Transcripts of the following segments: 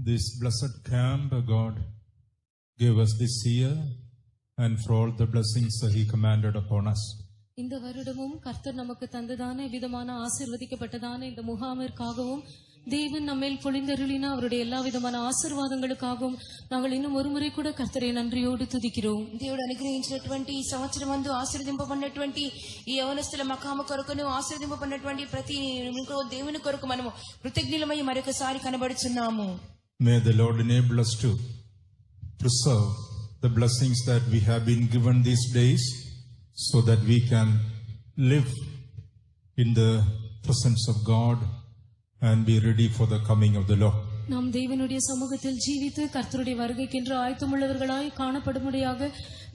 this blessed camp God gave us this year and for all the blessings He commanded upon us. இந்த வருடமும் கர்த்தர் நமக்கு தந்ததான விதமான ஆசீர்வதிக்கப்பட்டதான இந்த முகாமிற்காகவும் தேவன் நம்மேல் பொழிந்தருளின அவருடைய எல்லா விதமான ஆசீர்வாதங்களுக்காகவும் நாங்கள் இன்னும் ஒரு முறை கூட కర్తరే నన్రియోడు తుదికిరోం. దేవుడు అనుగ్రహించినటువంటి ఈ సంవత్సరం మందు ఆశీర్వదింపబడినటువంటి ఈ యవనస్తుల మకాము కొరకును ఆశీర్వదింపబడినటువంటి ప్రతి దేవుని కొరకు మనము కృతజ్ఞులమై మరొకసారి కనబడుచున్నాము. May the Lord enable us to preserve the blessings that we have been given these days so that we can live in the presence of God and be ready for the coming of the Lord. நாம் தேவனுடைய சமூகத்தில் ஜீவித்து கர்த்தருடைய வருகைக்கென்று ஆயத்தமுள்ளவர்களாய் காணப்படும்படியாக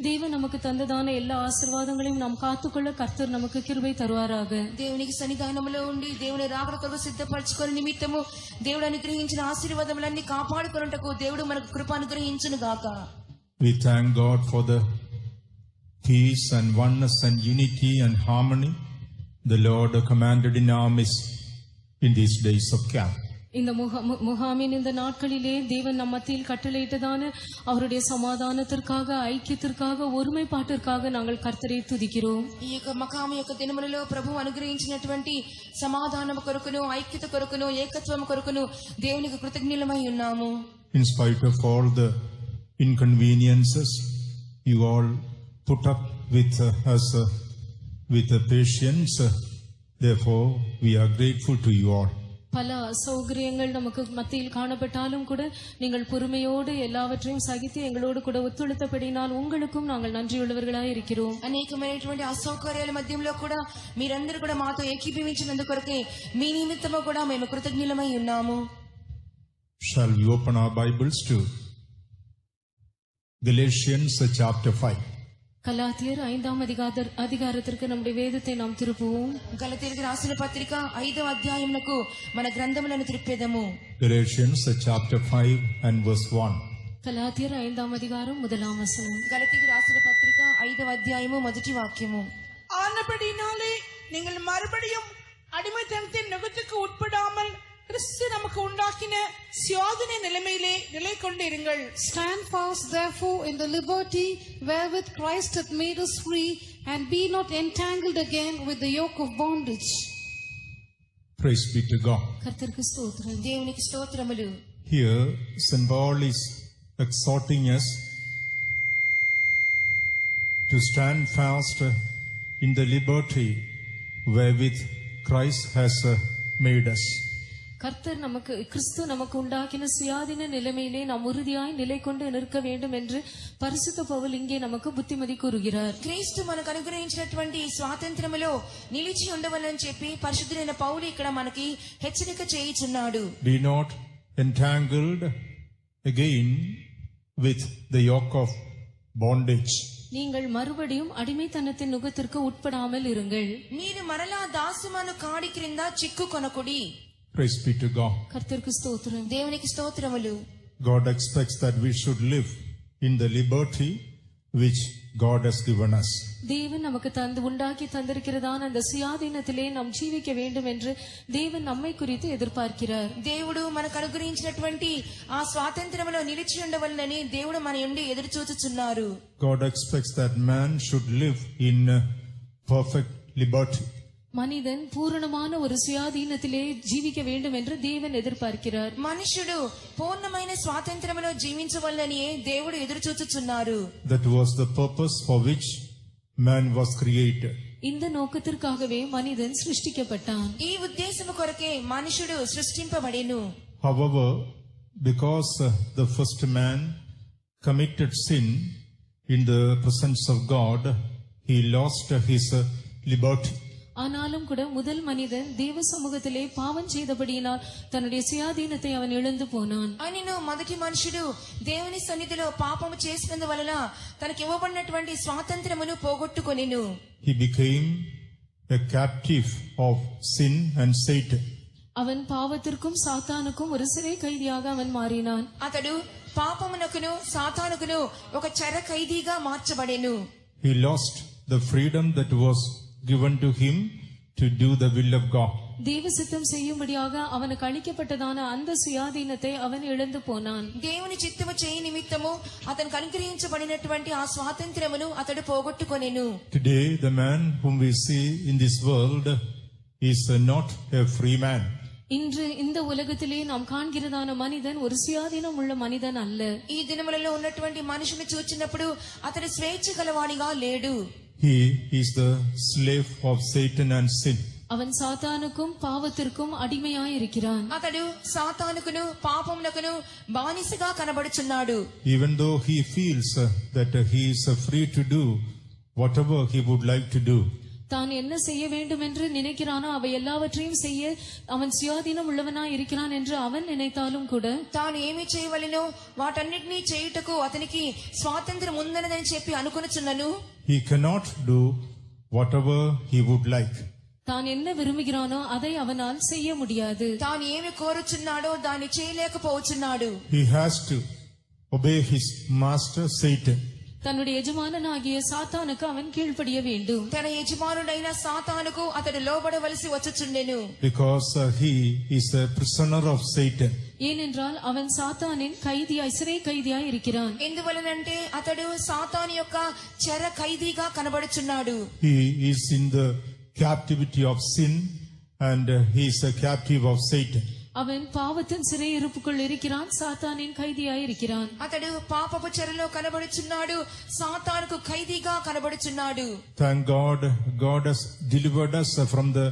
தேவன் நமக்கு தந்ததான எல்லா ஆசீர்வாதங்களையும் நாம் காத்துக்கொள்ள கர்த்தர் நமக்கு கிருபை தருவாராக. దేవునికి సన్నిధానములో ఉండి దేవుని రాకడ కొరకు సిద్ధపరచుకొని నిమిత్తము దేవుడు అనుగ్రహించిన ఆశీర్వాదములన్నీ కాపాడుకొనుటకు దేవుడు మనకు కృప అనుగ్రహించును గాక. We thank God for the peace and oneness and unity and harmony the Lord commanded in our midst in these days of camp. இந்த முகாமின் இந்த நாட்களிலே தேவன் நம் மத்தியில் கட்டளையிட்டதான அவருடைய சமாதானத்திற்காக ஐக்கியத்திற்காக ஒருமைப்பாட்டிற்காக நாங்கள் கர்த்தரை துதிக்கிறோம். ఈ యొక్క మకాము యొక్క దినములలో ప్రభువు అనుగ్రహించినటువంటి సమాధానము కొరకును ఐక్యత కొరకును ఏకత్వము కొరకును దేవునికి కృతజ్ఞులమై ఉన్నాము. In spite of all the inconveniences, you all put up with us with patience. Therefore, we are grateful to you all. பல சௌகரியங்கள் நமக்கு மத்தியில் காணப்பட்டாலும் கூட நீங்கள் பொறுமையோடு எல்லாவற்றையும் சகித்து எங்களோடு கூட ஒத்துழைத்தபடினால் உங்களுக்கும் நாங்கள் நன்றியுள்ளவர்களாய் இருக்கிறோம். అనేకమైనటువంటి అసౌకర్యాల మధ్యలో కూడా మీరందరూ కూడా మాతో ఏకీభవించినందుకు కొరకే మీ నిమిత్తము కూడా మేము కృతజ్ఞులమై ఉన్నాము. Shall we open our Bibles to Galatians chapter 5? கலாத்தியர் 5ஆம் அதிகாரத்திற்கு நம்முடைய வேதத்தை நாம் திருப்புவோம். గలతీయులకు రాసిన పత్రిక 5వ అధ్యాయమునకు మన గ్రంథములను తిరిపేదము. Galatians chapter 5 and verse 1. கலாத்தியர் 5ஆம் அதிகாரம் 1ஆம் வசனம். గలతీయులకు రాసిన పత్రిక 5వ అధ్యాయము మొదటి వాక్యము. ஆனபடினாலே நீங்கள் மறுபடியும் அடிமைத்தனத்தின் நுகத்துக்கு உட்படாமல் கிறிஸ்து நமக்கு உண்டாக்கின சுயாதீன நிலைமையிலே நிலை கொண்டிருங்கள். Stand fast therefore in the liberty wherewith Christ hath made us free, and be not entangled again with the yoke of bondage. Praise be to God. கர்த்தருக்கு ஸ்தோத்திரம். దేవునికి స్తోత్రములు. Here St. Paul is exhorting us to stand fast in the liberty wherewith Christ has made us. கர்த்தர் நமக்கு கிறிஸ்து நமக்கு உண்டாக்கின சுயாதீன நிலைமையிலே நாம் உறுதியாய் நிலை கொண்டு நிற்க வேண்டும் என்று பரிசுத்த பவுல் இங்கே நமக்கு புத்திமதி கூறுகிறார். క్రీస్తు మనకు అనుగ్రహించినటువంటి స్వాతంత్రములో నిలిచి ఉండవలని చెప్పి పరిశుద్ధుడైన పౌలు ఇక్కడ మనకి హెచ్చరిక చేయుచున్నాడు. Be not entangled again with the yoke of bondage. நீங்கள் மறுபடியும் அடிமைத்தனத்தின் நுகத்திற்கு உட்படாமல் இருங்கள். మీరు మరలా దాసమను కాడి క్రింద చిక్కుకొనకుడి. Praise be to God. கர்த்தருக்கு ஸ்தோத்திரம். దేవునికి స్తోత్రములు. God expects that we should live in the liberty which God has given us. தேவன் நமக்கு உண்டாக்கி தந்திருக்கிறதான அந்த சுயாதீனத்திலே நாம் ஜீவிக்க வேண்டும் என்று தேவன் நம்மை குறித்து எதிர்பார்க்கிறார். దేవుడు మనకు అనుగ్రహించినటువంటి ఆ స్వాతంత్రములో నిలిచి ఉండవలనని దేవుడు మన నుండి ఎదురు చూచుచున్నారు. God expects that man should live in perfect liberty. மனிதன் பூரணமான ஒரு சுயாதீனத்திலே ஜீவிக்க வேண்டும் என்று தேவன் எதிர்பார்க்கிறார். మనుషుడు పూర్ణమైన స్వాతంత్రములో జీవించవలనని దేవుడు ఎదురు చూచుచున్నారు. That was the purpose for which man was created. இந்த நோக்கத்திற்காகவே மனிதன் சிருஷ்டிக்கப்பட்டான். ఈ ఉద్దేశము కొరకే మనుషుడు సృష్టింపబడెను. However, because the first man committed sin in the presence of God, he lost his liberty. ஆனாலும் கூட முதல் மனிதன் தேவ சமூகத்திலே பாவம் செய்தபடியினால் தன்னுடைய சுயாதீனத்தை அவன் இழந்து போனான். అయినను మొదటి మనుషుడు దేవుని సన్నిధిలో పాపము చేసినందువలన తనకి ఇవ్వబడినటువంటి స్వాతంత్రమును పోగొట్టుకొనెను. He became a captive of sin and Satan. அவன் பாவத்திற்கும் சாத்தானுக்கும் ஒரு சிறை கைதியாக அவன் மாறினான். అతడు పాపమునకును సాతానుకును ఒక చెర ఖైదీగా మార్చబడెను. He lost the freedom that was given to him to do the will of God. தேவ சித்தம் செய்யும்படியாக அவனுக்கு அளிக்கப்பட்டதான அந்த சுயாதீனத்தை அவன் இழந்து போனான். దేవుని చిత్తము చేయి నిమిత్తము అతనికి అనుగ్రహించబడినటువంటి ఆ స్వాతంత్ర్యమును అతడు పోగొట్టుకొనెను. Today, the man whom we see in this world is not a free man. இன்று இந்த உலகத்திலே நாம் காண்கிறதான மனிதன் ஒரு சுயாதீனம் உள்ள மனிதன் அல்ல. ఈ దినములలో ఉన్నటువంటి మనిషిని చూచినప్పుడు అతడు స్వేచ్ఛ గలవానిగా లేడు. He is the slave of Satan and sin. அவன் சாத்தானுக்கும் பாவத்திற்கும் அடிமையாய் இருக்கிறான். అతడు సాతానుకును పాపమునకును బానిసగా కనబడుచున్నాడు. Even though he feels that he is free to do whatever he would like to do. தான் என்ன செய்ய வேண்டும் என்று நினைக்கிறானோ அவை எல்லாவற்றையும் செய்ய அவன் சுயாதீனம் உள்ளவனாய் இருக்கிறான் என்று அவன் நினைத்தாலும் கூட తాను ఏమి చేయవలెనో వాటన్నిటినీ చేయుటకు అతనికి స్వాతంత్ర్యం ఉందనని చెప్పి అనుకొనుచున్నను. He cannot do whatever he would like. தான் என்ன விரும்புகிறானோ அதை அவனால் செய்ய முடியாது. తాను ఏమి కోరుచున్నాడో దాన్ని చేయలేకపోవచ్చున్నాడు. He has to obey his master Satan. தன்னுடைய எஜமானனாகிய சாத்தானுக்கு அவன் கீழ்ப்படிய வேண்டும். తన యజమానుడైన సాతానుకు అతడు లోబడవలసి వచ్చుచుండెను. Because he is a prisoner of Satan. ஏனென்றால் அவன் சாத்தானின் கைதியாய் சிறை கைதியாய் இருக்கிறான். ఎందువలనంటే అతడు సాతాను యొక్క చెర ఖైదీగా కనబడుచున్నాడు. He is in the captivity of sin and he is a captive of Satan. அவன் பாவத்தின் சிறையிருப்புக்குள் இருக்கிறான், சாத்தானின் கைதியாய் இருக்கிறான். అతడు పాపపు చెరలో కనబడుచున్నాడు, సాతానుకు ఖైదీగా కనబడుచున్నాడు. Thank God, God has delivered us from the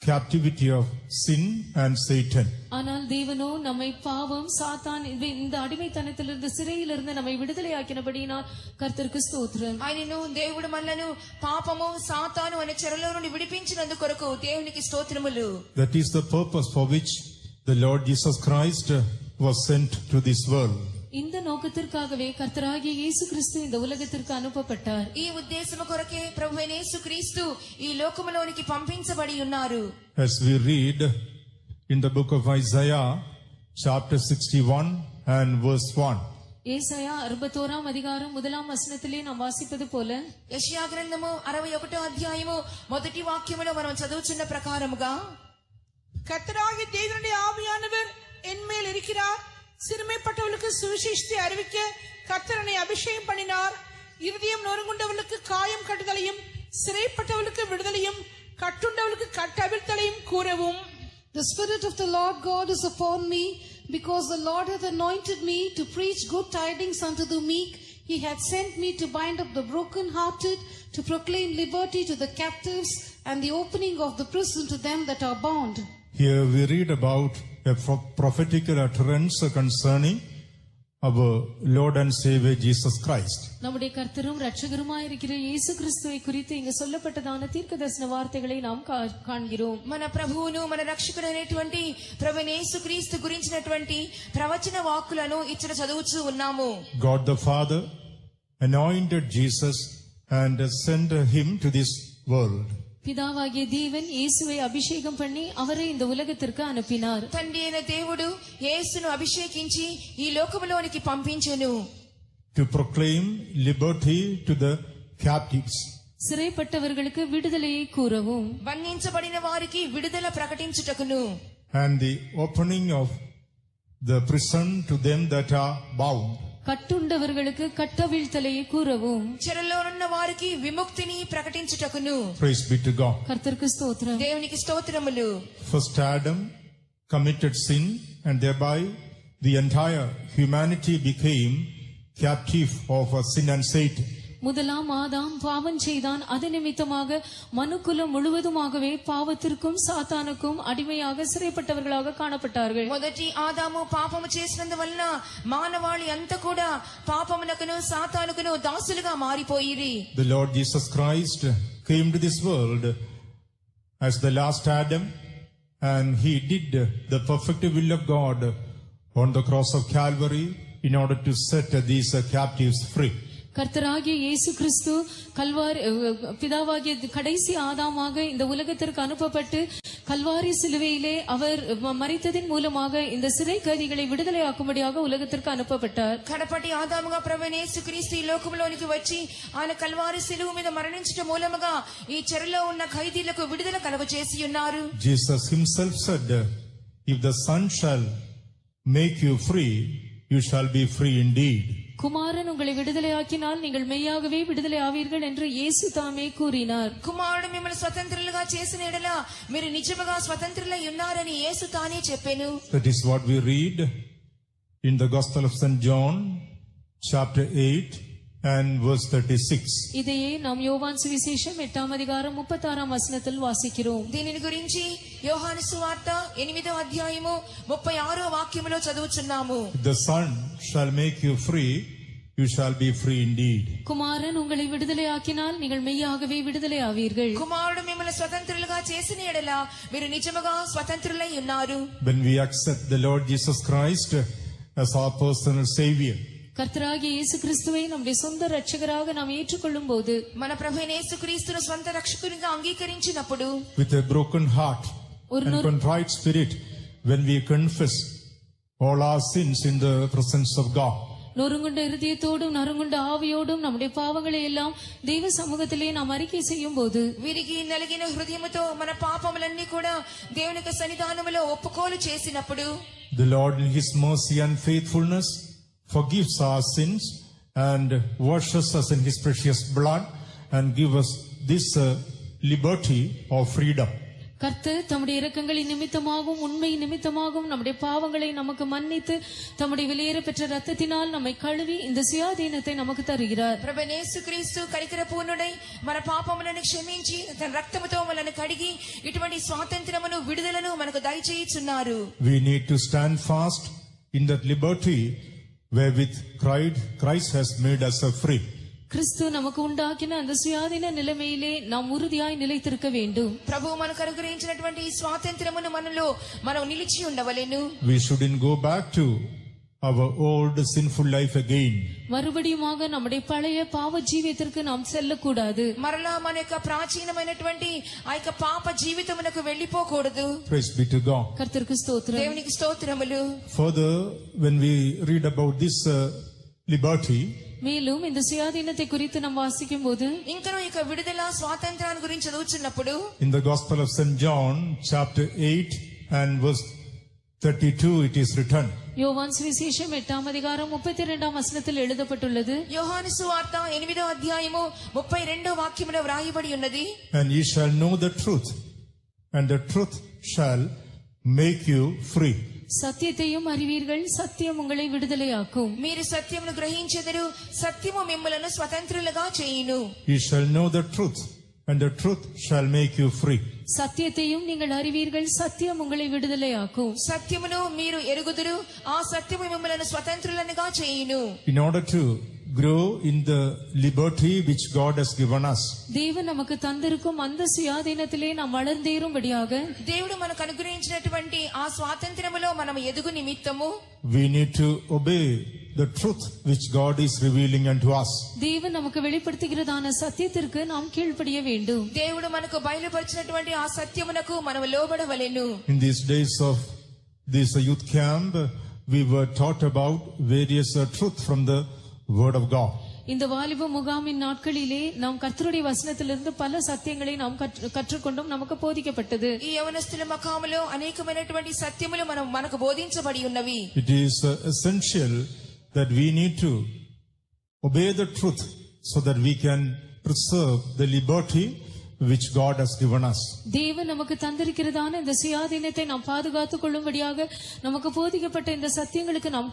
captivity of sin and Satan. ஆனால் தேவனோ நம்மை பாவம் சாத்தான் இந்த அடிமைத்தனத்திலிருந்து சிறையிலிருந்து நம்மை விடுதலையாக்கினபடியினால் கர்த்தருக்கு ஸ்தோத்திரம். ఆయనను దేవుడు మనలను పాపము సాతాను అనే చెరలో నుండి విడిపించినందుకు కొరకు దేవునికి స్తోత్రములు. That is the purpose for which the Lord Jesus Christ was sent to this world. இந்த நோக்கத்திற்காகவே கர்த்தராகிய இயேசு கிறிஸ்து இந்த உலகத்திற்கு அனுப்பப்பட்டார். ఈ ఉద్దేశము కొరకే ప్రభువైన యేసుక్రీస్తు ఈ లోకములోనికి పంపించబడి ఉన్నారు. As we read in the book of Isaiah chapter 61 and verse 1. ஏசாயா 61ஆம் அதிகாரம் 1ஆம் வசனத்திலே நாம் வாசிப்பது போல యెషయా గ్రంథము 61వ అధ్యాయము మొదటి వాక్యములో మనం చదువుచున్న ప్రకారముగా கர்த்தராகிய தேவனுடைய ஆவியானவர் என்மேல் இருக்கிறார். சிறுமைப்பட்டவர்களுக்கு சுவிசேஷத்தை அறிவிக்க கர்த்தர் என்னை அபிஷேகம் பண்ணினார். இருதயம் நொறுங்குண்டவர்களுக்கு காயம் கட்டுதலையும், சிறைப்பட்டவர்களுக்கு விடுதலையும், கட்டுண்டவர்களுக்கு கட்டவிழ்த்தலையும் கூறவும். The Spirit of the Lord God is upon me, because the Lord hath anointed me to preach good tidings unto the meek. He hath sent me to bind up the brokenhearted, to proclaim liberty to the captives, and the opening of the prison to them that are bound. Here we read about a prophetical utterance concerning our Lord and Savior Jesus Christ. நம்முடைய கர்த்தரும் இரட்சகருமாய் இருக்கிற இயேசு கிறிஸ்துவை குறித்து இங்கு சொல்லப்பட்டதான தீர்க்கதரிசன வார்த்தைகளை நாம் காண்கிறோம். మన ప్రభువును మన రక్షకుడైనటువంటి ప్రభువైన యేసుక్రీస్తు గురించినటువంటి ప్రవచన వాక్కులను ఇక్కడ చదువుచూ ఉన్నాము. God the Father anointed Jesus and sent him to this world. பிதாவாகிய தேவன் இயேசுவை அபிஷேகம் பண்ணி அவரை இந்த உலகத்திற்கு அனுப்பினார். తండ్రి అయిన దేవుడు యేసును అభిషేకించి ఈ లోకములోనికి పంపించెను. To proclaim liberty to the captives. சிறைப்பட்டவர்களுக்கு விடுதலையை கூறவும், బంధించబడిన వారికి విడుదల ప్రకటించుటకును, and the opening of the prison to them that are bound. கட்டுண்டவர்களுக்கு கட்டவிழ்த்தலையை கூறவும், చెరలో ఉన్న వారికి విముక్తిని ప్రకటించుటకును. Praise be to God. கர்த்தருக்கு ஸ்தோத்திரம். దేవునికి స్తోత్రములు. First Adam committed sin, and thereby the entire humanity became captive of sin and Satan. முதலாம் ஆதாம் பாவம் செய்தான். அது நிமித்தமாக மனுக்குலம் முழுவதுமாகவே பாவத்திற்கும் சாத்தானுக்கும் அடிமையாக சிறைப்பட்டவர்களாக காணப்பட்டார்கள். మొదటి ఆదాము పాపము చేసినందువలన మానవాళి అంతా కూడా పాపమునకును సాతానుకును దాసులుగా మారిపోయిరి. The Lord Jesus Christ came to this world as the last Adam, and he did the perfect will of God on the cross of Calvary in order to set these captives free. கர்த்தராகிய இயேசு கிறிஸ்து கல்வாரி பிதாவாகிய கடைசி ஆதாமாக இந்த உலகத்திற்கு அனுப்பப்பட்டு கல்வாரி சிலுவையிலே அவர் மரித்ததின் மூலமாக இந்த சிறை கைதிகளை విడుదలయాకుమడిயாக ఉలగத்திற்கு అனுపబడ్డారు. కడపటి ఆదాముగా ప్రభువైన యేసుక్రీస్తు ఈ లోకంలోనికి వచ్చి ఆయన కల్వారి సిలువ మీద మరణించడం మూలముగా ఈ చెరలో ఉన్న ఖైదీలకు విడుదల కలుగజేసి ఉన్నారు. Jesus himself said, if the Son shall make you free, you shall be free indeed. குமாரன் உங்களை విడుదలయాకిனால் நீங்கள் மெய்யாகவே విడుదల ఆవీர்கள் என்று యేసు తామే కూరినాர். కుమారుడు మిమ్మల్ని స్వతంత్రులుగా చేసిన ఎడల మీరు నిజముగా స్వతంత్రులై ఉన్నారని యేసు తానే చెప్పెను. That is what we read in the Gospel of St. John, chapter 8 and verse 36. இதையே நாம் யோவான் சுவிசேஷம் 8ஆம் அதிகாரம் 36ஆம் வசனத்தில் வாசிக்கிறோம். దీనిని గురించి యోహాను సువార్త 8వ అధ్యాయము 36వ వాక్యములో చదువుచున్నాము. The Son shall make you free, you shall be free indeed. குமாரன் உங்களை விடுதலையாக்கினால் நீங்கள் மெய்யாகவே விடுதலை ஆவீர்கள். కుమారుడు మిమ్మల్ని స్వతంత్రులుగా చేసిన ఎడల మీరు నిజముగా స్వతంత్రులై ఉన్నారు. When we accept the Lord Jesus Christ as our personal Savior, கர்த்தராகிய இயேசு கிறிஸ்துவை நம்முடைய சொந்த ரட்சகராக நாம் ஏற்றுக்கொள்ளும் போது, మన ప్రభువైన యేసుక్రీస్తును స్వంత రక్షకునిగా అంగీకరించినప్పుడు, with a broken heart and contrite spirit, when we confess all our sins in the presence of God, நொறுங்குண்ட இருதயத்தோடும் நறுங்குண்ட ஆவியோடும் நம்முடைய பாவங்களை எல்லாம் தெய்வ சமூகத்திலே நாம் அறிக்கை செய்யும் போது, విరిగి నలిగిన హృదయముతో మన పాపములన్నీ కూడా దేవుని యొక్క సన్నిధానములో ఒప్పుకోలు చేసినప్పుడు, the Lord in His mercy and faithfulness forgives our sins and washes us in His precious blood and give us this liberty or freedom. கர்த்தர் தம்முடைய இரக்கங்களின் நிமித்தமாகவும் உண்மை நிமித்தமாகவும் நம்முடைய பாவங்களை நமக்கு மன்னித்து தம்முடைய விலையேற பெற்ற ரத்தத்தினால் நம்மை கழுவி இந்த சுயாதீனத்தை நமக்கு தருகிறார். ప్రభువైన యేసుక్రీస్తు కనికర పూర్ణుడై మన పాపములను క్షమించి తన రక్తముతో మనల్ని కడిగి ఇటువంటి స్వాతంత్ర్యమును విడుదలను మనకు దయచేయుచున్నారు. We need to stand fast in that liberty wherewith Christ has made us free. கிறிஸ்து நமக்கு உண்டாக்கின அந்த சுயாதீன நிலைமையிலே நாம் உறுதியாய் நிலைத்திருக்க வேண்டும். ప్రభువు మనకు అనుగ్రహించినటువంటి స్వాతంత్ర్యమును మనలో మనం నిలిచి ఉండవలెను. We shouldn't go back to our old sinful life again. மறுபடியுமாக நம்முடைய பழைய பாவ ஜீவியத்திற்கு நாம் செல்லக்கூடாது. మరలా మన యొక్క ప్రాచీనమైనటువంటి ఆ యొక్క పాప జీవితమునకు వెళ్ళిపోకూడదు. Praise be to God. கர்த்தருக்கு ஸ்தோத்திரம். దేవునికి స్తోత్రములు. Further, when we read about this liberty, மேலும் இந்த சுயாதீனத்தை குறித்து நாம் வாசிக்கும் போது, ఇంకా ఈ యొక్క విడుదల స్వాతంత్రాన్ని గురించి చదువుచున్నప్పుడు, in the Gospel of St. John, chapter 8 and verse 32, it is written, யோவான் சுவிசேஷம் 8ஆம் அதிகாரம் 32ஆம் வசனத்தில் எழுதப்பட்டுள்ளது. యోహాను సువార్త 8వ అధ్యాయము 32వ వాక్యములో వ్రాయబడి ఉన్నది. and ye shall know the truth, and the truth shall make you free. சத்தியத்தையும் அறிவீர்கள், சத்தியம் உங்களை விடுதலையாக்கும். మీరు సత్యమును గ్రహించెదరు, సత్యము మిమ్మలను స్వతంత్రులుగా చేయును. Ye shall know the truth, and the truth shall make you free. சத்தியத்தையும் நீங்கள் அறிவீர்கள், சத்தியம் உங்களை விடுதலையாக்கும். సత్యమును మీరు ఎరుగుదురు, ఆ సత్యము మిమ్మలను స్వతంత్రులనుగా చేయును. In order to grow in the liberty which God has given us, தேவன் நமக்கு தந்திருக்கும் அந்த சுயாதீனத்திலே நாம் வளர்ந்தேறும்படியாக, దేవుడు మనకు అనుగ్రహించినటువంటి ఆ స్వాతంత్ర్యములో మనం ఎదుగు నిమిత్తము we need to obey the truth which God is revealing unto us. தேவன் நமக்கு வெளிப்படுத்துகிறதான சத்தியத்திற்கு நாம் கீழ்ப்படிய வேண்டும். దేవుడు మనకు బయలుపరిచినటువంటి ఆ సత్యమునకు మనం లోబడవలెను. In these days of this youth camp, we were taught about various truth from the Word of God. இந்த வாலிப முகாமின் நாட்களிலே நாம் கர்த்தருடைய வசனத்திலிருந்து பல சத்தியங்களை நாம் கற்றுக்கொண்டும் நமக்கு போதிக்கப்பட்டது. ఈ యవనస్తుల మకాములో అనేకమైనటువంటి సత్యములు మనకు బోధించబడి ఉన్నవి. It is essential that we need to obey the truth so that we can preserve the liberty which God has given us. தேவன் நமக்கு தந்திருக்கிறதான இந்த சுயாதீனத்தை நாம் பாதுகாத்துக் கொள்ளும்படியாக நமக்கு போதிக்கப்பட்ட இந்த சத்தியங்களுக்கு நாம்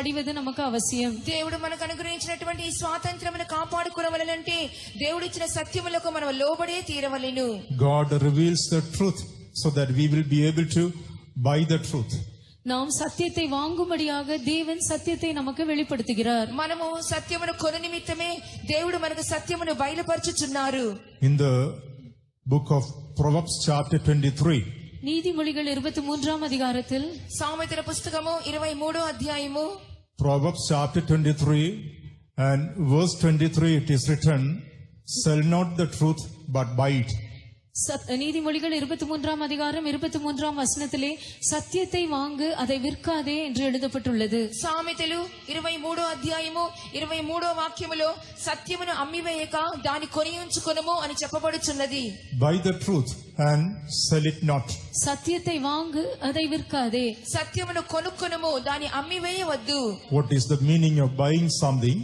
படிவது நமக்கு அவசியம். దేవుడు మనకు అనుగ్రహించినటువంటి ఈ స్వాతంత్ర్యమును కాపాడుకోవాలంటే దేవుడిచ్చిన సత్యములకు మనం లోబడే తీరవలెను. God reveals the truth so that we will be able to buy the truth. நாம் சத்தியத்தை வாங்கும்படியாக தேவன் சத்தியத்தை நமக்கு வெளிப்படுத்துகிறார். మనము సత్యమును కొను నిమిత్తమే దేవుడు మనకు సత్యమును బయలుపరచుచున్నారు. In the book of Proverbs chapter 23, நீதிமொழிகள் 23ஆம் அதிகாரத்தில், సామెతల పుస్తకము 23వ అధ్యాయము, Proverbs chapter 23 and verse 23, it is written, sell not the truth but buy it, நீதிமொழிகள் 23 அதிகாரம் 23 வசனத்திலே சத்தியத்தை வாங்கு அதை விற்காதே என்று எழுதப்பட்டுள்ளது. సామెతలు 23 అధ్యాయము 23 వాక్యములో సత్యమును అమ్మివేయక దాని కొని ఉంచుకొనుము అని చెప్పబడుచున్నది. Buy the truth and sell it not. சத்தியத்தை வாங்கு அதை விற்காதே. సత్యమును కొనుక్కొనుము దాని అమ్మివేయవద్దు. What is the meaning of buying something?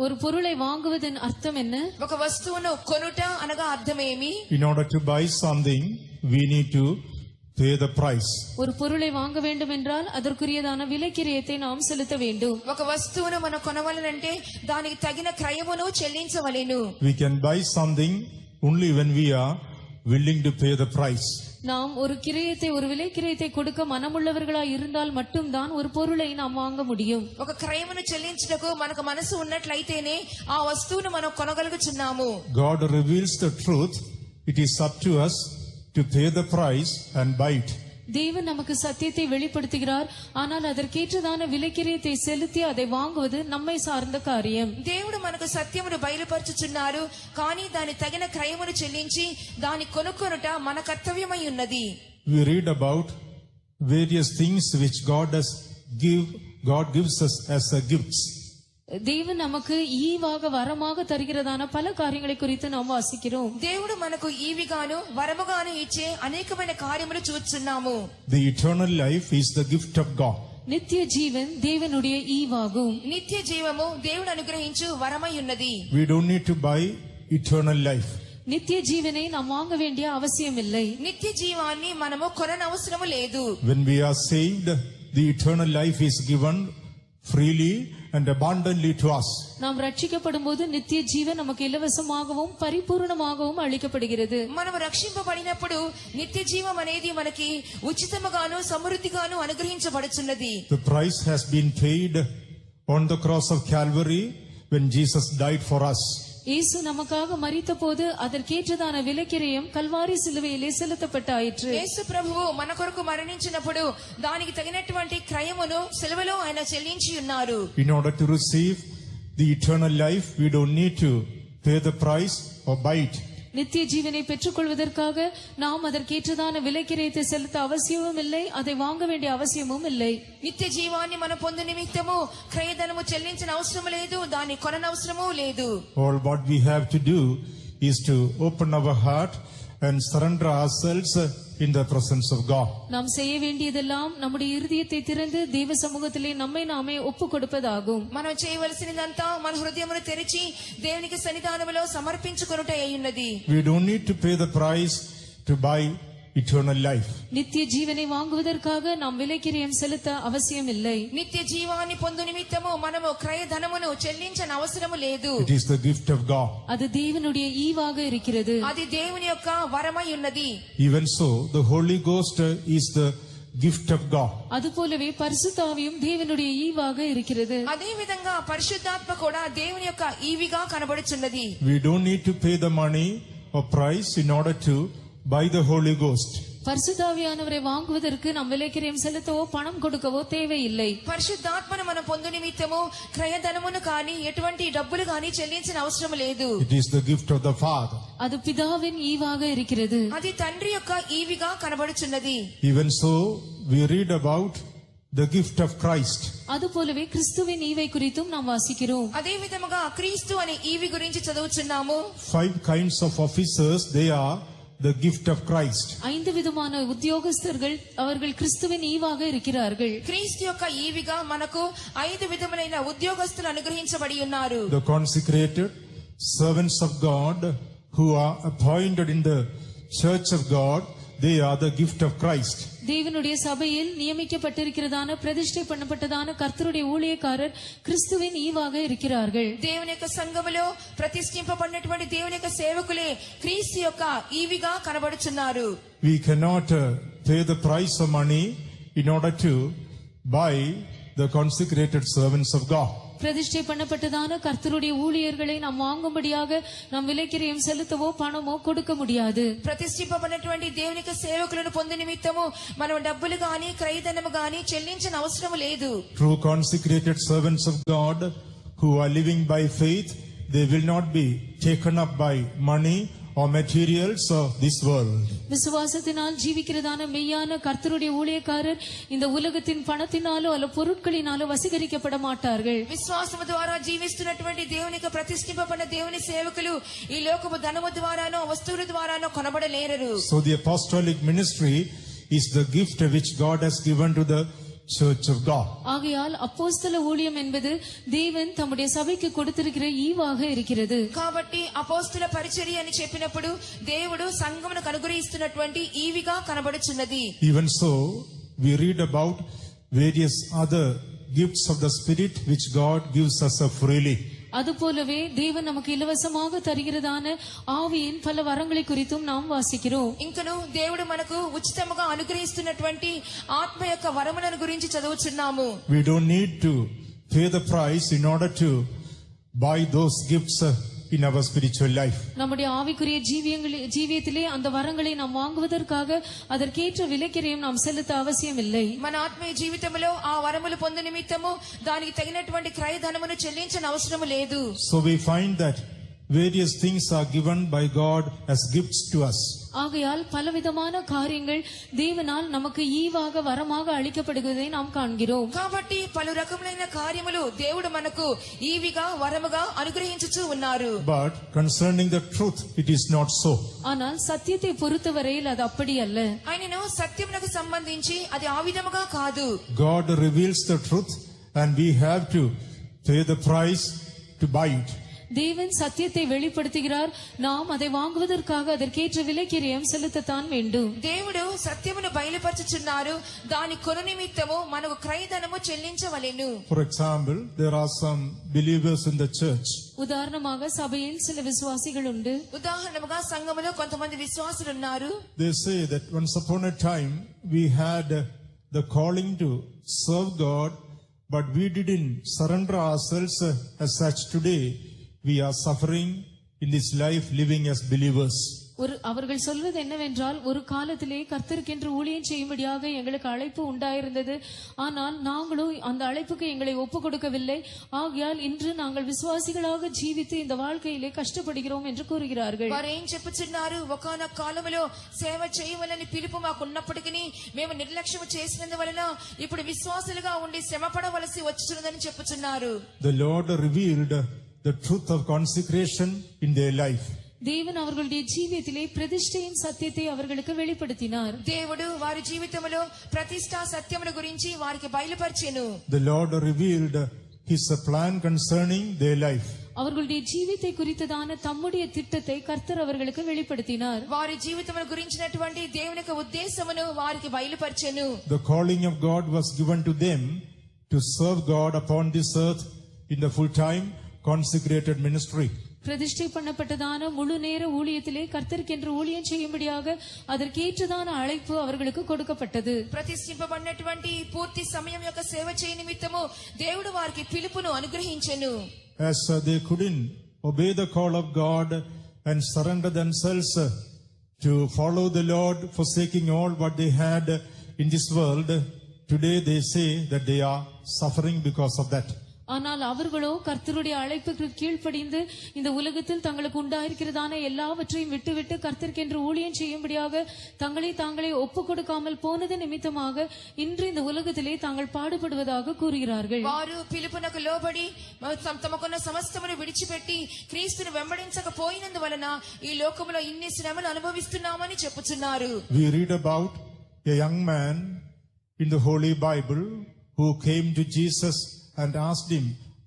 ஒரு பொருளை வாங்குவதன் அர்த்தம் என்ன? ఒక వస్తువును కొనుట అనగా అర్థమేమి? In order to buy something, we need to pay the price. ஒரு பொருளை வாங்க வேண்டும் என்றால் அதற்குரியதான விலைக்கிரயத்தை நாம் செலுத்த வேண்டும். ఒక వస్తువును మనం కొనవలనంటే దానికి తగిన క్రయమును చెల్లించవలెను. We can buy something only when we are willing to pay the price. நாம் ஒரு கிரயத்தை ஒரு விலைக்கிரயத்தை கொடுக்க மனமுள்ளவர்களாய் இருந்தால் மட்டும்தான் ஒரு பொருளை நாம் வாங்க முடியும். ఒక క్రయమును చెల్లించుటకు మనకు మనసు ఉన్నట్లయితేనే ఆ వస్తువును మనం కొనగలుగుచున్నాము. God reveals the truth. It is up to us to pay the price and buy it. தேவன் நமக்கு சத்தியத்தை வெளிப்படுத்துகிறார். ஆனால் அதற்கேற்றதான விலைக்கிரயத்தை செலுத்தி அதை வாங்குவது நம்மை சார்ந்த காரியம். దేవుడు మనకు సత్యమును బయలుపరచుచున్నారు, కానీ దాని తగిన క్రయమును చెల్లించి దాని కొనుక్కొనుట మన కర్తవ్యమై ఉన్నది. We read about various things which God gives us as a gifts. தேவன் நமக்கு ஈவாக வரமாக தருகிறதான பல காரியங்களை குறித்து நாம் வாசிக்கிறோம். దేవుడు మనకు ఈవిగాను వరముగాను ఇచ్చే అనేకమైన కార్యములు చూస్తున్నాము. The eternal life is the gift of God. நித்திய ஜீவன் தேவனுடைய ஈவாகும். నిత్య జీవము దేవుడు అనుగ్రహించు వరమై ఉన్నది. We don't need to buy eternal life. நித்திய ஜீவனை நாம் வாங்க வேண்டிய அவசியம் இல்லை. నిత్య జీవాన్ని మనము కొననవసరము లేదు. When we are saved, the eternal life is given freely and abundantly to us. நாம் ரட்சிக்கப்படும் போது நித்திய ஜீவன் நமக்கு இலவசமாகவும் பரிபூர்ணமாகவும் அளிக்கப்படுகிறது. మనము రక్షింపబడినప్పుడు నిత్య జీవం అనేది మనకి ఉచితముగాను సమృద్ధిగాను అనుగ్రహించబడుచున్నది. The price has been paid on the cross of Calvary when Jesus died for us. இயேசு நமக்காக மரித்த போது அதற்கேற்றதான விலைக்கிரயம் கல்வாரி சிலுவையிலே செலுத்தப்பட்டாயிற்று. యేసు ప్రభువు మన కొరకు మరణించినప్పుడు దానికి తగినటువంటి క్రయమును సిలువలో ఆయన చెల్లించి ఉన్నారు. In order to receive the eternal life, we don't need to pay the price or buy it. நித்திய ஜீவனை பெற்றுக்கொள்வதற்காக நாம் அதற்கேற்றதான விலைக்கிரயத்தை செலுத்த அவசியமும் இல்லை, அதை வாங்க வேண்டிய அவசியமும் இல்லை. నిత్య జీవాన్ని మనం పొందు నిమిత్తము క్రయధనము చెల్లించిన అవసరం లేదు, దాన్ని కొననవసరము లేదు. All what we have to do is to open our heart and surrender ourselves in the presence of God. நாம் செய்ய வேண்டியதெல்லாம் நம்முடைய இருதயத்தை திறந்து தேவ சமூகத்திலே நம்மை நாமே ஒப்பு கொடுப்பதாகும். మనం చేయవలసినదంతా మన హృదయమును తెరిచి దేవునికి సన్నిధానములో సమర్పించుకొనుట అయ్యున్నది. We don't need to pay the price to buy eternal life. நித்திய ஜீவனை வாங்குவதற்காக நாம் விலைக்கிரயம் செலுத்த அவசியம் இல்லை. నిత్య జీవాన్ని పొందు నిమిత్తము మనము క్రయధనమును చెల్లించని అవసరము లేదు. It is the gift of God. அது தேவனுடைய ஈவாக இருக்கிறது. అది దేవుని యొక్క వరమై ఉన్నది. Even so, the Holy Ghost is the gift of God. அதுபோலவே பரிசுத்த ஆவியும் தேவனுடைய ஈவாக இருக்கிறது. అదే విధంగా పరిశుద్ధాత్మ కూడా దేవుని యొక్క ఈవిగా కనబడుచున్నది. We don't need to pay the money or price in order to buy the Holy Ghost. பரிசுத்த ஆவியானவரை வாங்குவதற்கு நாம் விலைக்கிரயம் செலுத்தவோ பணம் கொடுக்கவோ தேவையில்லை. పరిశుద్ధాత్మను మనం పొందు నిమిత్తము క్రయధనమును కానీ ఎటువంటి డబ్బులు కానీ చెల్లించిన అవసరం లేదు. It is the gift of the Father. அது பிதாவின் ஈவாக இருக்கிறது. అది తండ్రి యొక్క ఈవిగా కనబడుచున్నది. Even so, we read about the gift of Christ. அதுபோலவே கிறிஸ்துவின் ஈவை குறித்தும் நாம் வாசிக்கிறோம். అదే విధముగా క్రీస్తు అనే ఈవి గురించి చదువుచున్నాము. 5 kinds of officers, they are the gift of Christ. 5 விதமான உத்தியோகஸ்தர்கள் அவர்கள் கிறிஸ்துவின் ஈவாக இருக்கிறார்கள். క్రీస్తు యొక్క ఈవిగా మనకు 5 విధములైన ఉద్యోగస్తులు అనుగ్రహించబడి ఉన్నారు. The consecrated servants of God who are appointed in the church of God, they are the gift of Christ. தேவனுடைய சபையில் நியமிக்கப்பட்டிருக்கிறதான பிரதிஷ்டை பண்ணப்பட்டதான கர்த்தருடைய ஊழியக்காரர் கிறிஸ்துவின் ஈவாக இருக்கிறார்கள். దేవుని యొక్క సంఘములో ప్రతిష్ఠింపబడినటువంటి దేవుని యొక్క సేవకులే క్రీస్తు యొక్క ఈవిగా కనబడుచున్నారు. We cannot pay the price of money in order to buy the consecrated servants of God. பிரதிஷ்டை பண்ணப்பட்டதான கர்த்தருடைய ஊழியர்களை நாம் வாங்கும்படியாக நாம் விலைக்கிரயம் செலுத்தவோ பணமோ கொடுக்க முடியாது. ప్రతిష్ఠింపబడినటువంటి దేవుని యొక్క సేవకులను పొందు నిమిత్తము మనం డబ్బులు గాని క్రయధనము గాని చెల్లించిన అవసరం లేదు. True consecrated servants of God who are living by faith, they will not be taken up by money or materials of this world. விசுவாசத்தினால் ஜீவிக்கிறதான மெய்யான கர்த்தருடைய ஊழியக்காரர் இந்த உலகத்தின் பணத்தினாலோ அல்ல பொருட்களினாலோ வசீகரிக்கப்பட மாட்டார்கள். విశ్వాసము ద్వారా జీవిస్తున్నటువంటి దేవునికి ప్రతిష్ఠింపబడిన దేవుని సేవకులు ఈ లోకపు ధనము ద్వారానో వస్తువుల ద్వారానో కొనబడలేరు. So the apostolic ministry is the gift which God has given to the church of God. ஆகையால் அப்போஸ்தல ஊழியம் என்பது தேவன் தம்முடைய சபைக்கு கொடுத்திருக்கிற ஈவாக இருக்கிறது. కాబట్టి అపోస్తల పరిచర్య అని చెప్పినప్పుడు దేవుడు సంఘమునకు అనుగ్రహిస్తున్నటువంటి ఈవిగా కనబడుచున్నది. Even so, we read about various other gifts of the Spirit which God gives us freely. அதுபோலவே தேவன் நமக்கு இலவசமாக தருகிறதான ஆவியின் பல வரங்களை குறித்தும் நாம் வாசிக்கிறோம். ఇంకను దేవుడు మనకు ఉచితముగా అనుగ్రహిస్తున్నటువంటి ఆత్మ యొక్క వరములను గురించి చదువుచున్నాము. We don't need to pay the price in order to buy those gifts in our spiritual life. நம்முடைய ஆவிக்குரிய ஜீவியத்திலே அந்த வரங்களை நாம் வாங்குவதற்காக அதற்கேற்ற விலைக்கிரயம் நாம் செலுத்த அவசியம் இல்லை. మన ఆత్మీయ జీవితంలో ఆ వరములు పొందు నిమిత్తము దానికి తగినటువంటి క్రయధనమును చెల్లించని అవసరం లేదు. So we find that various things are given by God as gifts to us. ஆகையால் பலவிதமான காரியங்கள் தேவனால் நமக்கு ஈவாக வரமாக அளிக்கப்படுவதை நாம் காண்கிறோம். కాబట్టి పలు రకములైన కార్యములు దేవుడు మనకు ఈవిగా వరముగా అనుగ్రహించుచూ ఉన్నారు. But concerning the truth, it is not so. ஆனால் సత్యத்தை பொறுத்தவரையில் அது அப்படி அல்ல. ఆయనను సత్యమునకు సంబంధించి అది ఆ విధముగా కాదు. God reveals the truth and we have to pay the price to buy it. தேவன் சத்தியத்தை வெளிப்படுத்துகிறார், நாம் அதை வாங்குவதற்காக அதற்கேற்ற விலைக்கிரயம் செலுத்தத்தான் வேண்டும். దేవుడు సత్యమును బయలుపరచుచున్నారు, దాని కొను నిమిత్తము మనకు క్రయధనము చెల్లించవలెను. For example, there are some believers in the church. உதாரணமாக சபையில் சில விசுவாசிகள் உண்டு. ఉదాహరణముగా సంఘములో కొంతమంది విశ్వాసులు ఉన్నారు. They say that once upon a time we had the calling to serve God, but we didn't surrender ourselves as such. Today we are suffering in this life living as believers. அவர்கள் சொல்வது என்னவென்றால், ஒரு காலத்திலே கர்த்தருக்கென்று ஊழியம் செய்யும்படியாக எங்களுக்கு அழைப்பு உண்டாயிருந்தது. ஆனால் நாங்களோ அந்த அழைப்புக்கு எங்களை ஒப்புக் கொடுக்கவில்லை. ஆகையால் இன்று நாங்கள் விசுவாசிகளாக ஜீவித்து இந்த வாழ்க்கையிலே கஷ்டப்படுகிறோம் என்று கூறுகிறார்கள். వారు ఏం చెప్పుచున్నారు, ఒకానొక కాలములో సేవ చేయవలని పిలుపు మాకు ఉన్నప్పటికీ మేము నిర్లక్ష్యం చేసినందువలన ఇప్పుడు విశ్వాసులుగా ఉండి శ్రమపడవలసి వచ్చుచున్నదని చెప్పుచున్నారు. The Lord revealed the truth of consecration in their life. தேவன் அவர்களுடைய ஜீவியத்திலே பிரதிஷ்டையின் சத்தியத்தை அவர்களுக்கு வெளிப்படுத்தினார். దేవుడు వారి జీవితంలో ప్రతిష్ఠా సత్యముల గురించి వారికి బయలుపరిచెను. The Lord revealed his plan concerning their life. அவர்களுடைய ஜீவித்தை குறித்ததான தம்முடைய திட்டத்தை கர்த்தர் அவர்களுக்கு வெளிப்படுத்தினார். వారి జీవితముల గురించినటువంటి దేవుని యొక్క ఉద్దేశమును వారికి బయలుపరిచెను. The calling of God was given to them to serve God upon this earth in the full time consecrated ministry. பிரதிஷ்டை பண்ணப்பட்டதான முழு நேர ஊழியத்திலே கர்த்தருக்கென்று ஊழியம் செய்யும்படியாக அதற்கேற்றதான அழைப்பு அவர்களுக்கு கொடுக்கப்பட்டது. ప్రతిష్ఠింపబడినటువంటి పూర్తి సమయం యొక్క సేవ చేయ నిమిత్తము దేవుడు వారికి పిలుపును అనుగ్రహించెను. As they couldn't obey the call of God and surrender themselves to follow the Lord, forsaking all what they had in this world, today they say that they are suffering because of that. ஆனால் அவர்களோ கர்த்தருடைய அழைப்புக்கு கீழ்ப்படிந்து இந்த உலகத்தில் தங்களுக்கு உண்டாயிருக்கிறதான எல்லாவற்றையும் விட்டுவிட்டு கர்த்தருக்கென்று ஊழியம் செய்யும்படியாக தங்களை தாங்களே ஒப்புக் கொடுக்காமல் போனது நிமித்தமாக இன்று இந்த உலகத்திலே தாங்கள் பாடுபடுவதாக கூறுகிறார்கள். వారు పిలుపునకు లోబడి తమకున్న సమస్తమును విడిచిపెట్టి క్రీస్తును వెంబడించకపోయినందువలన ఈ లోకములో ఇన్ని శ్రమలు అనుభవిస్తున్నామని చెప్పుచున్నారు. We read about a young man in the Holy Bible who came to Jesus and asked him,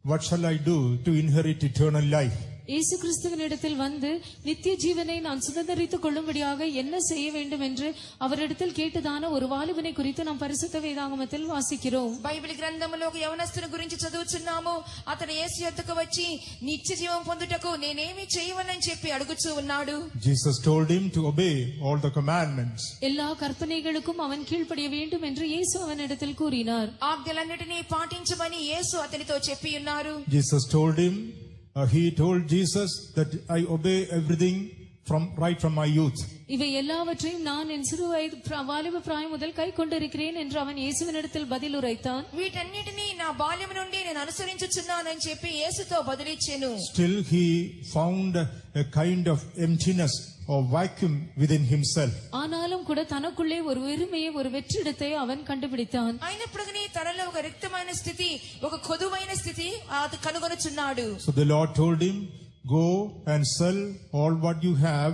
"What shall I do to inherit eternal life?" இயேசு கிறிஸ்துவினிடத்தில் வந்து நித்திய ஜீவனை நான் சுதந்தரித்துக் கொள்ளும்படியாக என்ன செய்ய வேண்டும் என்று அவரிடத்தில் கேட்டதான ஒரு வாலிபனை குறித்து நாம் பரிசுத்த வேதாகமத்தில் வாசிக்கிறோம். బైబిల్ గ్రంథములో ఒక యవనస్తుని గురించి చదువుచున్నాము. అతను యేసు యొద్దకు వచ్చి నిత్య జీవం పొందుటకు నేనేమి చేయవలని చెప్పి అడుగుచూ ఉన్నాడు. Jesus told him to obey all the commandments. எல்லா கற்பனைகளுக்கும் அவன் கீழ்ப்படிய வேண்டும் என்று இயேசு அவனிடத்தில் கூறினார். ఆజ్ఞలన్నిటినీ పాటించమని యేసు అతనితో చెప్పి ఉన్నారు. Jesus told him, he told Jesus that I obey everything right from my youth. இவை எல்லாவற்றையும் நான் என் சிறு வயது வாலிப பிராயம் முதல் கை கொண்டிருக்கிறேன் என்று அவன் இயேசுவினிடத்தில் பதில் உரைத்தான். వీటన్నిటిని నా బాల్యం నుండి నేను అనుసరించుచున్నానని చెప్పి యేసుతో బదులిచ్చెను. Still he found a kind of emptiness or vacuum within himself. ஆனாலும் கூட தனக்குள்ளே ஒரு வெறுமையை ஒரு வெற்றிடத்தை அவன் கண்டுபிடித்தான். అయినప్పటికీ తనలో ఒక రిక్తమైన స్థితి ఒక కొదువైన స్థితి అది కనుగొనుచున్నాడు. So the Lord told him, go and sell all what you have,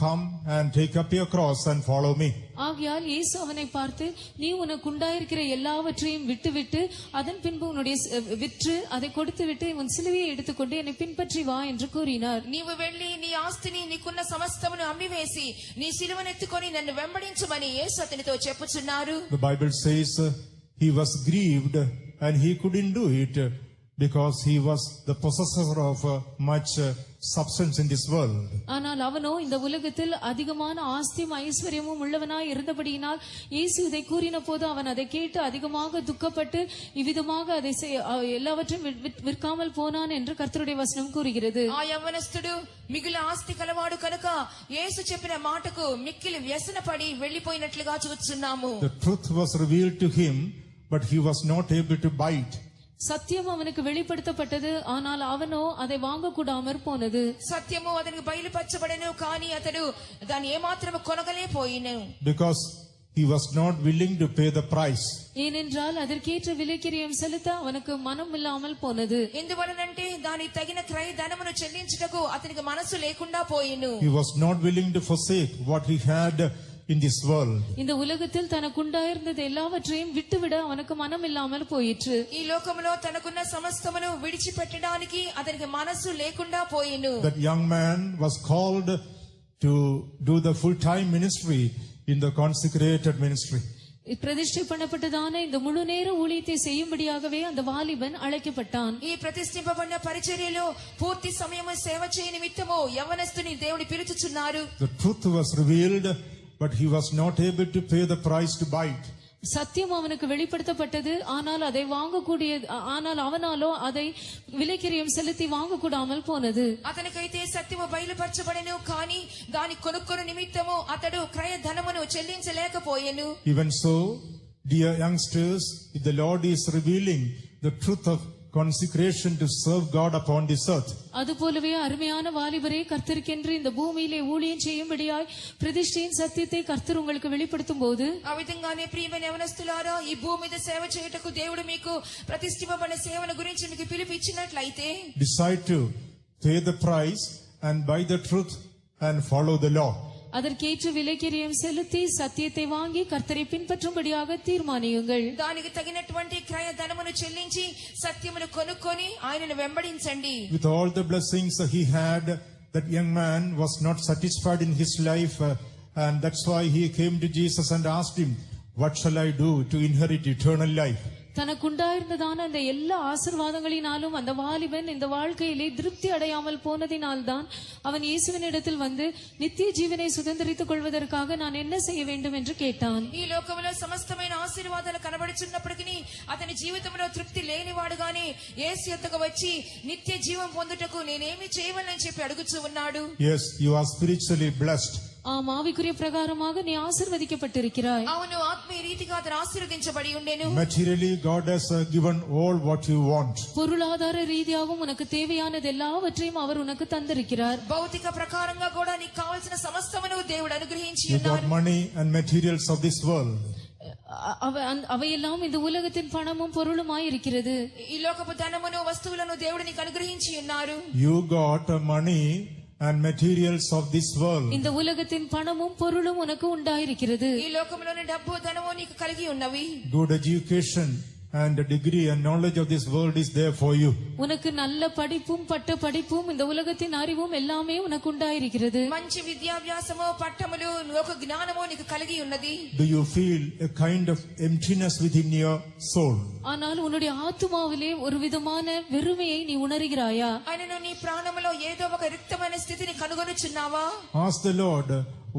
come and take up your cross and follow me. ஆகையால் இயேசு அவனை பார்த்து, நீ உனக்கு உண்டாயிருக்கிற எல்லாவற்றையும் விட்டுவிட்டு அதன் பின்பு உன்னுடைய விற்று அதை கொடுத்து விட்டு உன் சிலுவையை எடுத்துக்கொண்டு என்னை பின்பற்றி வா என்று கூறினார். నీవు వెళ్లి నీ ఆస్తిని నీకున్న సమస్తమును అమ్మివేసి నీ సిలువనెత్తుకొని నన్ను వెంబడించమని యేసు అతనితో చెప్పుచున్నారు. The Bible says he was grieved and he couldn't do it because he was the possessor of much substance in this world. ஆனால் அவனோ இந்த உலகத்தில் அதிகமான ஆஸ்தியும் ஐஸ்வர்யமும் உள்ளவனாய் இருந்தபடியினால் இயேசு இதை கூறின போது அவன் அதை கேட்டு அதிகமாக துக்கப்பட்டு இவ்விதமாக அதை எல்லாவற்றையும் விற்காமல் போனான் என்று கர்த்தருடைய வசனம் கூறுகிறது. ఆ యవ్వనస్తుడు మిగిలిన ఆస్తి కలవాడు కనుక యేసు చెప్పిన మాటకు మిక్కిలి వ్యసనపడి వెళ్లిపోయినట్లుగా చూస్తున్నాము. The truth was revealed to him, but he was not able to buy it. சத்தியம் அவனுக்கு வெளிப்படுத்தப்பட்டது, ஆனால் அவனோ அதை வாங்க கூடாமற் போனது. సత్యము అతనికి బయలుపరచబడెను కానీ అతడు దాన్ని ఏమాత్రము కొనగలేపోయిను. Because he was not willing to pay the price. ஏனென்றால் அதற்கேற்ற விலைக்கிரயம் செலுத்த அவனுக்கு மனம் இல்லாமல் போனது. ఎందువలనంటే దానికి తగిన క్రయ ధనమును చెల్లించుటకు అతనికి మనసు లేకుండా పోయిను. He was not willing to forsake what he had in this world. இந்த உலகத்தில் தனக்கு உண்டாயிருந்தது எல்லாவற்றையும் விட்டுவிட அவனுக்கு மனம் இல்லாமல் போயிற்று. ఈ లోకములో తనకున్న సమస్తమును విడిచిపెట్టడానికి అతనికి మనసు లేకుండా పోయిను. That young man was called to do the full-time ministry in the consecrated ministry. பிரதிஷ்டை பண்ணப்பட்டதான இந்த முழு நேர ஊழியத்தை செய்யும்படியாகவே அந்த வாலிபன் அழைக்கப்பட்டான். ఈ ప్రతిష్ఠింపబడిన పరిచర్యలో పూర్తి సమయము సేవ చేయ నిమిత్తము యవ్వనస్తుని దేవుడు పిలుచుచున్నారు. The truth was revealed, but he was not able to pay the price to buy it. சத்தியம் அவனுக்கு வெளிப்படுத்தப்பட்டது, ஆனால் அதை வாங்கக்கூடிய ஆனால் அவனாலோ அதை விலைக்கிரயம் செலுத்தி வாங்கக்கூடாமல் போனது. అతనికైతే సత్యము బయలుపరచబడెను కానీ దాని కొనుక్కొను నిమిత్తము అతడు క్రయ ధనమును చెల్లించలేకపోయెను. Even so, dear youngsters, if the Lord is revealing the truth of consecration to serve God upon this earth, அதுபோலவே அருமையான வாலிபரே, கர்த்தருக்கென்று இந்த பூமியிலே ஊழியம் செய்யும்படியாய் பிரதிஷ்டையின் சத்தியத்தை கர்த்தர் உங்களுக்கு வெளிப்படுத்தும் போது, ఆ విధంగానే ప్రియమైన యవనస్తులారా, ఈ భూమి మీద సేవ చేయుటకు దేవుడు మీకు ప్రతిష్ఠింపబడిన సేవల గురించి మీకు పిలుపు ఇచ్చినట్లయితే decide to pay the price and buy the truth and follow the law. அதற்கேற்ற விலைக்கிரயம் செலுத்தி சத்தியத்தை வாங்கி கர்த்தரை பின்பற்றும்படியாக தீர்மானியுங்கள். దానికి తగినటువంటి క్రయ ధనమును చెల్లించి సత్యమును కొనుక్కొని ఆయనను వెంబడించండి. With all the blessings he had, that young man was not satisfied in his life, and that's why he came to Jesus and asked him, what shall I do to inherit eternal life? தனக்குண்டாயிருந்ததான அந்த எல்லா ஆசீர்வாதங்களினாலும் அந்த வாலிபன் இந்த வாழ்க்கையிலே திருப்தி அடையாமல் போனதினால்தான் அவன் இயேசுவினிடத்தில் வந்து நித்திய ஜீவனை சுதந்திரித்துக் கொள்வதற்காக நான் என்ன செய்ய வேண்டும் என்று கேட்டான். ఈ లోకములో సమస్తమైన ఆశీర్వాదాలు కనబడుచున్నప్పటికీ అతని జీవితంలో తృప్తి లేనివాడుగానే యేసు యొద్దకు వచ్చి నిత్య జీవం పొందుటకు నేనేమి చేయవలనని చెప్పి అడుగుచూ ఉన్నాడు. Yes, you are spiritually blessed. ஆம், ஆவிக்குரிய பிரகாரமாக நீ ஆசீர்வதிக்கப்பட்டிருக்கிறாய். అవును, ఆత్మీయ రీతిగా అతను ఆశీర్వదించబడి ఉండెను. Materially, God has given all what you want. பொருளாதார ரீதியாகவும் உனக்கு தேவையானது எல்லாவற்றையும் அவர் உனக்கு தந்திருக்கிறார். భౌతిక ప్రకారంగా కూడా నీకు కావాల్సిన సమస్తమును దేవుడు అనుగ్రహించి You got ఉన్నాడు. money and materials of this world. அவையெல்லாம் இந்த உலகத்தின் பணமும் பொருளுமாய் இருக்கிறது. ఈ లోకపు ధనమును వస్తువులను దేవుడు నీకు అనుగ్రహించి ఉన్నారు. You got money and materials of this world. இந்த உலகத்தின் பணமும் பொருளும் உனக்கு உண்டாயிருக்கிறது. ఈ లోకంలోని డబ్బు ధనము నీకు కలిగి ఉన్నవి. Good education and the degree and knowledge of this world is there for you. உனக்கு நல்ல படிப்பும் பட்ட படிப்பும் இந்த உலகத்தின் அறிவும் எல்லாமே உனக்கு உண்டாயிருக்கிறது. మంచి విద్యాభ్యాసము పట్టములు లోక జ్ఞానము నీకు కలిగి ఉన్నది. Do you feel a kind of emptiness within your soul? ஆனால் உன்னுடைய ஆத்துமாவிலே ஒரு விதமான வெறுமையை நீ உணர்கிறாயா? ఆయనను నీ ప్రాణములో ఏదో ఒక రిక్తమైన స్థితిని కనుగొనుచున్నావా? Ask the Lord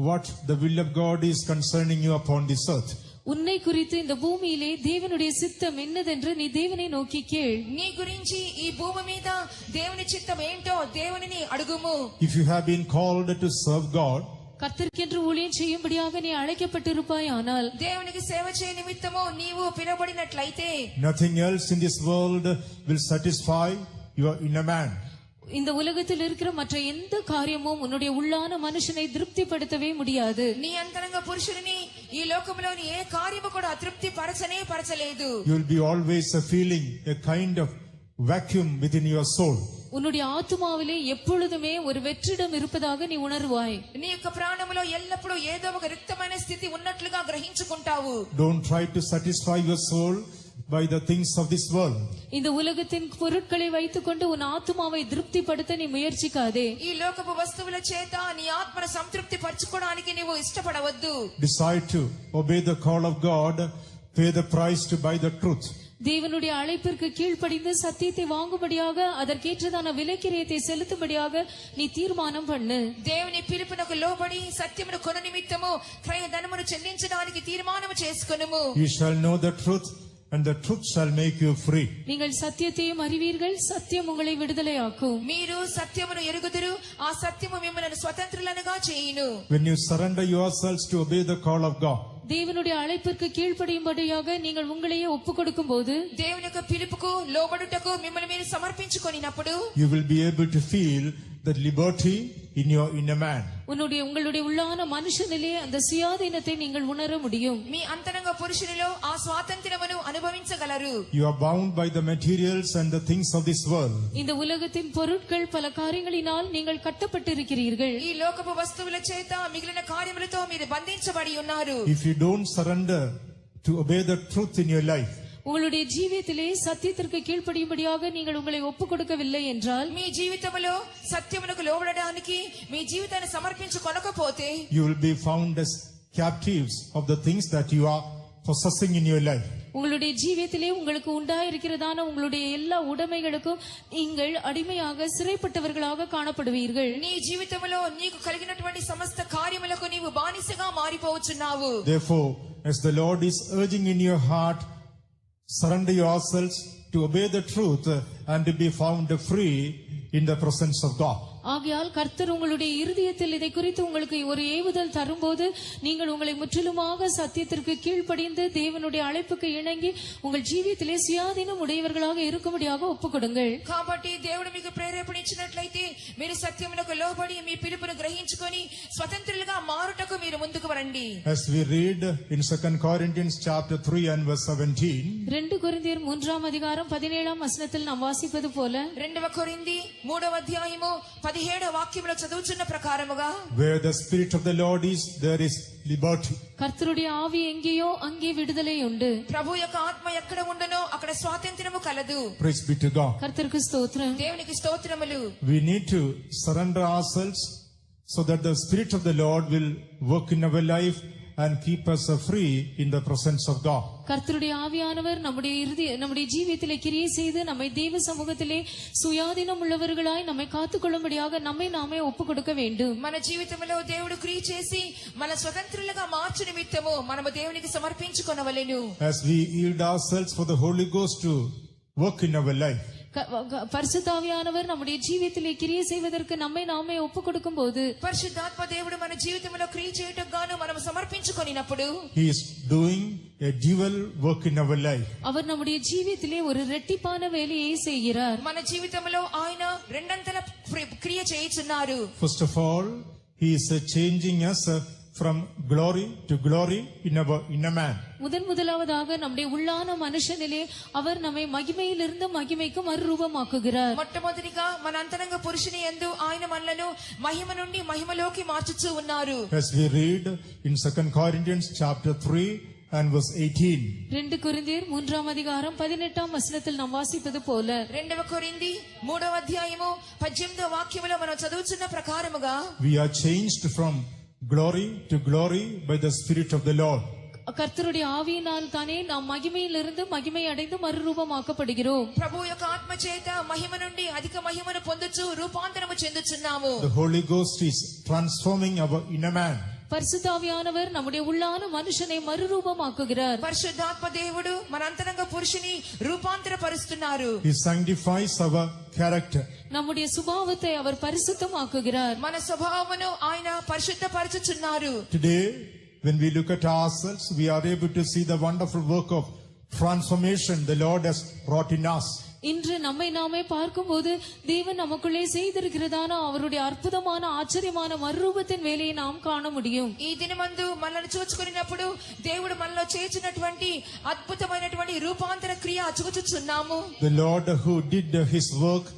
what the will of God is concerning you upon this earth. உன்னை குறித்து இந்த பூமியிலே தேவனுடைய சித்தம் என்னதென்று நீ தேவனை நோக்கி கேள். నీ గురించి ఈ భూమి మీద దేవుని చిత్తం ఏంటో దేవునిని అడుగుము. If you have been called to serve God, கர்த்தருக்கென்று ஊழியம் செய்யும்படியாக நீ அழைக்கப்பட்டிருப்பாயானால், దేవునికి సేవ చేయ నిమిత్తము నీవు పిలువబడినట్లయితే, nothing else in this world will satisfy your inner man. இந்த உலகத்தில் இருக்கிற மற்ற எந்த காரியமும் உன்னுடைய உள்ளான மனுஷனை திருப்திப்படுத்தவே முடியாது. నీ అంతరంగ పురుషుని ఈ లోకంలోని ఏ కార్యము కూడా అతృప్తి పరచలేదు. You will be always feeling a kind of vacuum within your soul. உன்னுடைய ஆத்துமாவிலே எப்பொழுதுமே ஒரு வெற்றிடம் இருப்பதாக நீ உணர்வாய். నీ యొక్క ప్రాణములో ఎల్లప్పుడూ ఏదో ఒక రిక్తమైన స్థితి ఉన్నట్లుగా గ్రహించుకుంటావు. Don't try to satisfy your soul by the things of this world. இந்த உலகத்தின் பொருட்களை வைத்துக்கொண்டு உன் ஆத்துமாவை திருப்திப்படுத்த நீ முயற்சிக்காதே. ఈ లోకపు వస్తువుల చేత నీ ఆత్మను సంతృప్తి పరచుకోవడానికి నీవు ఇష్టపడవద్దు. Decide to obey the call of God, pay the price to buy the truth. தேவனுடைய அழைப்பிற்கு கீழ்ப்படிந்து சத்தியத்தை வாங்கும்படியாக அதற்கேற்றதான விலைக்கிரயத்தை செலுத்தும்படியாக நீ தீர்மானம் பண்ணு. దేవుని పిలుపునకు లోబడి సత్యమును కొన నిమిత్తము క్రయధనమును చెల్లించడానికి తీర్మానం చేసుకొనుము. You shall know the truth, and the truth shall make you free. நீங்கள் சத்தியத்தையும் அறிவீர்கள், சத்தியம் உங்களை விடுதலையாக்கும். మీరు సత్యమును ఎరుగుదురు, ఆ సత్యము మిమ్మల్ని స్వతంత్రులనుగా చేయును. When you surrender yourselves to obey the call of God, தேவனுடைய அழைப்பிற்கு கீழ்ப்படியும்படியாக நீங்கள் உங்களையே ஒப்புக் கொடுக்கும் போது, దేవుని యొక్క పిలుపుకు లోబడుటకు మిమ్మల్ని మీరు సమర్పించుకొనినప్పుడు, you will be able to feel the liberty in your inner man. உங்களுடைய உள்ளான மனுஷனிலே அந்த சுயாதீனத்தை நீங்கள் உணர முடியும். మీ అంతరంగ పురుషునిలో ఆ స్వాతంత్ర్యమును అనుభవించగలరు. You are bound by the materials and the things of this world. இந்த உலகத்தின் பொருட்கள் பல காரியங்களினால் நீங்கள் கட்டப்பட்டிருக்கிறீர்கள். ఈ లోకపు వస్తువుల చేత మిగిలిన కార్యములతో మీరు బంధించబడి ఉన్నారు. If you don't surrender to obey the truth in your life, உங்களுடைய ஜீவியத்திலே சத்தியத்திற்கு கீழ்ப்படியும்படியாக நீங்கள் உங்களை ஒப்புக் கொடுக்கவில்லை என்றால், మీ జీవితంలో సత్యమునకు లోబడడానికి మీ జీవితాన్ని సమర్పించుకొనకపోతే, you will be found as captives of the things that you are possessing in your life. உங்களுடைய ஜீவியத்திலே உங்களுக்கு உண்டாயிருக்கிறதான உங்களுடைய எல்லா உடைமைகளுக்கும் நீங்கள் அடிமையாக சிறைப்பட்டவர்களாக காணப்படுவீர்கள். నీ జీవితంలో నీకు కలిగినటువంటి సమస్త కార్యములకు నీవు బానిసగా మారిపోవచ్చున్నావు. Therefore, as the Lord is urging in your heart, surrender yourselves to obey the truth and to be found free in the presence of God. ஆகையால் கர்த்தர் உங்களுடைய இருதயத்தில் இதை குறித்து உங்களுக்கு ஒரு ஏவுதல் தரும்போது, நீங்கள் உங்களை முற்றிலுமாக சத்தியத்திற்கு கீழ்ப்படிந்து தேவனுடைய அழைப்புக்கு இணங்கி உங்கள் ஜீவியத்திலே சுயாதீனம் உடையவர்களாக இருக்கும்படியாக ஒப்புக்கொடுங்கள். కాబట్టి దేవుడు మీకు ప్రేరేపణించినట్లయితే మీరు సత్యమునకు లోబడి మీ పిలుపును గ్రహించుకొని స్వతంత్రులుగా మారుటకు మీరు ముందుకు రండి. As we read in 2 Corinthians chapter 3 and verse 17, 2 கொரிந்தியர் 3ஆம் அதிகாரம் 17ஆம் வசனத்தில் நாம் வாசிப்பது போல, 2 కొరింథీ 3వ అధ్యాయము 17వ వాక్యములో చదువుచున్న ప్రకారముగా, where the Spirit of the Lord is, there is liberty. கர்த்தருடைய ஆவி எங்கேயோ அங்கே விடுதலை உண்டு. ప్రభు యొక్క ఆత్మ ఎక్కడ ఉండనో అక్కడ స్వాతంత్ర్యము కలదు. Praise be to God. கர்த்தருக்கு ஸ்தோத்திரம். దేవునికి స్తోత్రములు. We need to surrender ourselves so that the Spirit of the Lord will work in our life and keep us free in the presence of God. கர்த்தருடைய ஆவியானவர் நம்முடைய ஜீவியத்திலே கிரியை செய்து நம்மை தேவ சமூகத்திலே சுயாதீனம் உள்ளவர்களாய் நம்மை காத்துக்கொள்ளும்படியாக நம்மை நாமே ஒப்புக் கொடுக்க வேண்டும். మన జీవితంలో దేవుడు క్రియ చేసి మన స్వతంత్రులుగా మార్చు నిమిత్తము మనము దేవునికి సమర్పించుకొనవలెను. As we yield ourselves for the Holy Ghost to work in our life, பரிசுத்தாவியானவர் நம்முடைய ஜீவியத்திலே கிரியை செய்வதற்கு நம்மை நாமே ஒப்புக் கொடுக்கும் போது, పరిశుద్ధాత్మ దేవుడు మన జీవితంలో క్రియ చేయటకు గాను మనం సమర్పించుకొనినప్పుడు, He is doing a dual work in our life. அவர் நம்முடைய ஜீவியத்திலே ஒரு இரட்டிப்பான வேலையை செய்கிறார். మన జీవితంలో ఆయన రెండంతల క్రియ చేయుచున్నారు. First of all, He is changing us from glory to glory in our inner man. முதலாவதாக நம்முடைய உள்ளான மனுஷனிலே அவர் நம்மை மகிமையிலிருந்து மகிமைக்கு மறுரூபமாக்குகிறார். మొట్టమొదటిగా మన అంతరంగ పురుషుని యందు ఆయన మనలను మహిమ నుండి మహిమలోకి మార్చుచూ ఉన్నారు. As we read in 2 Corinthians chapter 3 and verse 18. 2 கொரிந்தியர் 3ஆம் அதிகாரம் 18ஆம் வசனத்தில் நாம் வாசிப்பது போல, 2 కొరింథీ 3వ అధ్యాయము 18వ వాక్యములో మనం చదువుచున్న ప్రకారముగా, We are changed from glory to glory by the Spirit of the Lord. கர்த்தருடைய ஆவியினால் தானே நாம் மகிமையிலிருந்து மகிமை அடைந்து மறுரூபமாக்கப்படுகிறோம். ప్రభు యొక్క ఆత్మ చేత మహిమ నుండి అధిక మహిమను పొందుచు రూపాంతరము చెందుచున్నాము. The Holy Ghost is transforming our inner man. பரிசுத்த ஆவியானவர் நம்முடைய உள்ளான மனுஷனை மறுரூபமாக்குகிறார். పరిశుద్ధాత్మ దేవుడు మన అంతరంగ పురుషుని రూపాంతరపరుస్తున్నారు. He sanctifies our character. நம்முடைய சுபாவத்தை அவர் பரிசுத்தமாக்குகிறார். మన స్వభావమును ఆయన పరిశుద్ధపరచుచున్నారు. Today, when we look at ourselves, we are able to see the wonderful work of transformation the Lord has wrought in us. இன்று நம்மை நாமே பார்க்கும்போது தேவன் நமக்குள்ளே செய்திருக்கிறதான அவருடைய அற்புதமான ஆச்சரியமான மறுரூபத்தின் வேலையை நாம் காண முடியும். ఈ దినమందు మనల్ని చూచుకున్నప్పుడు దేవుడు మనలో చేసినటువంటి అద్భుతమైనటువంటి రూపాంతర క్రియ చూచుచున్నాము. The Lord who did his work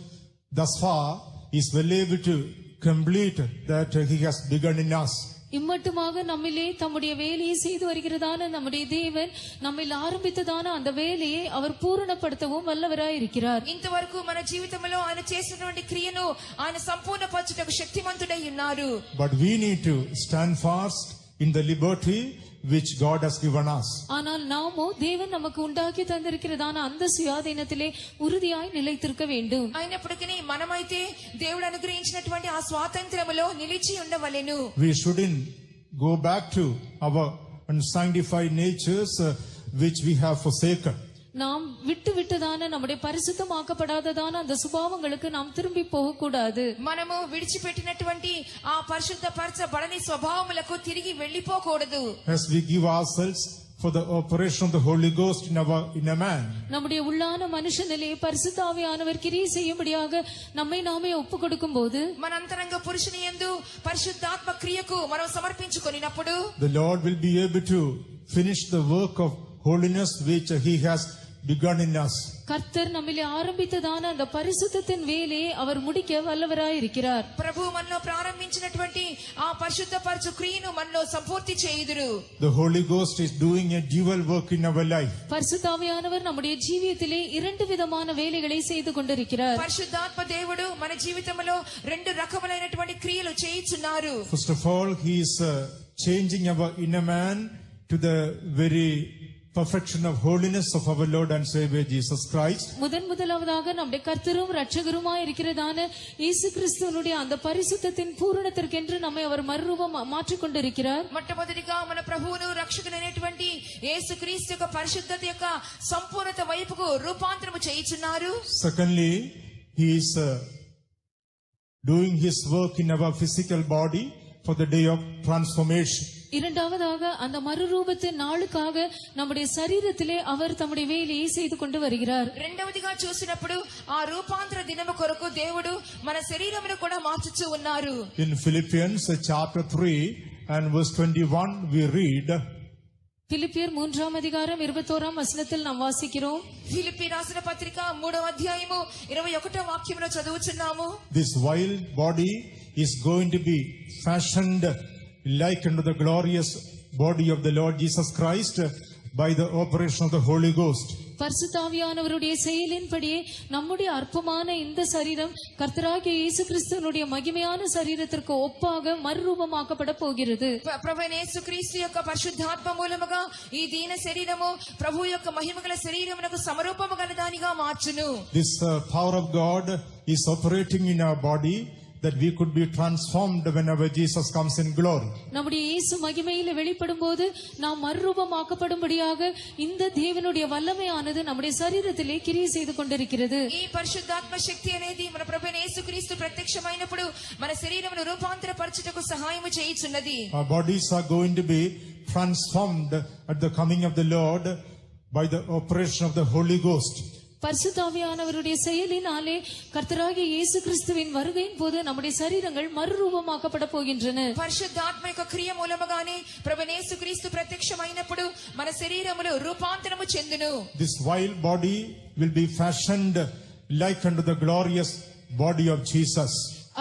thus far is well able to complete that he has begun in us. இம்மட்டுமாக நம்மிலே தம்முடைய வேலையை செய்து வருகிறதான நம்முடைய தேவன் நம்மில் ஆரம்பித்ததான அந்த வேலையை அவர் பூரணப்படுத்தவும் வல்லவராயிருக்கிறார். ఇంతవరకు మన జీవితంలో ఆయన చేసినటువంటి క్రియను ఆయన సంపూర్ణపరచుటకు శక్తిమంతుడై ఉన్నారు. But we need to stand fast in the liberty which God has given us. ஆனால் நாமோ தேவன் நமக்கு உண்டாக்கி தந்திருக்கிறதான அந்த சுயாதீனத்திலே உறுதியாய் நிலைத்திருக்க வேண்டும். అయినప్పటికీ మనమైతే దేవుడు అనుగ్రహించినటువంటి ఆ స్వాతంత్రములో నిలిచి ఉండవలెను. We shouldn't go back to our unsanctified natures which we have forsaken. நாம் விட்டுதான நம்முடைய பரிசுத்தமாக்கப்படாததான அந்த சுபாவங்களுக்கு நாம் திரும்பி போக கூடாது. మనము విడిచిపెట్టినటువంటి ఆ పరిశుద్ధపరచబడని స్వభావములకు తిరిగి వెళ్ళిపోకూడదు. As we give ourselves for the operation of the Holy Ghost in a man. நம்முடைய உள்ளான மனுஷனிலே பரிசுத்த ஆவியானவர் கிரியை செய்யும்படியாக நம்மை நாமே ஒப்புக் கொடுக்கும்போது మన అంతరంగ పురుషుని యందు పరిశుద్ధాత్మ క్రియకు మనం సమర్పించుకొనినప్పుడు the Lord will be able to finish the work of holiness which he has begun in us. கர்த்தர் நம்மிலே ஆரம்பித்ததான அந்த பரிசுத்தத்தின் வேலையை அவர் முடிக்க வல்லவராயிருக்கிறார். ప్రభు మనలో ప్రారంభించినటువంటి ఆ పరిశుద్ధపరచు క్రియను మనలో సంపూర్తి చేయుదురు. The Holy Ghost is doing a dual work in our life. பரிசுத்த ஆவியானவர் நம்முடைய ஜீவியத்திலே இரண்டு விதமான வேலைகளை செய்து கொண்டிருக்கிறார். పరిశుద్ధాత్మ దేవుడు మన జీవితంలో రెండు రకములైనటువంటి క్రియలు చేయుచున్నారు. First of all, he is changing our inner man to the very perfection of holiness of our Lord and Savior Jesus Christ. முதலாவதாக நம்முடைய கர்த்தரும் இரட்சகருமாய் இருக்கிறதான இயேசு கிறிஸ்துவினுடைய அந்த பரிசுத்தத்தின் பூரணத்திற்கென்று நம்மை அவர் மறுரூபம் மாற்றிக் கொண்டிருக்கிறார். మొట్టమొదటిగా మన ప్రభువును రక్షకుడైనటువంటి యేసుక్రీస్తు యొక్క పరిశుద్ధత యొక్క సంపూర్ణత వైపుకు రూపాంతరము చేయుచున్నారు. Secondly, he is doing his work in our physical body for the day of transformation. இரண்டாவதாக அந்த மறுரூபத்தின் நாளுக்காக நம்முடைய சரீரத்திலே அவர் தம்முடைய வேலையை செய்து கொண்டு வருகிறார். రెండవదిగా చూసినప్పుడు ఆ రూపాంతర దినము కొరకు దేవుడు మన శరీరమును కూడా మార్చుచూ ఉన్నారు. In Philippians chapter 3 and verse 21 we read, பிலிப்பியர் 3ஆம் அதிகாரம் 21ஆம் வசனத்தில் நாம் வாசிக்கிறோம். ఫిలిప్పీ రాసిన పత్రిక 3వ అధ్యాయము 21వ వాక్యములో చదువుచున్నాము. This vile body is going to be fashioned like unto the glorious body of the Lord Jesus Christ by the operation of the Holy Ghost. பரிசுத்த ஆவியானவருடைய செயலின்படியே நம்முடைய அற்பமான இந்த சரீரம் கர்த்தராகிய இயேசு கிறிஸ்துவினுடைய மகிமையான சரீரத்திற்கு ஒப்பாக மறுரூபமாக்கப்பட போகிறது. ప్రభువైన యేసుక్రీస్తు యొక్క పరిశుద్ధాత్మ మూలముగా ఈ దీన శరీరము ప్రభు యొక్క మహిమగల శరీరమునకు సమరూపము గలదానిగా మార్చును. This power of God is operating in our body that we could be transformed whenever Jesus comes in glory. நம்முடைய இயேசு மகிமையிலே வெளிப்படும்போது நாம் மறுரூபமாக்கப்படும்படியாக இந்த தேவனுடைய வல்லமையானது நம்முடைய சரீரத்திலே கிரியை செய்து கொண்டிருக்கிறது. ఈ పరిశుద్ధాత్మ శక్తి అనేది మన ప్రభువైన యేసుక్రీస్తు ప్రత్యక్షమైనప్పుడు మన శరీరమును రూపాంతరపరచుటకు సహాయము చేయుచున్నది. Our bodies are going to be transformed at the coming of the Lord by the operation of the Holy Ghost. பரிசுத்த ஆவியானவருடைய செயலினாலே கர்த்தராகிய இயேசு கிறிஸ்துவின் வருகையின் போது நம்முடைய சரீரங்கள் மறுரூபமாக்கப்பட போகின்றன. పరిశుద్ధాత్మ యొక్క క్రియ మూలముగానే ప్రభువైన యేసుక్రీస్తు ప్రత్యక్షమైనప్పుడు మన శరీరములు రూపాంతరము చెందును. This vile body will be fashioned like unto the glorious body of Jesus.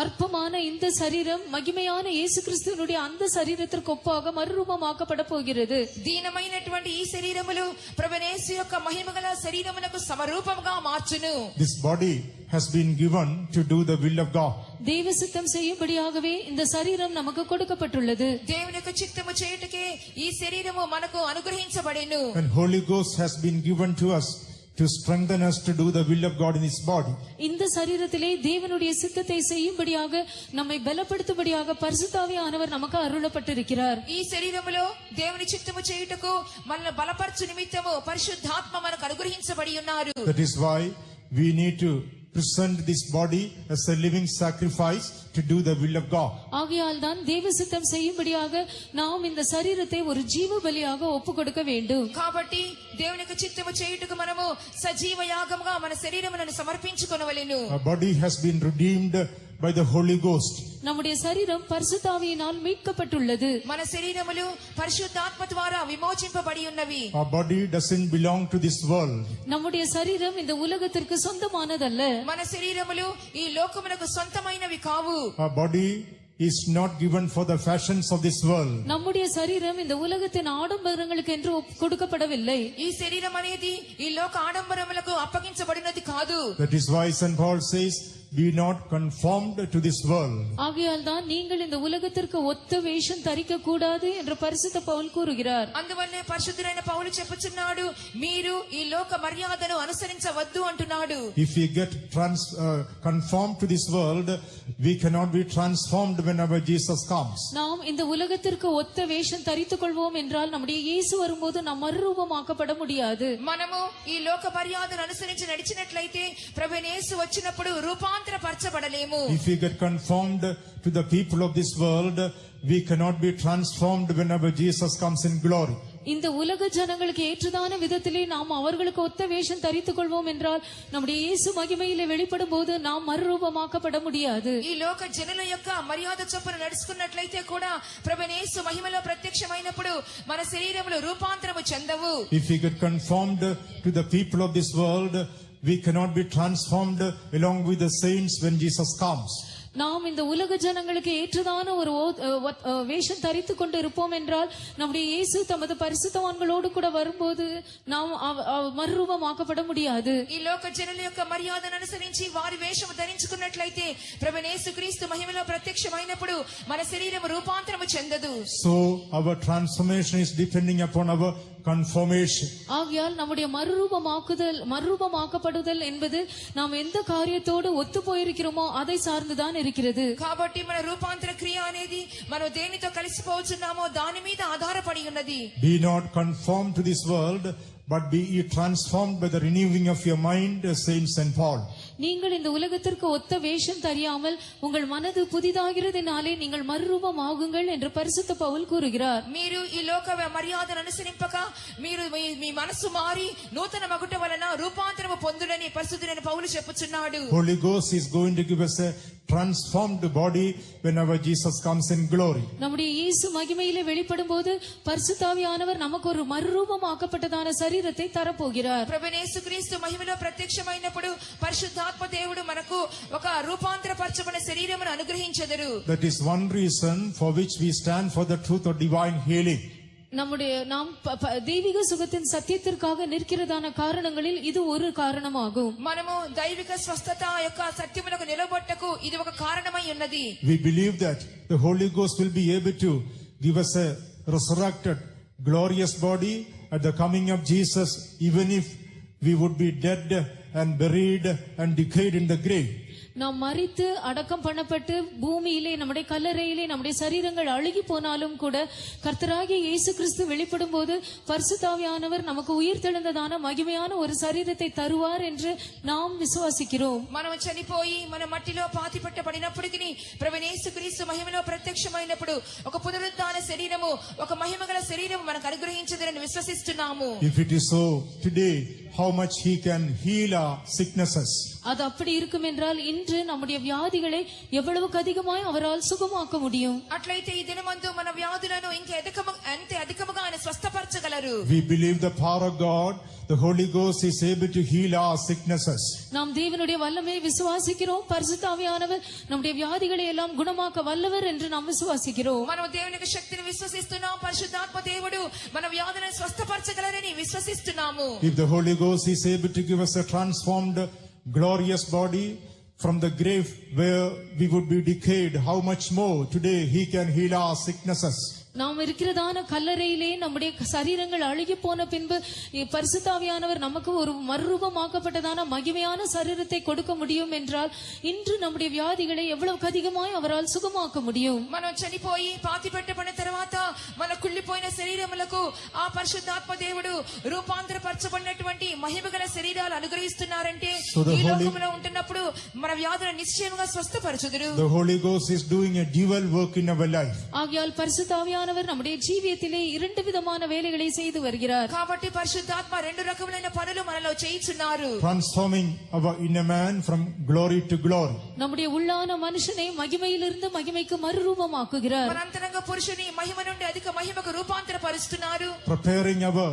அற்பமான இந்த சரீரம் மகிமையான இயேசு கிறிஸ்துவினுடைய அந்த சரீரத்திற்கு ஒப்பாக மறுரூபமாக்கப்பட போகிறது. దీనమైనటువంటి ఈ శరీరములు ప్రభువైన యేసు యొక్క మహిమగల శరీరమునకు సమరూపముగా మార్చును. This body has been given to do the will of God. தேவ சித்தம் செய்யும்படியாகவே இந்த சரீரம் நமக்கு கொடுக்கப்பட்டுள்ளது. దేవుని యొక్క చిత్తము చేయుటకే ఈ శరీరము మనకు అనుగ్రహించబడెను. And Holy Ghost has been given to us to strengthen us to do the will of God in His body. இந்த சரீரத்திலே தேவனுடைய சித்தத்தை செய்யும்படியாக நம்மை பலப்படுத்தும்படியாக பரிசுத்த ஆவியானவர் நமக்கு அருளப்பட்டிருக்கிறார். ఈ శరీరములో దేవుని చిత్తము చేయుటకు మనల్ని బలపరచు నిమిత్తము పరిశుద్ధాత్మ మనకు అనుగ్రహించబడి ఉన్నారు. That is why we need to present this body as a living sacrifice to do the will of God. ஆகையால் தான் தேவ சித்தம் செய்யும்படியாக நாம் இந்த சரீரத்தை ஒரு ஜீவ பலியாக ஒப்பு கொடுக்க வேண்டும். కాబట్టి దేవుని యొక్క చిత్తము చేయుటకు మనము సజీవ యాగముగా మన శరీరమును సమర్పించుకొనవలెను. Our body has been redeemed by the Holy Ghost. நம்முடைய சரீரம் பரிசுத்த ஆவியினால் மீட்கப்பட்டுள்ளது. మన శరీరములు పరిశుద్ధాత్మ ద్వారా విమోచింపబడి ఉన్నవి. Our body doesn't belong to this world. நம்முடைய சரீரம் இந்த உலகத்திற்கு சொந்தமானதல்ல. మన శరీరములు ఈ లోకమునకు సొంతమైనవి కావు. Our body is not given for the fashions of this world. நம்முடைய சரீரம் இந்த உலகத்தின் ஆடம்பரங்களுக்கு என்று கொடுக்கப்படவில்லை. ఈ శరీరం అనేది ఈ లోక ఆడంబరములకు అప్పగించబడినది కాదు. That is why St. Paul says, be not conformed to this world. ஆகையால் தான் நீங்கள் இந்த உலகத்திற்கு ஒத்த வேஷம் தரிக்க கூடாது என்று பரிசுத்த பவுல் கூறுகிறார். అందువల్లే పరిశుద్ధుడైన పౌలు చెప్పుచున్నాడు, మీరు ఈ లోక మర్యాదను అనుసరించవద్దు అంటున్నాడు. If we get conformed to this world, we cannot be transformed whenever Jesus comes. நாம் இந்த உலகத்திற்கு ஒத்த வேஷம் தரித்துக் கொள்வோம் என்றால் நம்முடைய இயேசு வரும்போது நாம் மறுரூபமாக்கப்பட முடியாது. మనము ఈ లోక మర్యాదను అనుసరించి నడిచినట్లయితే ప్రభువైన యేసు వచ్చినప్పుడు రూపాంతరపరచబడలేము. If we get conformed to the people of this world, we cannot be transformed whenever Jesus comes in glory. இந்த உலக ஜனங்களுக்கு ஏற்றதான விதத்திலே நாம் அவர்களுக்கு ஒத்த வேஷம் தரித்துக் கொள்வோம் என்றால் நம்முடைய இயேசு மகிமையிலே வெளிப்படும் போது நாம் மறுரூபமாக்கப்பட முடியாது. ఈ లోక జనుల యొక్క మర్యాద చొప్పున నడుచుకున్నట్లయితే కూడా ప్రభువైన యేసు మహిమలో ప్రత్యక్షమైనప్పుడు మన శరీరములు రూపాంతరము చెందవు. If we get conformed to the people of this world, we cannot be transformed along with the saints when Jesus comes. நாம் இந்த உலக ஜனங்களுக்கு ஏற்றதான ஒரு வேஷம் தரித்துக் கொண்டு இருப்போம் என்றால் நம்முடைய இயேசு தமது பரிசுத்தவான்களோடு கூட வரும்போது நாம் மறுரூபமாக்கப்பட முடியாது. ఈ లోక జనుల యొక్క మర్యాదను అనుసరించి వారి వేషము ధరించుకున్నట్లయితే ప్రభువైన యేసుక్రీస్తు మహిమలో ప్రత్యక్షమైనప్పుడు మన శరీరం రూపాంతరము చెందదు. So our transformation is depending upon our conformation. ஆகையால் நம்முடைய மறுரூபமாக்கப்படுதல் என்பது நாம் எந்த காரியத்தோடு ஒத்து போயிருக்கிறோமோ அதை சார்ந்துதான் இருக்கிறது. కాబట్టి మన రూపాంతర క్రియ అనేది మనం దేనితో కలిసిపోతున్నామో దాని మీద ఆధారపడి ఉన్నది. Be not conformed to this world, but be ye transformed by the renewing of your mind, Saint St. Paul. நீங்கள் இந்த உலகத்திற்கு ஒத்த வேஷம் தெரியாமல் உங்கள் மனது புதிதாகிறதினாலே நீங்கள் மறுரூபமாகுங்கள் என்று பரிசுத்த பவுல் கூறுகிறார். మీరు ఈ లోక మర్యాదను అనుసరింపక మీరు మీ మనసు మారి నూతన మగుట వలన రూపాంతరము పొందుడని పరిశుద్ధుడైన పౌలు చెప్పుచున్నాడు. Holy Ghost is going to give us a transformed body whenever Jesus comes in glory. நம்முடைய இயேசு மகிமையிலே வெளிப்படும்போது பரிசுத்த ஆவியானவர் நமக்கு ஒரு மறுரூபமாக்கப்பட்டதான சரீரத்தை தரப்போகிறார். ప్రభువైన యేసుక్రీస్తు మహిమలో ప్రత్యక్షమైనప్పుడు పరిశుద్ధాత్మ దేవుడు మనకు ఒక రూపాంతరపరచబడిన శరీరమును అనుగ్రహించెదరు. That is one reason for which we stand for the truth of divine healing. நம்முடைய நாம் தெய்வீக சுகத்தின் சத்தியத்திற்காக நிற்கிறதான காரணங்களில் இது ஒரு காரணமாகும். మనము దైవిక స్వస్థత యొక్క సత్యమునకు నిలబొట్టకు ఇది ఒక కారణమై ఉన్నది. We believe that the Holy Ghost will be able to give us a resurrected glorious body at the coming of Jesus, even if we would be dead and buried and decayed in the grave. நாம் மரித்து அடக்கம் பண்ணப்பட்டு பூமியிலே நம்முடைய கல்லறையிலே நம்முடைய சரீரங்கள் அழுகி போனாலும் கூட கர்த்தராகிய இயேசு கிறிஸ்து வெளிப்படும் போது பரிசுத்த ஆவியானவர் நமக்கு உயிர் தெழுந்ததான மகிமையான ஒரு சரீரத்தை தருவார் என்று நாம் விசுவாசிக்கிறோம். మనం చనిపోయి మన మట్టిలో పాతిపెట్టబడినప్పటికీ ప్రభువైన యేసుక్రీస్తు మహిమలో ప్రత్యక్షమైనప్పుడు ఒక పునరుద్ధాన శరీరము ఒక మహిమగల శరీరము మనకు అనుగ్రహించదని విశ్వసిస్తున్నాము. If it is so today, how much he can heal our sicknesses. அது அப்படி இருக்கும் என்றால் இன்று நம்முடைய வியாதிகளை எவ்வளவுக்கு அதிகமாய் அவரால் சுகமாக்க முடியும். అట్లయితే ఈ దినమందు మన వ్యాధులను ఇంకా అధికముగా ఆయన స్వస్థపరచగలరు. We believe the power of God, the Holy Ghost is able to heal our sicknesses. நாம் தேவனுடைய வல்லமையை விசுவாசிக்கிறோம். பரிசுத்த ஆவியானவர் நம்முடைய வியாதிகளை எல்லாம் குணமாக்க வல்லவர் என்று நாம் விசுவாசிக்கிறோம். మనం దేవుని యొక్క శక్తిని విశ్వసిస్తున్నాం. పరిశుద్ధాత్మ దేవుడు మన వ్యాధులను స్వస్థపరచగలరని విశ్వసిస్తున్నాము. If the Holy Ghost is able to give us a transformed glorious body from the grave where we would be decayed, how much more today he can heal our sicknesses. நாம் இருக்கிறதான கல்லறையிலே நம்முடைய சரீரங்கள் அழுகி போன பின்பு பரிசுத்த ஆவியானவர் நமக்கு ஒரு மறுரூபமாக்கப்பட்டதான மகிமையான சரீரத்தை கொடுக்க முடியும் என்றால் இன்று நம்முடைய வியாதிகளை எவ்வளவு அதிகமாய் அவரால் சுகமாக்க முடியும். మనం చనిపోయి పాతిపెట్టబడిన తర్వాత మన కుళ్ళిపోయిన శరీరములకు ఆ పరిశుద్ధాత్మ దేవుడు రూపాంతరపరచబడినటువంటి మహిమగల శరీరాలు అనుగ్రహిస్తున్నారంటే ఈ లోకములో ఉంటున్నప్పుడు మన వ్యాధులను నిశ్చయంగా స్వస్థపరచుదురు. The Holy Ghost is doing a dual work in our life. ஆகையால் பரிசுத்த ஆவியானவர் நம்முடைய ஜீவியத்திலே இரண்டு விதமான வேலைகளை செய்து வருகிறார். కాబట్టి పరిశుద్ధాత్మ రెండు రకములైన పనులు మనలో చేయిచున్నారు. Transforming our inner man from glory to glory. நம்முடைய உள்ளான மனுஷனை மகிமையிலிருந்து மகிமைக்கு மறுரூபமாக்குகிறார். మన అంతరంగ పురుషుని మహిమ నుండి అధిక మహిమకు రూపాంతరపరుస్తున్నారు. Preparing our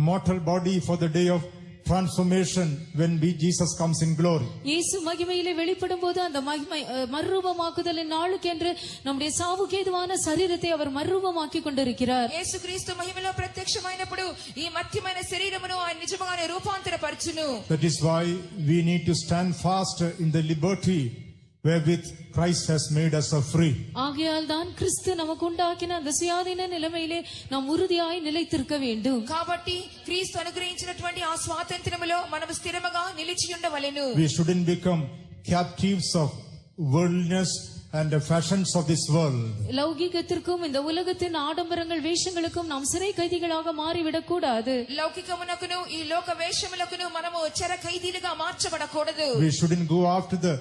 mortal body for the day of transformation when Jesus comes in glory. இயேசு மகிமையிலே வெளிப்படும்போது அந்த மகிமை மறுரூபமாக்குதலின் நாளுக்கென்று நம்முடைய சாவுக்கேதுவான சரீரத்தை அவர் மறுரூபமாக்கி கொண்டிருக்கிறார். యేసుక్రీస్తు మహిమలో ప్రత్యక్షమైనప్పుడు ఈ మత్యమైన శరీరమును ఆయన నిజముగానే రూపాంతరపరచును. That is why we need to stand fast in the liberty wherewith Christ has made us free. ஆகையால் தான் கிறிஸ்து நமக்கு உண்டாக்கின அந்த சுயாதீன நிலைமையிலே நாம் உறுதியாய் நிலைத்திருக்க வேண்டும். కాబట్టి క్రీస్తు అనుగ్రహించినటువంటి ఆ స్వాతంత్ర్యములో మనం స్థిరముగా నిలిచి ఉండవలెను. We shouldn't become captives of worldliness and the fashions of this world. லௌகிகத்திற்கும் இந்த உலகத்தின் ஆடம்பரங்கள் வேஷங்களுக்கும் நாம் சிறை கைதிகளாக மாறிவிடக் கூடாது. లౌకికమునకును ఈ లోక వేషములకును మనము చెర ఖైదీలుగా మార్చబడకూడదు. We shouldn't go after the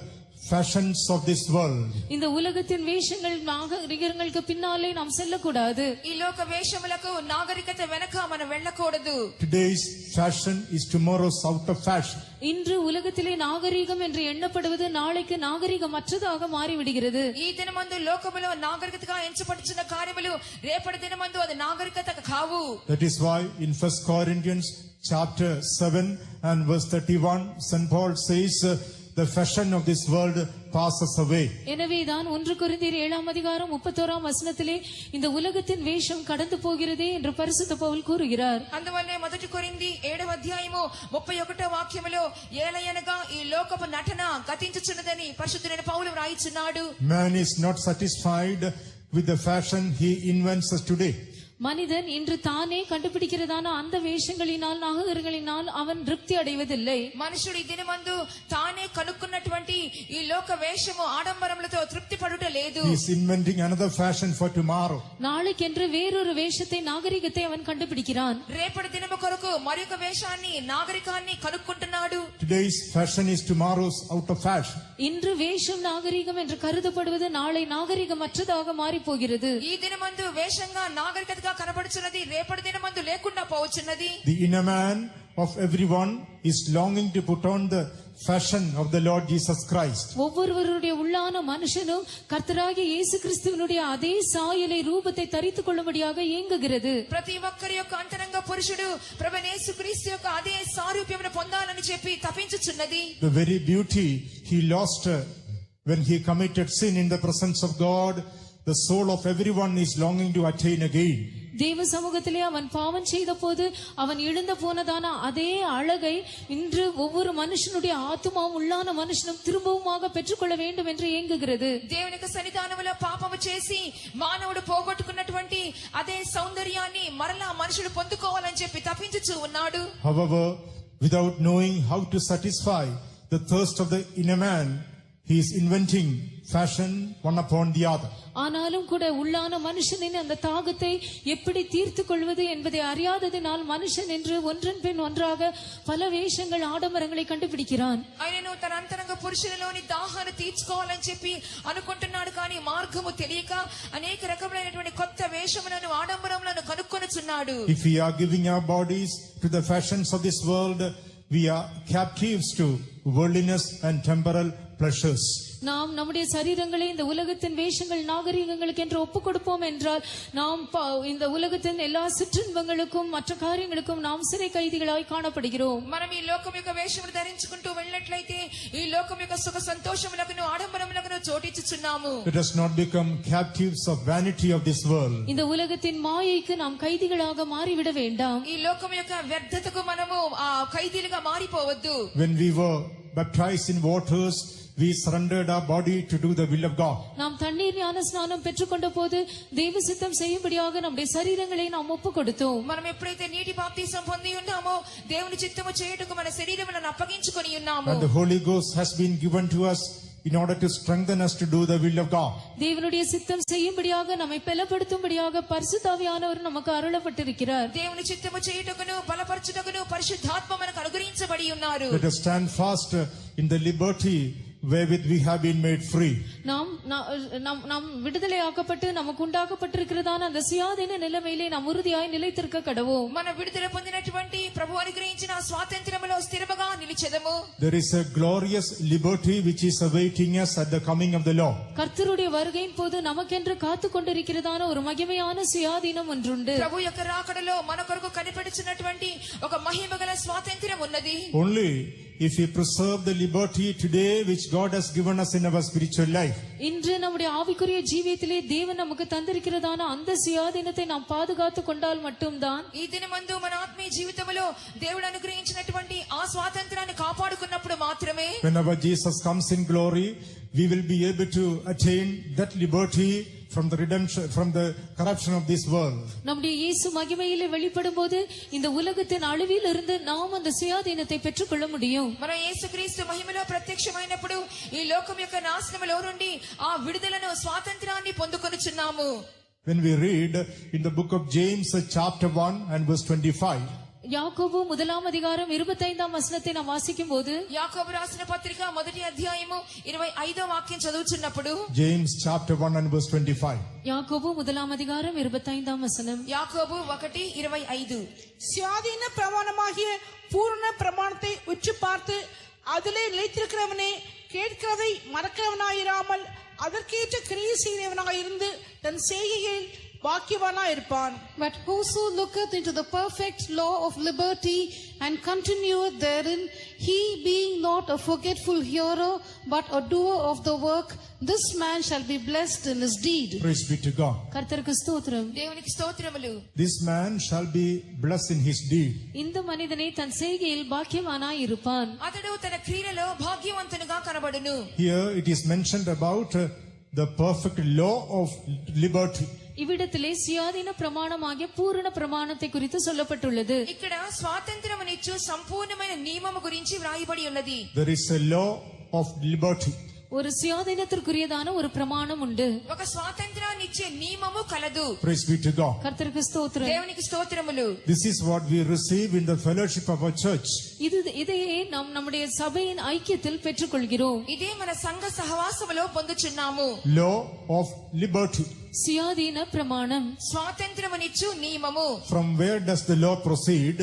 fashions of this world. இந்த உலகத்தின் வேஷங்கள் நாகரிகங்களுக்கு பின்னாலே நாம் செல்லக்கூடாது. ఈ లోక వేషములకు నాగరికత వెనక మనం వెళ్ళకూడదు. Today's fashion is tomorrow's out of fashion. இன்று உலகத்திலே நாகரிகம் என்று எண்ணப்படுவது நாளைக்கு நாகரிகமற்றதாக மாறிவிடுகிறது. ఈ దినమందు లోకములో నాగరికతగా ఎంచబడుచున్న కార్యములు రేపటి దినమందు అది నాగరికత కావు. That is why in 1 Corinthians chapter 7 and verse 31 St. Paul says the fashion of this world passes away. எனவேதான் 1 கொரிந்தியர் 7ஆம் அதிகாரம் 31ஆம் வசனத்திலே இந்த உலகத்தின் வேஷம் கடந்து போகிறதே என்று பரிசுத்த பவுல் கூறுகிறார். అందువల్లే మొదటి కొరింథీ 7వ అధ్యాయము 31వ వాక్యములో ఏలయనగా ఈ లోకపు నటన గతించుచున్నదని పరిశుద్ధుడైన పౌలు వ్రాయిచున్నాడు. Man is not satisfied with the fashion he invents today. மனிதன் இன்று தானே கண்டுபிடிக்கிறதான அந்த வேஷங்களினால் நாகரிகங்களினால் அவன் திருப்தி அடைவதில்லை. మనుషుడు ఈ దినమందు తానే కనుక్కున్నటువంటి ఈ లోక వేషము ఆడంబరములతో తృప్తి పడుట లేదు. He is inventing another fashion for tomorrow. நாளைக்கென்று வேறொரு வேஷத்தை நாகரிகத்தை அவன் கண்டுபிடிக்கிறான். రేపటి దినము కొరకు మరొక వేషాన్ని నాగరికాన్ని కనుక్కుంటున్నాడు. Today's fashion is tomorrow's out of fashion. இன்று வேஷம் நாகரிகம் என்று கருதப்படுவது நாளை நாகரிகமற்றதாக மாறி போகிறது. ఈ దినమందు వేషంగా నాగరికతగా కనబడుచున్నది రేపటి దినమందు లేకుండా పోవచ్చున్నది. The inner man of everyone is longing to put on the fashion of the Lord Jesus Christ. ஒவ்வொருவருடைய உள்ளான மனுஷனும் கர்த்தராகிய இயேசு கிறிஸ்துவினுடைய அதே சாயலை ரூபத்தை தரித்துக் கொள்ளும்படியாக ஏங்குகிறது. ప్రతి ఒక్కరి యొక్క అంతరంగ పురుషుడు ప్రభువైన యేసుక్రీస్తు యొక్క అదే సారూప్యమును పొందాలని చెప్పి తపించుచున్నది. The very beauty he lost when he committed sin in the presence of God, the soul of everyone is longing to attain again. தேவ சமூகத்திலே அவன் பாவம் செய்த போது அவன் இழந்து போனதான அதே அழகை இன்று ஒவ்வொரு மனுஷனுடைய ஆத்துமாவும் உள்ளான மனுஷனும் திரும்பவுமாக பெற்றுக்கொள்ள வேண்டும் என்று ஏங்குகிறது. దేవుని యొక్క సన్నిధానములో పాపము చేసి మానవుడు పోగొట్టుకున్నటువంటి అదే సౌందర్యాన్ని మరలా మనుషుడు పొందుకోవాలని చెప్పి తపించుచూ ఉన్నాడు. However, without knowing how to satisfy the thirst of the inner man, he is inventing fashion one upon the other. ஆனாலும் கூட உள்ளான மனுஷனின் அந்த தாகத்தை எப்படி தீர்த்து கொள்வது என்பதை அறியாததினால் மனுஷன் என்று ஒன்றன் பின் ஒன்றாக பல வேஷங்கள் ஆடம்பரங்களை கண்டுபிடிக்கிறான். ఆయనను తన అంతరంగ పురుషునిలోని దాహాన్ని తీర్చుకోవాలని చెప్పి అనుకుంటున్నాడు, కానీ మార్గము తెలియక అనేక రకములైనటువంటి కొత్త వేషములను ఆడంబరములను కనుక్కొనుచున్నాడు. If we are giving our bodies to the fashions of this world, we are captives to worldliness and temporal pleasures. நாம் நம்முடைய சரீரங்களை இந்த உலகத்தின் வேஷங்கள் நாகரிகங்களுக்கு என்று ஒப்புக் கொடுப்போம் என்றால் நாம் இந்த உலகத்தின் எல்லா சிற்றின்பங்களுக்கும் மற்ற காரியங்களுக்கும் நாம் சிறை கைதிகளாய் காணப்படுகிறோம். మనం ఈ లోకం యొక్క వేషమును ధరించుకుంటూ వెళ్ళినట్లయితే ఈ లోకం యొక్క సుఖ సంతోషములకు ఆడంబరములకు చోటిచ్చుచున్నాము. Let us not become captives of vanity of this world. இந்த உலகத்தின் மாயைக்கு நாம் கைதிகளாக மாறிவிட வேண்டாம். ఈ లోకం యొక్క వ్యర్థతకు మనము ఖైదీలుగా మారిపోవద్దు. When we were baptized in waters, we surrendered our body to do the will of God. நாம் தண்ணீர் ஞான ஸ்நானம் பெற்றுக்கொண்ட போது தேவ சித்தம் செய்யும்படியாக நம்முடைய శరీరங்களை நாம் ఒప్పు கொடுத்தோம். మనం ఎప్పుడైతే నీటి బాప్తిసం పొంది ఉన్నామో దేవుని చిత్తము చేయుటకు మన శరీరములను అప్పగించుకొని ఉన్నాము. And the Holy Ghost has been given to us in order to strengthen us to do the will of God. தேவனுடைய சித்தம் செய்யும்படியாக நம்மை பலப்படுத்தும்படியாக பரிசுத்த ஆவியானவர் நமக்கு அருளப்பட்டிருக்கிறார். దేవుని చిత్తము చేయుటకును బలపరచుటకును పరిశుద్ధాత్మ మనకు అనుగ్రహించబడి ఉన్నారు. Let us stand fast in the liberty wherewith we have been made free. நாம் விடுதலை ஆக்கப்பட்டு நமக்கு உண்டாக்கப்பட்டிருக்கிறதான அந்த சுயாதீன நிலைமையிலே நாம் உறுதியாய் நிலைத்திருக்க கடவோம். మన విడుదల పొందినటువంటి ప్రభు అనుగ్రహించిన స్వాతంత్ర్యములో స్థిరముగా నిలిచెదము. There is a glorious liberty which is awaiting us at the coming of the Lord. கர்த்தருடைய வருகையின் போது நமக்கென்று காத்து கொண்டிருக்கிறதான ஒரு மகிமையான சுயாதீனம் ஒன்றுண்டு. ప్రభు యొక్క రాకడలో మన కొరకు కనిపెడుచున్నటువంటి ఒక మహిమగల స్వాతంత్ర్యం ఉన్నది. Only if we preserve the liberty today which God has given us in our spiritual life. இன்று நம்முடைய ஆவிக்குரிய ஜீவியத்திலே தேவன் நமக்கு தந்திருக்கிறதான அந்த சுயாதீனத்தை நாம் பாதுகாத்து கொண்டால் மட்டும்தான் ఈ దినమందు మన ఆత్మీయ జీవితంలో దేవుడు అనుగ్రహించినటువంటి ఆ స్వాతంత్రాన్ని కాపాడుకున్నప్పుడు మాత్రమే Whenever Jesus comes in glory, we will be able to attain that liberty from the redemption, from the corruption of this world. நம்முடைய இயேசு மகிமையிலே வெளிப்படும்போது இந்த உலகத்தின் அழிவில் இருந்து நாம் அந்த சுயாதீனத்தை பெற்றுக்கொள்ள முடியும். మన యేసుక్రీస్తు మహిమలో ప్రత్యక్షమైనప్పుడు ఈ లోకం యొక్క నాశనములో నుండి ఆ విడుదలను స్వాతంత్రాన్ని పొందుకొనుచున్నాము. When we read in the book of James chapter 1 and verse 25, யாக்கோபு முதலாம் அதிகாரம் 25ஆம் வசனத்தை நாம் வாசிக்கும் போது యాకోబు రాసిన పత్రిక మొదటి అధ్యాయము 25వ వాక్యం చదువుచున్నప్పుడు James chapter 1 and verse 25. யாக்கோபு முதலாம் அதிகாரம் 25ஆம் வசனம். యాకోబు 1:25 சுயாதீன பிரமாணமாகிய பூரண பிரமாணத்தை உற்று பார்த்து அதிலே நிலைத்திருக்கிறவனே கேட்கிறதை மறக்கிறவனாயிராமல் அதற்கேற்ற கிரியை செய்கிறவனாயிருந்து தன் செய்கையில் பாக்கியவானாய் இருப்பான். But whoso looketh into the perfect law of liberty and continueth therein, he being not a forgetful hearer, but a doer of the work, this man shall be blessed in his deed. Praise be to God. கர்த்தருக்கு ஸ்தோத்திரம். దేవునికి స్తోత్రములు. This man shall be blessed in his deed. இந்த மனிதனை தன் செய்கையில் பாக்கியவானாய் இருப்பான். అతడు తన క్రియలలో భాగ్యవంతునిగా కనబడును. Here it is mentioned about the perfect law of liberty. இவ்விடத்திலே சுயாதீன பிரமாணமாகிய பூரண பிரமாணத்தை குறித்து சொல்லப்பட்டுள்ளது. ఇక్కడ స్వాతంత్రమునిచ్చు సంపూర్ణమైన నియమము గురించి వ్రాయబడి ఉన్నది. There is a law of liberty. ஒரு சுயாதீனத்திற்குரியதான ஒரு பிரமாணம் உண்டு. ఒక స్వాతంత్రాన్ని ఇచ్చే నియమము కలదు. Praise be to God. கர்த்தருக்கு ஸ்தோத்திரம். దేవునికి స్తోత్రములు. This is what we receive in the fellowship of our church. இதையே நாம் நம்முடைய சபையின் ஐக்கியத்தில் பெற்றுக்கொள்கிறோம். ఇదే మన సంఘ సహవాసములో పొందుచున్నాము. Law of liberty. சுயாதீன பிரமாணம். స్వాతంత్రమునిచ్చు నియమము. From where does the law proceed?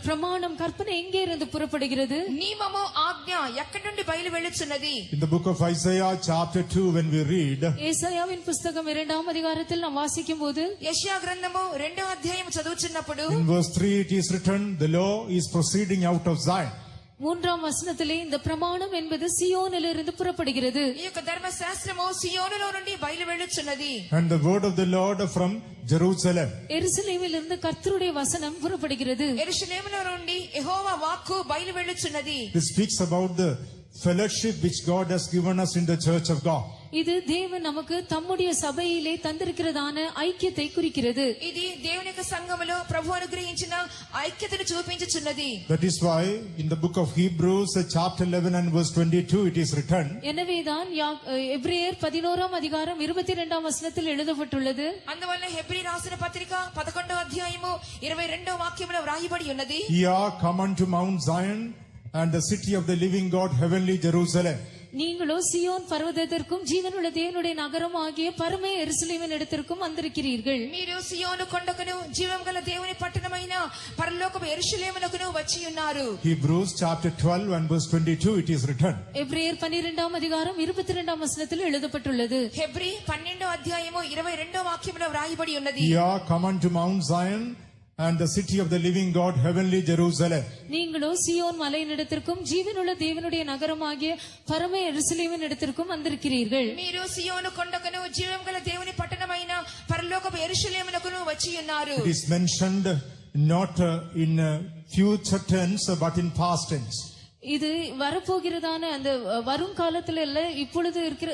பிரமாணம் கற்பனை எங்கே இருந்து புறப்படுகிறது? నియమము ఆజ్ఞ ఎక్కడి నుండి బయలు వెళ్ళుచున్నది? In the book of Isaiah chapter 2 when we read, ஏசாயாவின் புத்தகம் 2ஆம் அதிகாரத்தில் நாம் வாசிக்கும் போது యెషయా గ్రంథము 2వ అధ్యాయం చదువుచున్నప్పుడు in verse 3 it is written, the law is proceeding out of Zion. 3ஆம் வசனத்திலே இந்த பிரமாணம் என்பது சியோனிலிருந்து புறப்படுகிறது. ఈ యొక్క ధర్మశాస్త్రము సియోనులో నుండి బయలు వెళ్ళుచున్నది. And the word of the Lord from Jerusalem. எருசலேமிலிருந்து கர்த்தருடைய வசனம் புறப்படுகிறது. యెరూషలేములో నుండి యెహోవా వాక్కు బయలు వెళ్ళుచున్నది. This speaks about the fellowship which God has given us in the church of God. இது தேவன் நமக்கு தம்முடைய சபையிலே தந்திருக்கிறதான ஐக்கியத்தை குறிக்கிறது. ఇది దేవుని యొక్క సంఘములో ప్రభు అనుగ్రహించిన ఐక్యతను చూపించుచున్నది. That is why in the book of Hebrews chapter 11 and verse 22 it is written, எனவேதான் எபிரேயர் 11ஆம் அதிகாரம் 22ஆம் வசனத்தில் எழுதப்பட்டுள்ளது. అందువల్ల హెబ్రీ రాసిన పత్రిక 11వ అధ్యాయము 22వ వాక్యములో వ్రాయబడి ఉన్నది. Ye are come unto Mount Zion and the city of the living God, heavenly Jerusalem. நீங்களோ சியோன் பர்வதத்திற்கும் ஜீவனுள்ள தேவனுடைய நகரம் ஆகிய பரம எருசலேமின் இடத்திற்கும் வந்திருக்கிறீர்கள். మీరు సియోను కొండకును జీవం గల దేవుని పట్టణమైన పరలోకపు యెరూషలేమునకును వచ్చి ఉన్నారు. Hebrews chapter 12 and verse 22 it is written. எபிரேயர் 12ஆம் அதிகாரம் 22ஆம் வசனத்தில் எழுதப்பட்டுள்ளது. హెబ్రీ 12వ అధ్యాయము 22వ వాక్యములో వ్రాయబడి ఉన్నది. Ye are come unto Mount Zion and the city of the living God, heavenly Jerusalem. நீங்களோ சியோன் மலையினிடத்திற்கும் ஜீவனுள்ள தேவனுடைய நகரமாகிய பரம எருசலேமின் இடத்திற்கும் வந்திருக்கிறீர்கள். మీరు సియోను కొండకును జీవం గల దేవుని పట్టణమైన పరలోకపు యెరూషలేమునకును వచ్చి ఉన్నారు. It is mentioned not in future tense but in past tense. இது வரப்போகிறதான அந்த வரும் காலத்துல இல்ல, இப்பொழுது இருக்கிற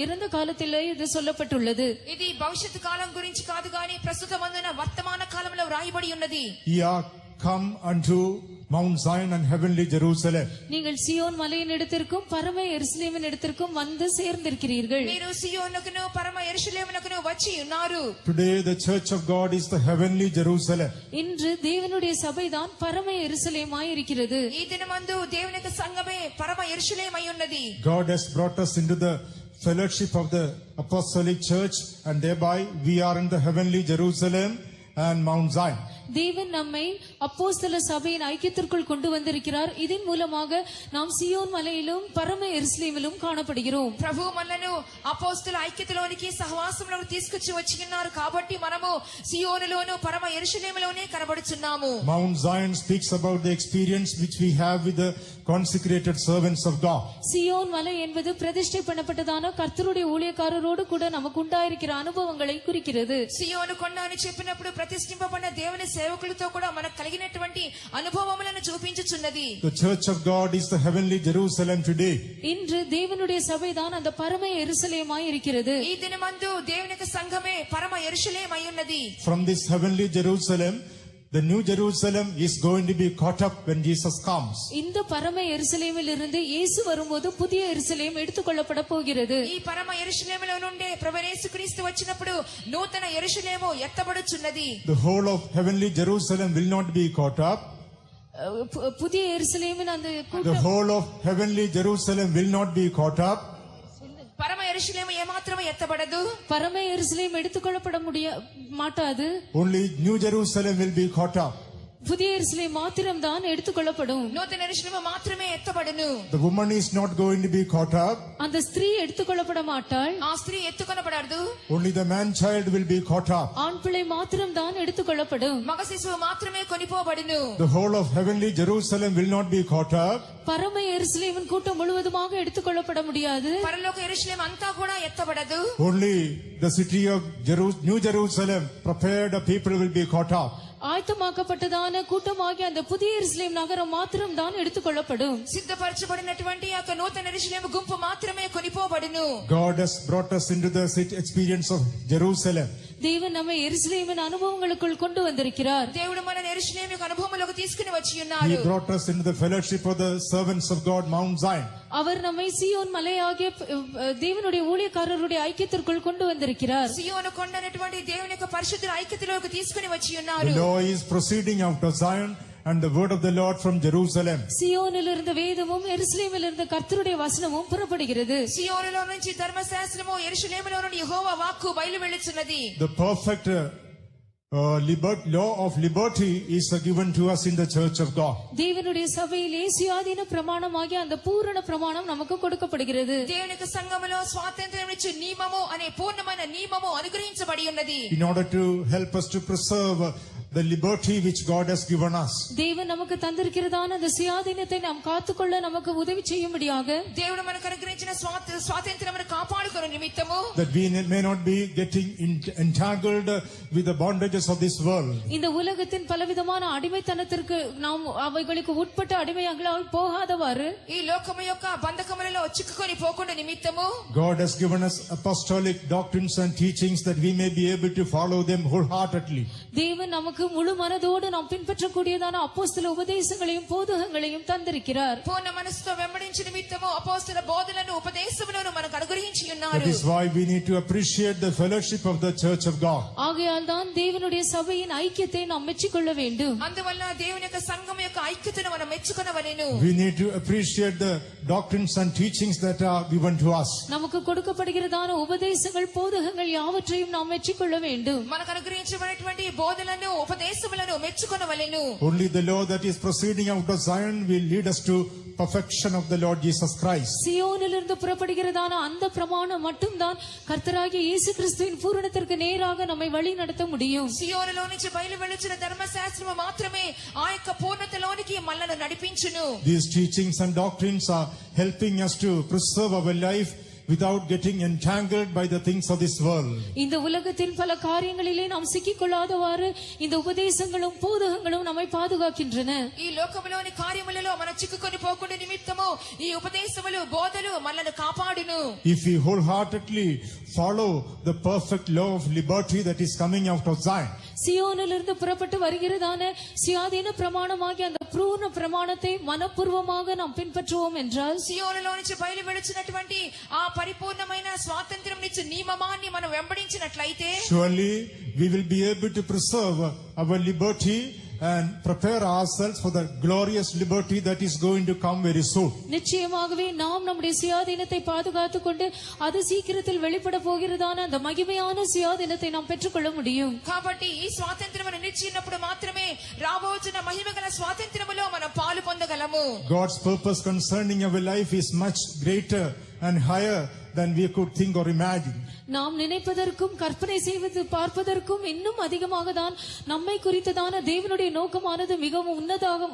இறந்த காலத்திலே இது சொல்லப்பட்டுள்ளது. ఇది భవిష్యత్తు కాలం గురించి కాదు గాని ప్రస్తుతమందున వర్తమాన కాలంలో వ్రాయబడి ఉన్నది. Come unto Mount Zion and heavenly Jerusalem. நீங்கள் சியோன் மலையின் இடத்திற்கும் பரம எருசலேமின் இடத்திற்கும் வந்து சேர்ந்திருக்கிறீர்கள். మీరు సియోనుకును పరమ యెరూషలేమునకును వచ్చి ఉన్నారు. Today the church of God is the heavenly Jerusalem. இன்று தேவனுடைய சபைதான் பரம எருசலேமாய் இருக்கிறது. ఈ దినమందు దేవుని యొక్క సంఘమే పరమ యెరూషలేమై ఉన్నది. God has brought us into the fellowship of the apostolic church, and thereby we are in the heavenly Jerusalem and Mount Zion. தேவன் நம்மை அப்போஸ்தல சபையின் ஐக்கியத்திற்குள் கொண்டு வந்திருக்கிறார். இதன் மூலமாக நாம் சியோன் மலையிலும் பரம எருசலேமிலும் காணப்படுகிறோம். ప్రభు మనలను అపోస్తల ఐక్యతలోనికి సహవాసంలోకి తీసుకొచ్చి వచ్చి ఉన్నారు కాబట్టి మనము సియోనులోను పరమ యెరూషలేములోనే కనబడుచున్నాము. Mount Zion speaks about the experience which we have with the consecrated servants of God. Zion மலை என்பது பிரதிஷ்டை பண்ணப்பட்டதான கர்த்தருடைய ஊழியக்காரரோடு கூட நமக்கு உண்டாயிருக்கிற அனுபவங்களை குறிக்கிறது. సియోను కొండ అని చెప్పినప్పుడు ప్రతిష్ఠింపబడిన దేవుని సేవకులతో కూడా మనకు కలిగినటువంటి అనుభవములను చూపించుచున్నది. The church of God is the heavenly Jerusalem today. இன்று தேவனுடைய சபைதான் அந்த பரம எருசலேமாய் இருக்கிறது. ఈ దినమందు దేవుని యొక్క సంఘమే పరమ యెరూషలేము అయి ఉన్నది. From this heavenly Jerusalem, the new Jerusalem is going to be caught up when Jesus comes. இந்த பரம எருசலேமில் இருந்து இயேசு வரும்போது புதிய எருசலேம் எடுத்துக்கொள்ளப்பட போகிறது. ఈ పరమ యెరూషలేములో నుండి ప్రభువైన యేసుక్రీస్తు వచ్చినప్పుడు నూతన యెరూషలేము ఎత్తబడుచున్నది. The whole of heavenly Jerusalem will not be caught up. புதிய எருசலேமின் அந்த The whole of heavenly Jerusalem will not be caught up. పరమ యెరూషలేము ఏమాత్రము ఎత్తబడదు. பரம எருசலேம் எடுத்துக்கொள்ளப்பட மாட்டாது. Only New Jerusalem will be caught up. புதிய எருசலேம் மாத்திரம்தான் எடுத்துக்கொள்ளப்படும். నూతన యెరూషలేము మాత్రమే ఎత్తబడును. The woman is not going to be caught up. அந்த ஸ்திரீ எடுத்துக்கொள்ளப்பட மாட்டாள். ఆ స్త్రీ ఎత్తుకొనబడదు. Only the man child will be caught up. ஆண் பிள்ளை மாத்திரம்தான் எடுத்துக்கொள்ளப்படும். మగ శిశువు మాత్రమే కొనిపోబడును. The whole of heavenly Jerusalem will not be caught up. பரம எருசலேமின் கூட்டம் முழுவதுமாக எடுத்துக்கொள்ளப்பட முடியாது. పరలోక యెరూషలేము అంతా కూడా ఎత్తబడదు. Only the city of New Jerusalem, prepared people will be caught up. ஆயத்தமாக்கப்பட்டதான கூட்டமாகிய அந்த புதிய எருசலேம் நகரம் மாத்திரம் தான் எடுத்துக்கொள்ளப்படும். సిద్ధపరచబడినటువంటి ఆ నూతన యెరూషలేము గుంపు మాత్రమే కొనిపోబడును. God has brought us into the experience of Jerusalem. தேவன் நம்மை எருசலேமின் அனுபவங்களுக்குள் கொண்டு வந்திருக்கிறார். దేవుడు మన యెరూషలేము యొక్క అనుభవములకు తీసుకుని వచ్చి He ఉన్నారు. brought us into the fellowship of the servants of God, Mount Zion. அவர் நம்மை சியோன் மலையாகிய தேவனுடைய ஊழியக்காரருடைய ஐக்கியத்திற்குள் கொண்டு வந்திருக்கிறார். సియోను కొండ అనేటువంటి దేవుని యొక్క పరిశుద్ధ ఐక్యతలోకి తీసుకుని వచ్చి ఉన్నారు. The law is proceeding out of Zion and the word of the Lord from Jerusalem. சியோனிலிருந்து வேதமும் எருசலேமிலிருந்து கர்த்தருடைய வசனமும் புறப்படுகிறது. సియోనులో నుంచి ధర్మశాస్త్రము యెరూషలేములో నుండి యెహోవా వాక్కు బయలు వెళ్ళుచున్నది. The perfect law of liberty is given to us in the church of God. தேவனுடைய சபையிலே சுயாதீன பிரமாணமாகிய அந்த பூரண பிரமாணம் நமக்கு கொடுக்கப்படுகிறது. దేవుని యొక్క సంఘములో స్వాతంత్ర్యం ఇచ్చే నియమము అనే పూర్ణమైన నియమము అనుగ్రహించబడి ఉన్నది. In order to help us to preserve the liberty which God has given us. தேவன் நமக்கு தந்திருக்கிறதான அந்த சுயாதீனத்தை நாம் காத்துக்கொள்ள நமக்கு உதவி செய்யும்படியாக దేవుడు మనకు అనుగ్రహించిన స్వాతంత్ర్యమును కాపాడుకొను నిమిత్తము that we may not be getting entangled with the bondages of this world. இந்த உலகத்தின் பலவிதமான அடிமைத்தனத்திற்கு நாம் அவைகளுக்கு உட்பட்ட அடிமையாக போகாதவாறு ఈ లోకము యొక్క బంధకములలో చిక్కుకొని పోకుండా నిమిత్తము God has given us apostolic doctrines and teachings that we may be able to follow them wholeheartedly. தேவன் நமக்கு முழு மனதோடு நாம் பின்பற்றக்கூடியதான அப்போஸ்தல உபதேசங்களையும் போதகங்களையும் தந்திருக்கிறார். పూర్ణ మనసుతో వెంబడించే నిమిత్తము అపోస్తల బోధనలను ఉపదేశములను మనకు అనుగ్రహించి ఉన్నారు. That is why we need to appreciate the fellowship of the church of God. ஆகையால் தான் தேவனுடைய சபையின் ஐக்கியத்தை நாம் மெச்சிக்கொள்ள வேண்டும். అందువల్ల దేవుని యొక్క సంఘం యొక్క ఐక్యతను మనం మెచ్చుకొనవలెను. We need to appreciate the doctrines and teachings that are given to us. நமக்கு கொடுக்கப்படுகிறதான உபதேசங்கள் போதகங்கள் யாவற்றையும் நாம் மெச்சிக்கொள்ள வேண்டும். మనకు అనుగ్రహించబడినటువంటి బోధనలను ఉపదేశములను మెచ్చుకొనవలెను. Only the law that is proceeding out of Zion will lead us to perfection of the Lord Jesus Christ. சியோனிலிருந்து புறப்படுகிறதான அந்த பிரமாணம் மட்டும்தான் கர்த்தராகிய இயேசு கிறிஸ்துவின் பூரணத்திற்கு நேராக நம்மை வழி நடத்த முடியும். సియోనులో నుంచి బయలు వెలుచున్న ధర్మశాస్త్రము మాత్రమే ఆ యొక్క పూర్ణతలోనికి మనల్ని నడిపించును. These teachings and doctrines are helping us to preserve our life without getting entangled by the things of this world. இந்த உலகத்தின் பல காரியங்களிலே நாம் சிக்கிக்கொள்ளாதவாறு இந்த உபதேசங்களும் போதகங்களும் நம்மை பாதுகாக்கின்றன. ఈ లోకములోని కార్యములలో మనం చిక్కుకొని పోకుండా నిమిత్తము ఈ ఉపదేశములు బోధలు మనల్ని కాపాడును. If we wholeheartedly follow the perfect law of liberty that is coming out of Zion, சியோனிலிருந்து புறப்பட்டு வருகிறதான சுயாதீன பிரமாணமாகிய அந்த பூர்ண பிரமாணத்தை மனப்பூர்வமாக நாம் பின்பற்றுவோம் என்றால், సియోనులో నుంచి బయలు వెలుచున్నటువంటి ఆ పరిపూర్ణమైన స్వాతంత్ర్యం నుంచి నియమాన్ని మనం వెంబడించినట్లయితే surely we will be able to preserve our liberty and prepare ourselves for the glorious liberty that is going to come very soon. நிச்சயமாகவே நாம் நம்முடைய சுயாதீனத்தை பாதுகாத்துக் கொண்டு அது சீக்கிரத்தில் வெளிப்பட போகிறதான அந்த மகிமையான சுயாதீனத்தை நாம் பெற்றுக்கொள்ள முடியும். కాబట్టి ఈ స్వాతంత్ర్యం నిలిచినప్పుడు మాత్రమే రాబోతున్న మహిమగల స్వాతంత్ర్యములో మనం పాలు పొందగలము. God's purpose concerning our life is much greater and higher than we could think or imagine. நாம் நினைப்பதற்கும் கற்பனை செய்வது பார்ப்பதற்கும் இன்னும் அதிகமாக தான் நம்மை குறித்ததான தேவனுடைய நோக்கமானது மிகவும்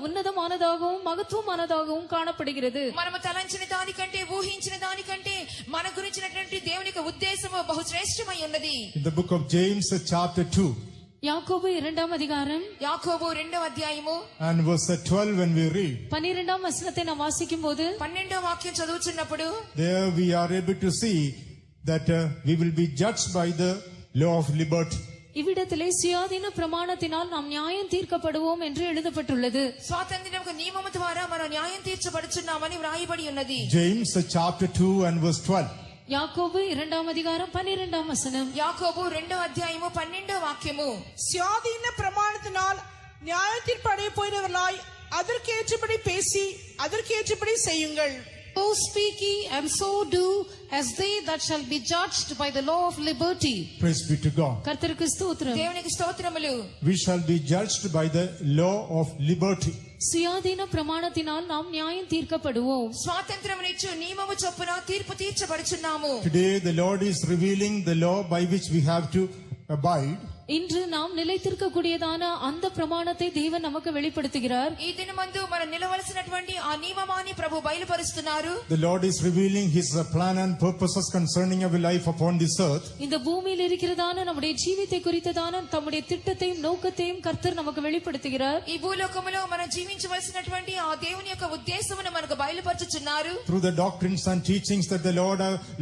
உன்னதமானதாகவும் மகத்துவமானதாகவும் காணப்படுகிறது. మనము తలంచిన దానికంటే ఊహించిన దానికంటే మన గురించినటువంటి దేవుని యొక్క ఉద్దేశము బహుశ్రేష్టమై ఉన్నది. In the book of James chapter 2 யாக்கோபு 2ஆம் அதிகாரம் యాకోబు 2వ అధ్యాయము and verse 12, when we read, 12ஆம் வசனத்தை நாம் வாசிக்கும்போது 12వ వాక్యం చదువుతున్నప్పుడు there we are able to see that we will be judged by the law of liberty. இவ்விடத்திலே சுயாதீன பிரமாணத்தினால் நாம் நியாயம் தீர்க்கப்படுவோம் என்று எழுதப்பட்டுள்ளது. స్వాతంత్ర్యం యొక్క నియమము ద్వారా మనం న్యాయం తీర్చబడుచున్నామని వ్రాయబడి ఉన్నది. James chapter 2 and verse 12. யாக்கோபு 2ஆம் அதிகாரம் 12ஆம் வசனம். యాకోబు 2వ అధ్యాయము 12వ వాక్యము. சுயாதீன பிரமாணத்தினால் நியாயத்தீர்ப்பு அடைய போகிறவர்களாய் அதற்கேற்றபடி பேசி அதற்கேற்றபடி செய்யுங்கள். So speak ye, and so do, as they that shall be judged by the law of liberty. Praise be to God. கர்த்தருக்கு ஸ்தோத்திரம். దేవునికి స్తోత్రములు. We shall be judged by the law of liberty. சுயாதீன பிரமாணத்தினால் நாம் நியாயம் தீர்க்கப்படுவோம். స్వాతంత్ర్యమునిచ్చు నియమము చొప్పున తీర్పు తీర్చబడుచున్నాము. Today the Lord is revealing the law by which we have to abide. இன்று நாம் நிலைத்திருக்கக்கூடியதான அந்த பிரமாணத்தை தேவன் நமக்கு வெளிப்படுத்துகிறார். ఈ దినమందు మనం నిలవలసినటువంటి ఆ నియమాన్ని ప్రభు బయలుపరుస్తున్నారు. The Lord is revealing His plan and purposes concerning our life upon this earth. இந்த பூமியில் இருக்கிறதான நம்முடைய ஜீவித்தை குறித்ததான தம்முடைய திட்டத்தையும் நோக்கத்தையும் கர்த்தர் நமக்கு வெளிப்படுத்துகிறார். ఈ భూలోకములో మనం జీవించవలసినటువంటి ఆ దేవుని యొక్క ఉద్దేశమును మనకు బయలుపరచుచున్నారు. Through the doctrines and teachings that the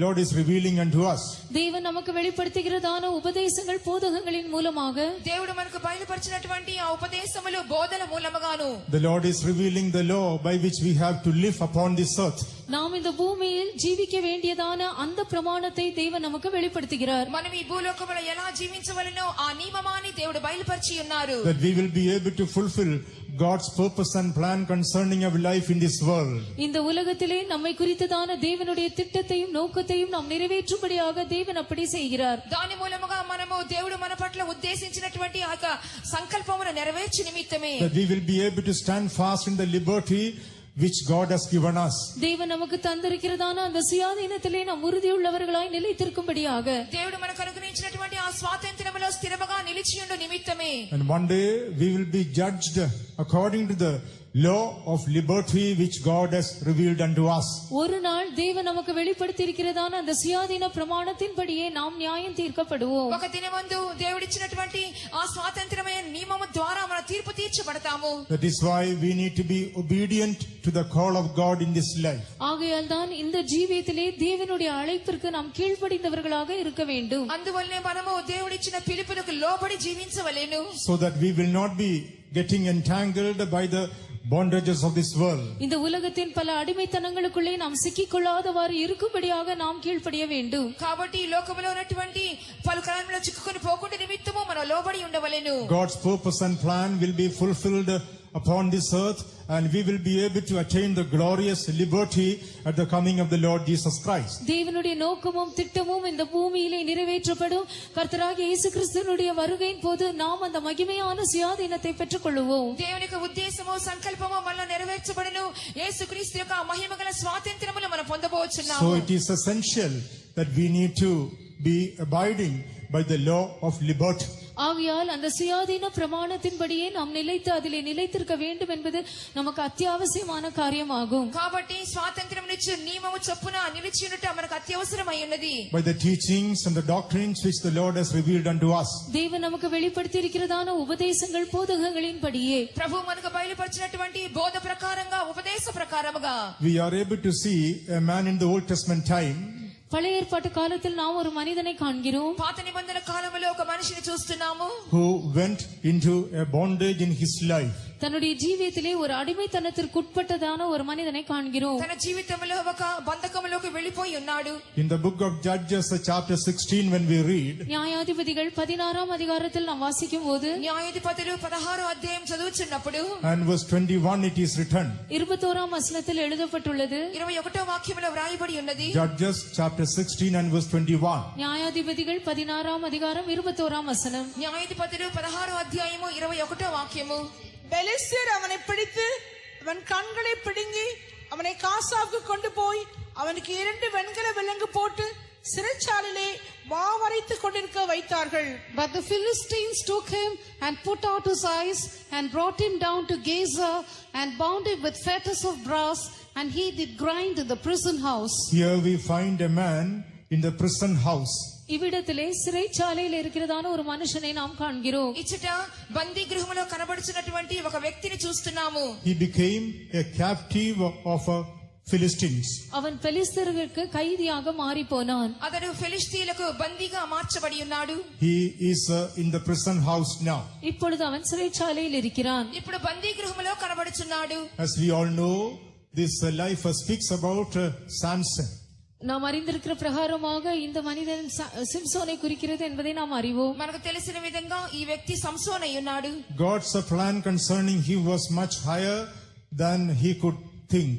Lord is revealing unto us. தேவன் நமக்கு வெளிப்படுத்துகிறதான உபதேசங்கள் போதகங்களின் மூலமாக దేవుడు మనకు బయలుపరిచినటువంటి ఆ ఉపదేశములు బోధల మూలముగాను The Lord is revealing the law by which we have to live upon this earth. நாம் இந்த பூமியில் ஜீவிக்க வேண்டியதான அந்த பிரமாணத்தை தேவன் நமக்கு வெளிப்படுத்துகிறார். మనం ఈ భూలోకములో ఎలా జీవించవలెనో ఆ నియమాన్ని దేవుడు బయలుపరిచి ఉన్నారు. That we will be able to fulfill God's purpose and plan concerning our life in this world. இந்த உலகத்திலே நம்மை குறித்ததான தேவனுடைய திட்டத்தையும் நோக்கத்தையும் நாம் நிறைவேற்றும்படியாக தேவன் அப்படி செய்கிறார். దాని మూలముగా మనము దేవుడు మన పట్ల ఉద్దేశించినటువంటి ఆ సంకల్పమును నెరవేర్చు నిమిత్తమే That we will be able to stand fast in the liberty which God has given us. தேவன் நமக்கு தந்திருக்கிறதான அந்த சுயாதீனத்திலே நாம் உறுதியுள்ளவர்களாய் நிலைத்திருக்கும்படியாக దేవుడు మనకు అనుగ్రహించినటువంటి ఆ స్వాతంత్ర్యములో స్థిరముగా నిలిచియుండు నిమిత్తమే And one day we will be judged according to the law of liberty which God has revealed unto us. ஒரு நாள் தேவன் நமக்கு வெளிப்படுத்தியிருக்கிறதான அந்த சுயாதீன பிரமாணத்தின்படியே நாம் நியாயம் தீர்க்கப்படுவோம். ఒక దినమందు దేవుడిచ్చినటువంటి ఆ స్వాతంత్రమైన నియమము ద్వారా మన తీర్పు తీర్చబడతాము. That is why we need to be obedient to the call of God in this life. ஆகையால் தான் இந்த ஜீவியத்திலே தேவனுடைய அழைப்பிற்கு நாம் கீழ்ப்படிந்தவர்களாக இருக்க வேண்டும். అందువల్లే మనము దేవుడిచ్చిన పిలుపులకు లోబడి జీవించవలెను. So that we will not be getting entangled by the bondages of this world. இந்த உலகத்தின் பல அடிமைத்தனங்களுக்குள்ளே நாம் சிக்கிக்கொள்ளாதவாறு இருக்கும்படியாக நாம் கீழ்ப்படிய வேண்டும். కాబట్టి ఈ లోకములో ఉన్నటువంటి పలు కాలంలో చిక్కుకొని పోకుండా నిమిత్తము మనం లోబడి ఉండవలెను. God's purpose and plan will be fulfilled upon this earth, and we will be able to attain the glorious liberty at the coming of the Lord Jesus Christ. தேவனுடைய நோக்கமும் திட்டமும் இந்த பூமியிலே நிறைவேற்றப்படும். கர்த்தராகிய இயேசு கிறிஸ்துவினுடைய வருகையின் போது நாம் அந்த மகிமையான சுயாதீனத்தை பெற்றுக்கொள்வோம். దేవుని యొక్క ఉద్దేశము సంకల్పము మనలో నెరవేర్చబడును. యేసుక్రీస్తు యొక్క మహిమగల స్వాతంత్ర్యమును మనం పొందబోచున్నాము. So it is essential that we need to be abiding by the law of liberty. ஆகையால் அந்த சுயாதீன பிரமாணத்தின்படியே நாம் நிலைத்து அதிலே நிலைத்திருக்க வேண்டும் என்பது நமக்கு அத்தியாவசியமான காரியமாகும். కాబట్టి స్వాతంత్ర్యమునిచ్చు నియమము చొప్పున నిలిచి ఉండుట మనకు అత్యవసరమై ఉన్నది. By the teachings and the doctrines which the Lord has revealed unto us, தேவன் நமக்கு வெளிப்படுத்தி இருக்கிறதான உபதேசங்கள் போதகங்களின்படியே ప్రభు మనకు బయలుపరిచినటువంటి బోధ ప్రకారంగా ఉపదేశ ప్రకారముగా we are able to see a man in the Old Testament time பழைய ஏற்பாட்டு காலத்தில் நாம் ஒரு மனிதனை காண்கிறோம். పాత నిబంధన కాలంలో ఒక మనిషిని చూస్తున్నాము. who went into a bondage in his life. தன்னுடைய ஜீவியத்திலே ஒரு அடிமைத்தனத்திற்கு உட்பட்டதான ஒரு மனிதனை காண்கிறோம். తన జీవితంలో ఒక బంధకములోకి వెళ్ళిపోయి ఉన్నాడు. In the book of Judges, chapter 16, when we read, நியாயாதிபதிகள் 16ஆம் அதிகாரத்தில் நாம் வாசிக்கும் போது న్యాయాధిపతులు 16వ అధ్యాయం చదువుచున్నప్పుడు and verse 21 it is written. 21ஆம் వచనத்தில் எழுதப்பட்டுள்ளது. 21వ వాక్యంలో వ్రాయబడి ఉన్నది. Judges chapter 16 and verse 21. நியாயாதிபதிகள் 16ஆம் அதிகாரம் 21ஆம் வசனம். న్యాయాధిపతులు 16వ అధ్యాయము 21వ వాక్యము. பெலிஸ்தர் அவனை பிடித்து அவன் கண்களை பிடுங்கி அவனை காசாவுக்கு கொண்டு போய் அவனுக்கு 2 வெண்கல விலங்கு போட்டு சிறைச்சாலையிலே வாவரைத்துக் கொண்டிருக்க வைத்தார்கள். But the Philistines took him and put out his eyes and brought him down to Gaza and bound him with fetters of brass, and he did grind in the prison house. Here we find a man in the prison house. இவ்விடத்திலே சிறைச்சாலையில் இருக்கிறதான ஒரு மனுஷனை நாம் காண்கிறோம். ఇచ్చట బందీ గృహములో కనబడుచున్నటువంటి ఒక వ్యక్తిని చూస్తున్నాము. He became a captive of Philistines. அவன் பெலிஸ்தர்களுக்கு கைதியாக மாறி போனான். అతడు ఫిలిష్తీయులకు బందీగా మార్చబడి ఉన్నాడు. He is in the prison house now. இப்பொழுது அவன் சிறைச்சாலையில் இருக்கிறான். ఇప్పుడు బందీ గృహములో కనబడుచున్నాడు. As we all know, this life speaks about Samson. நாம் அறிந்திருக்கிற பிரகாரமாக இந்த மனிதன் சிம்சோனை குறிக்கிறது என்பதை நாம் அறிவோம். మనకు తెలిసిన విధంగా ఈ వ్యక్తి సంసోన్ అయి ఉన్నాడు. God's plan concerning him was much higher than he could think.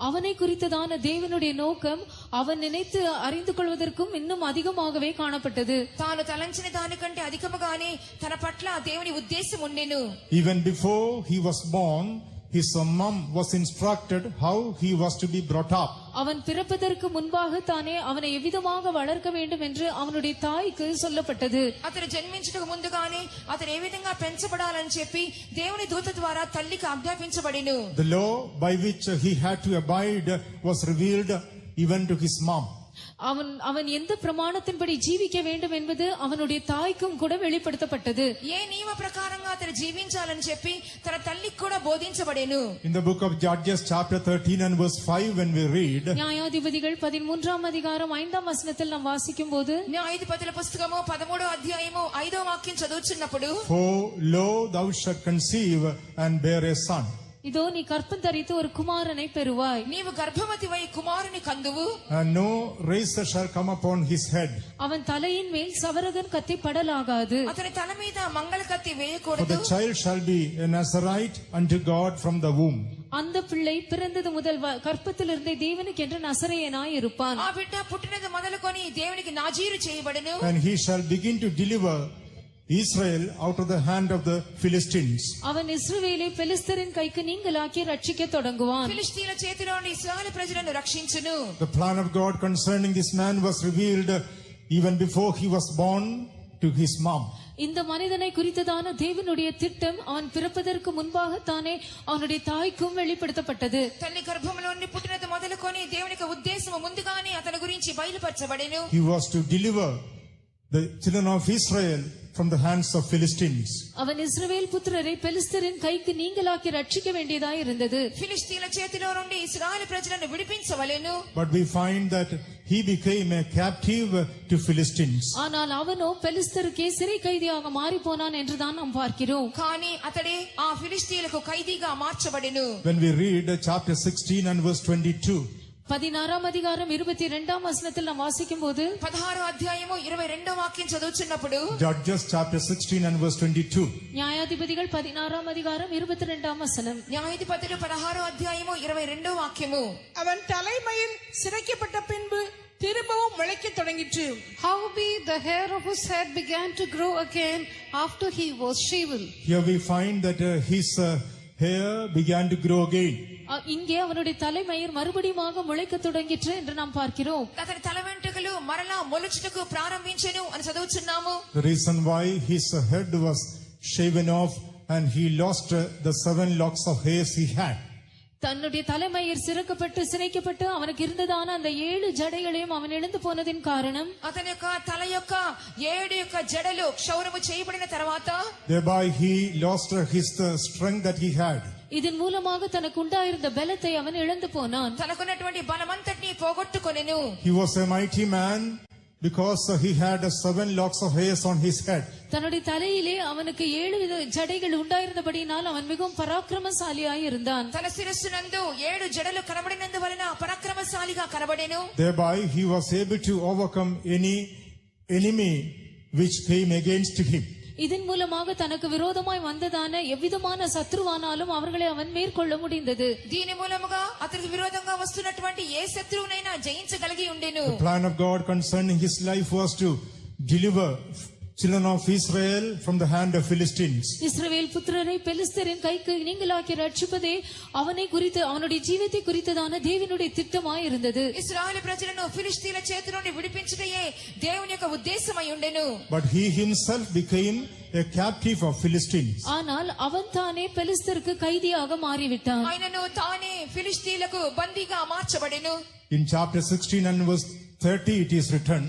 அவனை குறித்ததான தேவனுடைய நோக்கம் அவன் நினைத்து அறிந்து கொள்வதற்கும் இன்னும் அதிகமாகவே காணப்பட்டது. తాను తలంచిన దానికంటే అధికముగానే తన పట్ల దేవుని ఉద్దేశం ఉండెను. Even before he was born, his mom was instructed how he was to be brought up. அவன் பிறப்பதற்கு முன்பாக தானே அவனை எவ்விதமாக வளர்க்க வேண்டும் என்று அவனுடைய தாய்க்கு சொல்லப்பட்டது. అతను జన్మించుటకు ముందుగానే అతను ఏ విధంగా పెంచబడాలని చెప్పి దేవుని దూత ద్వారా తల్లికి ఆజ్ఞాపించబడెను. The law by which he had to abide was revealed even to his mom. அவன் எந்த பிரமாணத்தின்படி ஜீவிக்க வேண்டும் என்பது அவனுடைய தாய்க்கும் கூட வெளிப்படுத்தப்பட்டது. ఏ నియమ ప్రకారంగా అతను జీవించాలని చెప్పి తన తల్లికి కూడా బోధించబడెను. In the book of Judges chapter 13 and verse 5 when we read, நியாயாதிபதிகள் 13ஆம் அதிகாரம் 5ஆம் வசனத்தில் நாம் வாசிக்கும் போது న్యాయాధిపతుల పుస్తకము 13వ అధ్యాయము 5వ వాక్యం చదువుచున్నప్పుడు, for lo thou shalt conceive and bear a son. இதோ நீ கற்பம் தரித்து ஒரு குமாரனை பெறுவாய். నీవు గర్భవతివై కుమారుని కందువు. And no razor shall come upon his head. அவன் தலையின் மேல் சவரகன் கத்தி படலாகாது. అతని తల మీద మంగళ కత్తి For వేయకూడదు. the child shall be a Nazarite unto God from the womb. அந்த பிள்ளை பிறந்தது முதல் கற்பத்திலிருந்தே தேவனுக்கு என்று நசரேயனாய் இருப்பான். ఆ బిడ్డ పుట్టినది మొదలుకొని దేవునికి నాజీరు చేయబడెను. And he shall begin to deliver Israel out of the hand of the Philistines. அவன் இஸ்ரவேலை பெலிஸ்தரின் கைக்கு நீங்களாக்கி ரட்சிக்க தொடங்குவான். ఫిలిష్తీయుల చేతిలో నుండి ఇశ్రాయేలు ప్రజలను రక్షించును. The plan of God concerning this man was revealed even before he was born to his mom. இந்த மனிதனை குறித்ததான தேவனுடைய திட்டம் அவன் பிறப்பதற்கு முன்பாக தானே அவனுடைய தாய்க்கும் வெளிப்படுத்தப்பட்டது. తల్లి గర్భంలో నుండి పుట్టినది మొదలుకొని దేవునికి ఉద్దేశము ముందుగానే అతని గురించి బయలుపరచబడెను. He was to deliver the children of Israel from the hands of Philistines. அவன் இஸ்ரவேல் புத்திரரை பெலிஸ்தரின் கைக்கு நீங்களாக்கி ரட்சிக்க வேண்டியதாய் இருந்தது. ఫిలిష్తీయుల చేతిలో నుండి ఇశ్రాయేలు ప్రజలను విడిపించవలెను. But we find that he became a captive to Philistines. ஆனால் அவனோ பெலிஸ்தருக்கே சிறை கைதியாக மாறி போனான் என்றுதான் நாம் பார்க்கிறோம். కానీ అతడే ఆ ఫిలిష్తీయులకు ఖైదీగా మార్చబడెను. When we read chapter 16 and verse 22, 16ஆம் அதிகாரம் 22ஆம் வசனத்தில் நாம் வாசிக்கும் போது 16వ అధ్యాయము 22వ వాక్యం చదువుచున్నప్పుడు, Judges chapter 16 and verse 22. நியாயாதிபதிகள் 16ஆம் அதிகாரம் 22ஆம் வசனம். న్యాయాధిపతులు 16వ అధ్యాయము 22వ వాక్యము, அவன் தலைமையில் சிரைக்கப்பட்ட பின்பு திரும்பவும் முளைக்க தொடங்கிற்று. Howbeit the hair of his head began to grow again after he was shaven. Here we find that his hair began to grow again. இங்கே அவனுடைய தலைமயிர் மறுபடியும் முளைக்க தொடங்கிற்று என்று நாம் பார்க்கிறோம். అతని తల వెంట్రుకలు మరలా మొలుచుటకు ప్రారంభించెను అని చదువుచున్నాము. The reason why his head was shaven off and he lost the 7 locks of hairs he had. தன்னுடைய தலைமயிர் சிரைக்கப்பட்டு அவனுக்கு இருந்ததான அந்த 7 ஜடைகளையும் அவன் இழந்து போனதின் காரணம் అతని యొక్క తల యొక్క 7 యొక్క జడలు క్షౌరము చేయబడిన తర్వాత Thereby he lost his strength that he had. இதன் மூலமாக தனக்கு உண்டாயிருந்த பலத்தை அவன் இழந்து போனான். తనకున్నటువంటి బలమంతటిని పోగొట్టుకొనెను. He was a mighty man because he had 7 locks of hairs on his head. தன்னுடைய தலையிலே அவனுக்கு 7 ஜடைகள் உண்டாயிருந்தபடியினால் அவன் மிகவும் பராக்கிரமசாலியாய் இருந்தான். తన శిరస్సునందు 7 జడలు కనబడినందువలన పరాక్రమశాలిగా కనబడెను. Thereby he was able to overcome any enemy which came against him. இதன் மூலமாக தனக்கு விரோதமாய் வந்ததான எவ்விதமான சத்ருவானாலும் அவர்களை அவன் மேற்கொள்ள முடிந்தது. దీని మూలముగా అతనికి విరోధంగా వస్తున్నటువంటి ఏ శత్రువునైనా జయించగలిగి ఉండెను. The plan of God concerning his life was to deliver children of Israel from the hand of Philistines. இஸ்ரவேல் புத்திரரை பெலிஸ்தரின் கைக்கு நீங்களாக்கி ரட்சிப்பதே அவனை குறித்து அவனுடைய ஜீவித்தை குறித்ததான தேவனுடைய திட்டமாய் இருந்தது. ఇశ్రాయేలు ప్రజలను ఫిలిష్తీయుల చేతి నుండి విడిపించుటయే దేవుని యొక్క ఉద్దేశమై ఉండెను. But he himself became a captive of Philistines. ஆனால் அவன் தானே பெலிஸ்தருக்கு கைதியாக மாறிவிட்டான். ఆయనను తానే ఫిలిష్తీయులకు బందీగా మార్చబడెను. In chapter 16 and verse 30 it is written,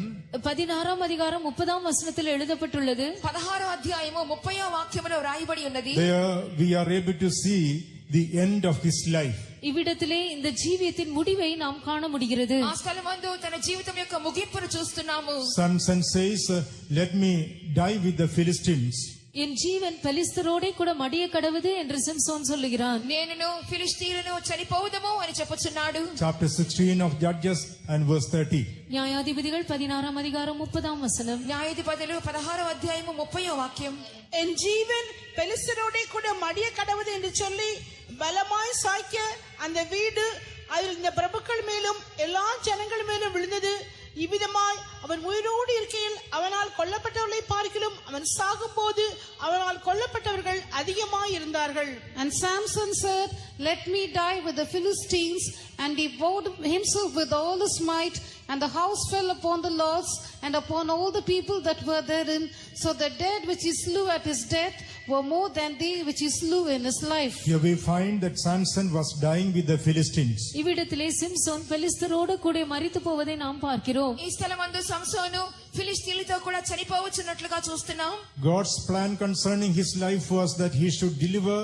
16 அதிகாரம் 30 வசனத்தில் எழுதப்பட்டுள்ளது. 16 అధ్యాయము 30వ వాక్యములో రాయబడి ఉన్నది. there we are able to see the end of his life. இவ்விடத்திலே இந்த ஜீவியத்தின் முடிவை நாம் காண முடிகிறது. ఆ స్థలమందు తన జీవితం యొక్క ముగింపును చూస్తున్నాము. Samson says, let me die with the Philistines. என் ஜீவன் பெலிஸ்தரோடே கூட மடிய கடவுது என்று சிம்சோன் சொல்லுகிறான். నేనును ఫిలిష్తీయులను చనిపోవుదము అని చెప్పుచున్నాడు. Chapter 16 of Judges and verse 30. நியாயாதிபதிகள் 16 அதிகாரம் 30 வசனம். న్యాయాధిపతులు 16వ అధ్యాయము 30వ వాక్యం. என் ஜீவன் பெலிஸ்தரோடே கூட மடிய கடவுது என்று சொல்லி பலமாய் சாய்க்க அந்த வீடு அதில் இந்த பிரபுக்கள் மேலும் எல்லா ஜனங்கள் மேலும் விழுந்தது. இவ்விதமாய் அவன் உயிரோடு இருக்கையில் அவனால் கொல்லப்பட்டவர்களை பார்க்கிலும் அவன் சாகும்போது அவனால் கொல்லப்பட்டவர்கள் அதிகமாய் இருந்தார்கள். And Samson said, let me die with the Philistines. And he bowed himself with all his might, and the house fell upon the lords and upon all the people that were therein. So the dead which he slew at his death were more than they which he slew in his life. Here we find that Samson was dying with the Philistines. இவ்விடத்திலே சிம்சோன் பெலிஸ்தரோடு கூட மரித்து போவதை நாம் பார்க்கிறோம். ఈ స్థలమందు సంసోను ఫిలిష్తీయులతో కూడా చనిపోవచ్చున్నట్లుగా చూస్తున్నాం. God's plan concerning his life was that he should deliver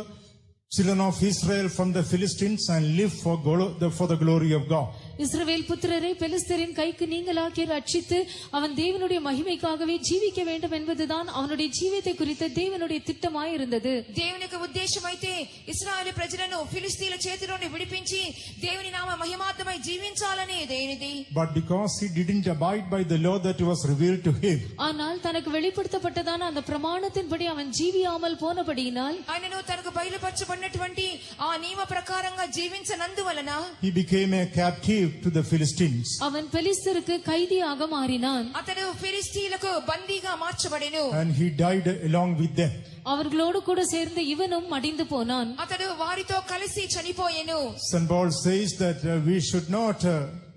children of Israel from the Philistines and live for the glory of God. இஸ்ரவேல் புத்திரரை பெலிஸ்தரின் கைக்கு நீங்களாக்கி ரட்சித்து அவன் தேவனுடைய மகிமைக்காகவே ஜீவிக்க வேண்டும் என்பதுதான் அவனுடைய ஜீவியத்தை குறித்த தேவனுடைய திட்டமாய் இருந்தது. దేవుని యొక్క ఉద్దేశం అయితే ఇశ్రాయేలు ప్రజలను ఫిలిష్తీయుల చేతి నుండి విడిపించి దేవుని నామ మహిమార్థమై జీవించాలని దేనిది. But because he didn't abide by the law that was revealed to him, ஆனால் தனக்கு வெளிப்படுத்தப்பட்டதான அந்த பிரமாணத்தின்படி அவன் ஜீவியாமல் போனபடியினால் ఆయనను తనకు బయలుపరచబడినటువంటి ఆ నియమ ప్రకారంగా జీవించనందువలన he became a captive to the Philistines. அவன் பெலிஸ்தருக்கு கைதியாக மாறினான். అతడు ఫిలిష్తీయులకు బందీగా మార్చబడెను. And he died along with them. அவர்களோடு கூட சேர்ந்து இவனும் மடிந்து போனான். అతడు వారితో కలిసి చనిపోయెను. St. Paul says that we should not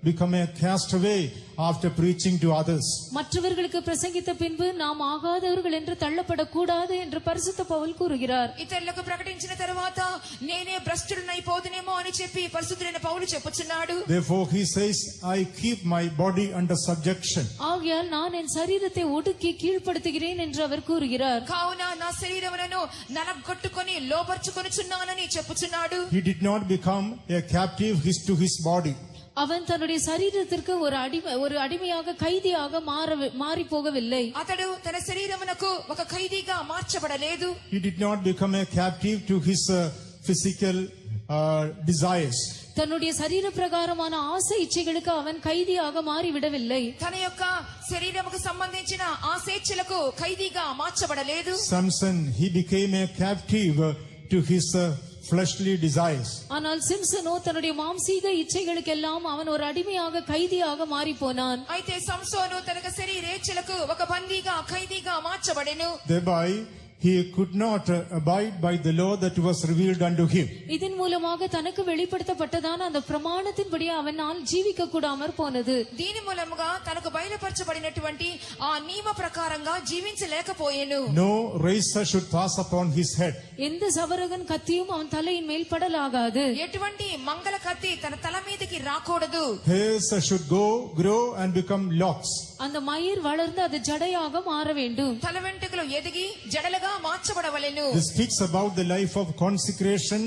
become a castaway after preaching to others. மற்றவர்களுக்கு பிரசங்கித்த பின்பு நாம் ஆகாதவர்கள் என்று தள்ளப்படக்கூடாது என்று பரிசுத்த பவுல் கூறுகிறார். ఇతరులకు ప్రకటించిన తర్వాత నేనే భ్రష్టుడనైపోదునేమో అని చెప్పి పరిశుద్ధుడైన పౌలు చెప్పుచున్నాడు. Therefore he says, I keep my body under subjection. ஆகையால் நான் என் சரீரத்தை ஒடுக்கி கீழ்ப்படுத்துகிறேன் என்று அவர் கூறுகிறார். కావున నా శరీరములను నలగొట్టుకొని లోబర్చుకొనుచున్నానని చెప్పుచున్నాడు. He did not become a captive to his body. அவன் தன்னுடைய சரீரத்திற்கு ஒரு அடிமையாக கைதியாக மாறி போகவில்லை. అతడు తన శరీరమునకు ఒక ఖైదీగా మార్చబడలేదు. He did not become a captive to his physical desires. தன்னுடைய சரீர பிரகாரமான ஆசை இச்சைகளுக்கு அவன் கைதியாக மாறிவிடவில்லை. తన యొక్క శరీరముకు సంబంధించిన ఆశేచ్ఛలకు ఖైదీగా మార్చబడలేదు. Samson, he became a captive to his fleshly desires. ஆனால் சிம்சனோ தன்னுடைய மாம்சீக இச்சைகளுக்கெல்லாம் அவன் ஒரு அடிமையாக கைதியாக மாறி போனான். అయితే సంసోను తన శరీరేచ్ఛలకు ఒక బందీగా ఖైదీగా మార్చబడెను. Thereby he could not abide by the law that was revealed unto him. இதன் மூலமாக தனக்கு வெளிப்படுத்தப்பட்டதான அந்த பிரமாணத்தின்படி அவனால் ஜீவிக்க கூடாமற் போனது. దీని మూలముగా తనకు బయలుపరచబడినటువంటి ఆ నియమ ప్రకారంగా జీవించలేకపోయెను. No razor should pass upon his head. எந்த சவரகன் கத்தியும் அவன் தலையின் மேல் படலாகாது. ఎటువంటి మంగళ కత్తి తన తల మీదకి రాకూడదు. Hairs should grow and become locks. அந்த மயிர் வளர்ந்து அது ஜடையாக மாற வேண்டும். తల వెంట్రుకలు ఎదిగి జడలుగా మార్చబడవలెను. This speaks about the life of consecration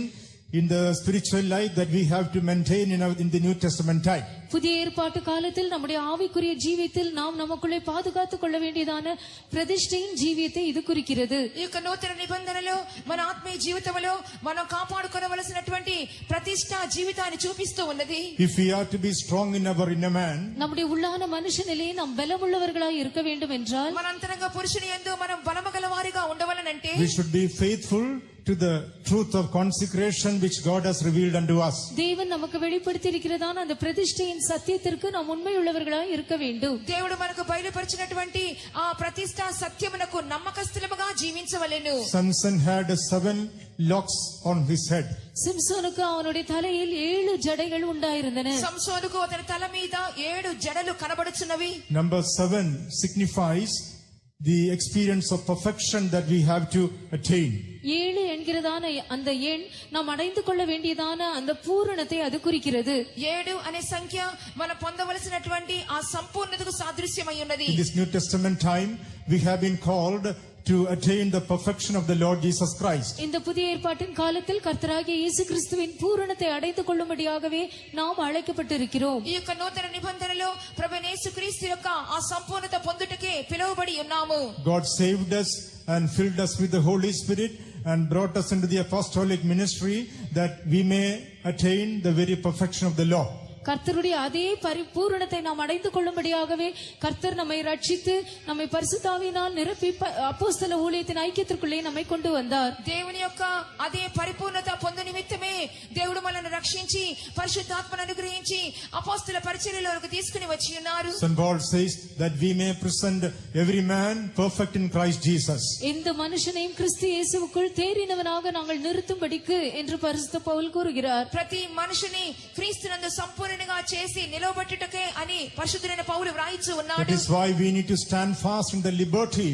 in the spiritual life that we have to maintain in the New Testament time. புதிய ஏற்பாட்டு காலத்தில் நம்முடைய ஆவிக்குரிய ஜீவியத்தில் நாம் நமக்குள்ளே பாதுகாத்துக் கொள்ள வேண்டியதான பிரதிஷ்டையின் ஜீவியத்தை இது குறிக்கிறது. ఈ యొక్క నూతన నిబంధనలో మన ఆత్మీయ జీవితంలో మనం కాపాడుకోవలసినటువంటి ప్రతిష్ఠ జీవితాన్ని చూపిస్తూ ఉన్నది. If we are to be strong in our inner man, நம்முடைய உள்ளான மனுஷனிலே நாம் பலமுள்ளவர்களாய் இருக்க வேண்டும் என்றால் మన అంతరంగ పురుషుని యందు మనం బలమగల వారిగా ఉండవలనంటే we should be faithful to the truth of consecration which God has revealed unto us. தேவன் நமக்கு வெளிப்படுத்தி இருக்கிறதான அந்த பிரதிஷ்டையின் சத்தியத்திற்கு நாம் உண்மையுள்ளவர்களாய் இருக்க வேண்டும். దేవుడు మనకు బయలుపరిచినటువంటి ఆ ప్రతిష్ఠ సత్యమునకు నమ్మకస్తులముగా జీవించవలెను. Samson had 7 locks on his head. சிம்சோனுக்கு அவனுடைய தலையில் 7 ஜடைகள் உண்டாயிருந்தன. సంసోనుకు అతని తల మీద 7 జడలు కనబడుచున్నవి. Number 7 signifies the experience of perfection that we have to attain. 7 என்கிறதான அந்த எண் நாம் அடைந்து கொள்ள வேண்டியதான அந்த பூரணத்தை அது குறிக்கிறது. 7 అనే సంఖ్య మనం పొందవలసినటువంటి ఆ సంపూర్ణతకు సాదృశ్యమై ఉన్నది. In this New Testament time, we have been called to attain the perfection of the Lord Jesus Christ. இந்த புதிய ஏற்பாட்டின் காலத்தில் கர்த்தராகிய இயேசு கிறிஸ்துவின் பூரணத்தை அடைந்து கொள்ளும்படியாகவே நாம் அழைக்கப்பட்டிருக்கிறோம். ఈ యొక్క నూతన నిబంధనలో ప్రభువైన యేసుక్రీస్తు యొక్క ఆ సంపూర్ణత పొందుటకే పిలువబడి ఉన్నాము. God saved us and filled us with the Holy Spirit and brought us into the apostolic ministry that we may attain the very perfection of the law. கர்த்தருடைய அதே பரிபூரணத்தை நாம் அடைந்து கொள்ளும்படியாகவே கர்த்தர் நம்மை ரட்சித்து நம்மை பரிசுத்தாவியினால் நிரப்பி அப்போஸ்தல ஊழியத்தின் ஐக்கியத்திற்குள்ளே நம்மை கொண்டு வந்தார். దేవుని యొక్క అదే పరిపూర్ణత పొందు నిమిత్తమే దేవుడు మనల్ని రక్షించి పరిశుద్ధాత్మను అనుగ్రహించి అపోస్తల పరిచర్యలోకి తీసుకుని వచ్చి ఉన్నారు. St. Paul says that we may present every man perfect in Christ Jesus. இந்த மனுஷனையும் கிறிஸ்து இயேசுவுக்குள் தேறினவனாக நாங்கள் நிறுத்தும்படிக்கு என்று பரிசுத்த பவுல் கூறுகிறார். ప్రతి మనిషిని క్రీస్తునందు సంపూర్ణంగా చేసి నిలవబెట్టుటకే అని పరిశుద్ధుడైన పౌలు వ్రాయిచు That ఉన్నాడు. is why we need to stand fast in the liberty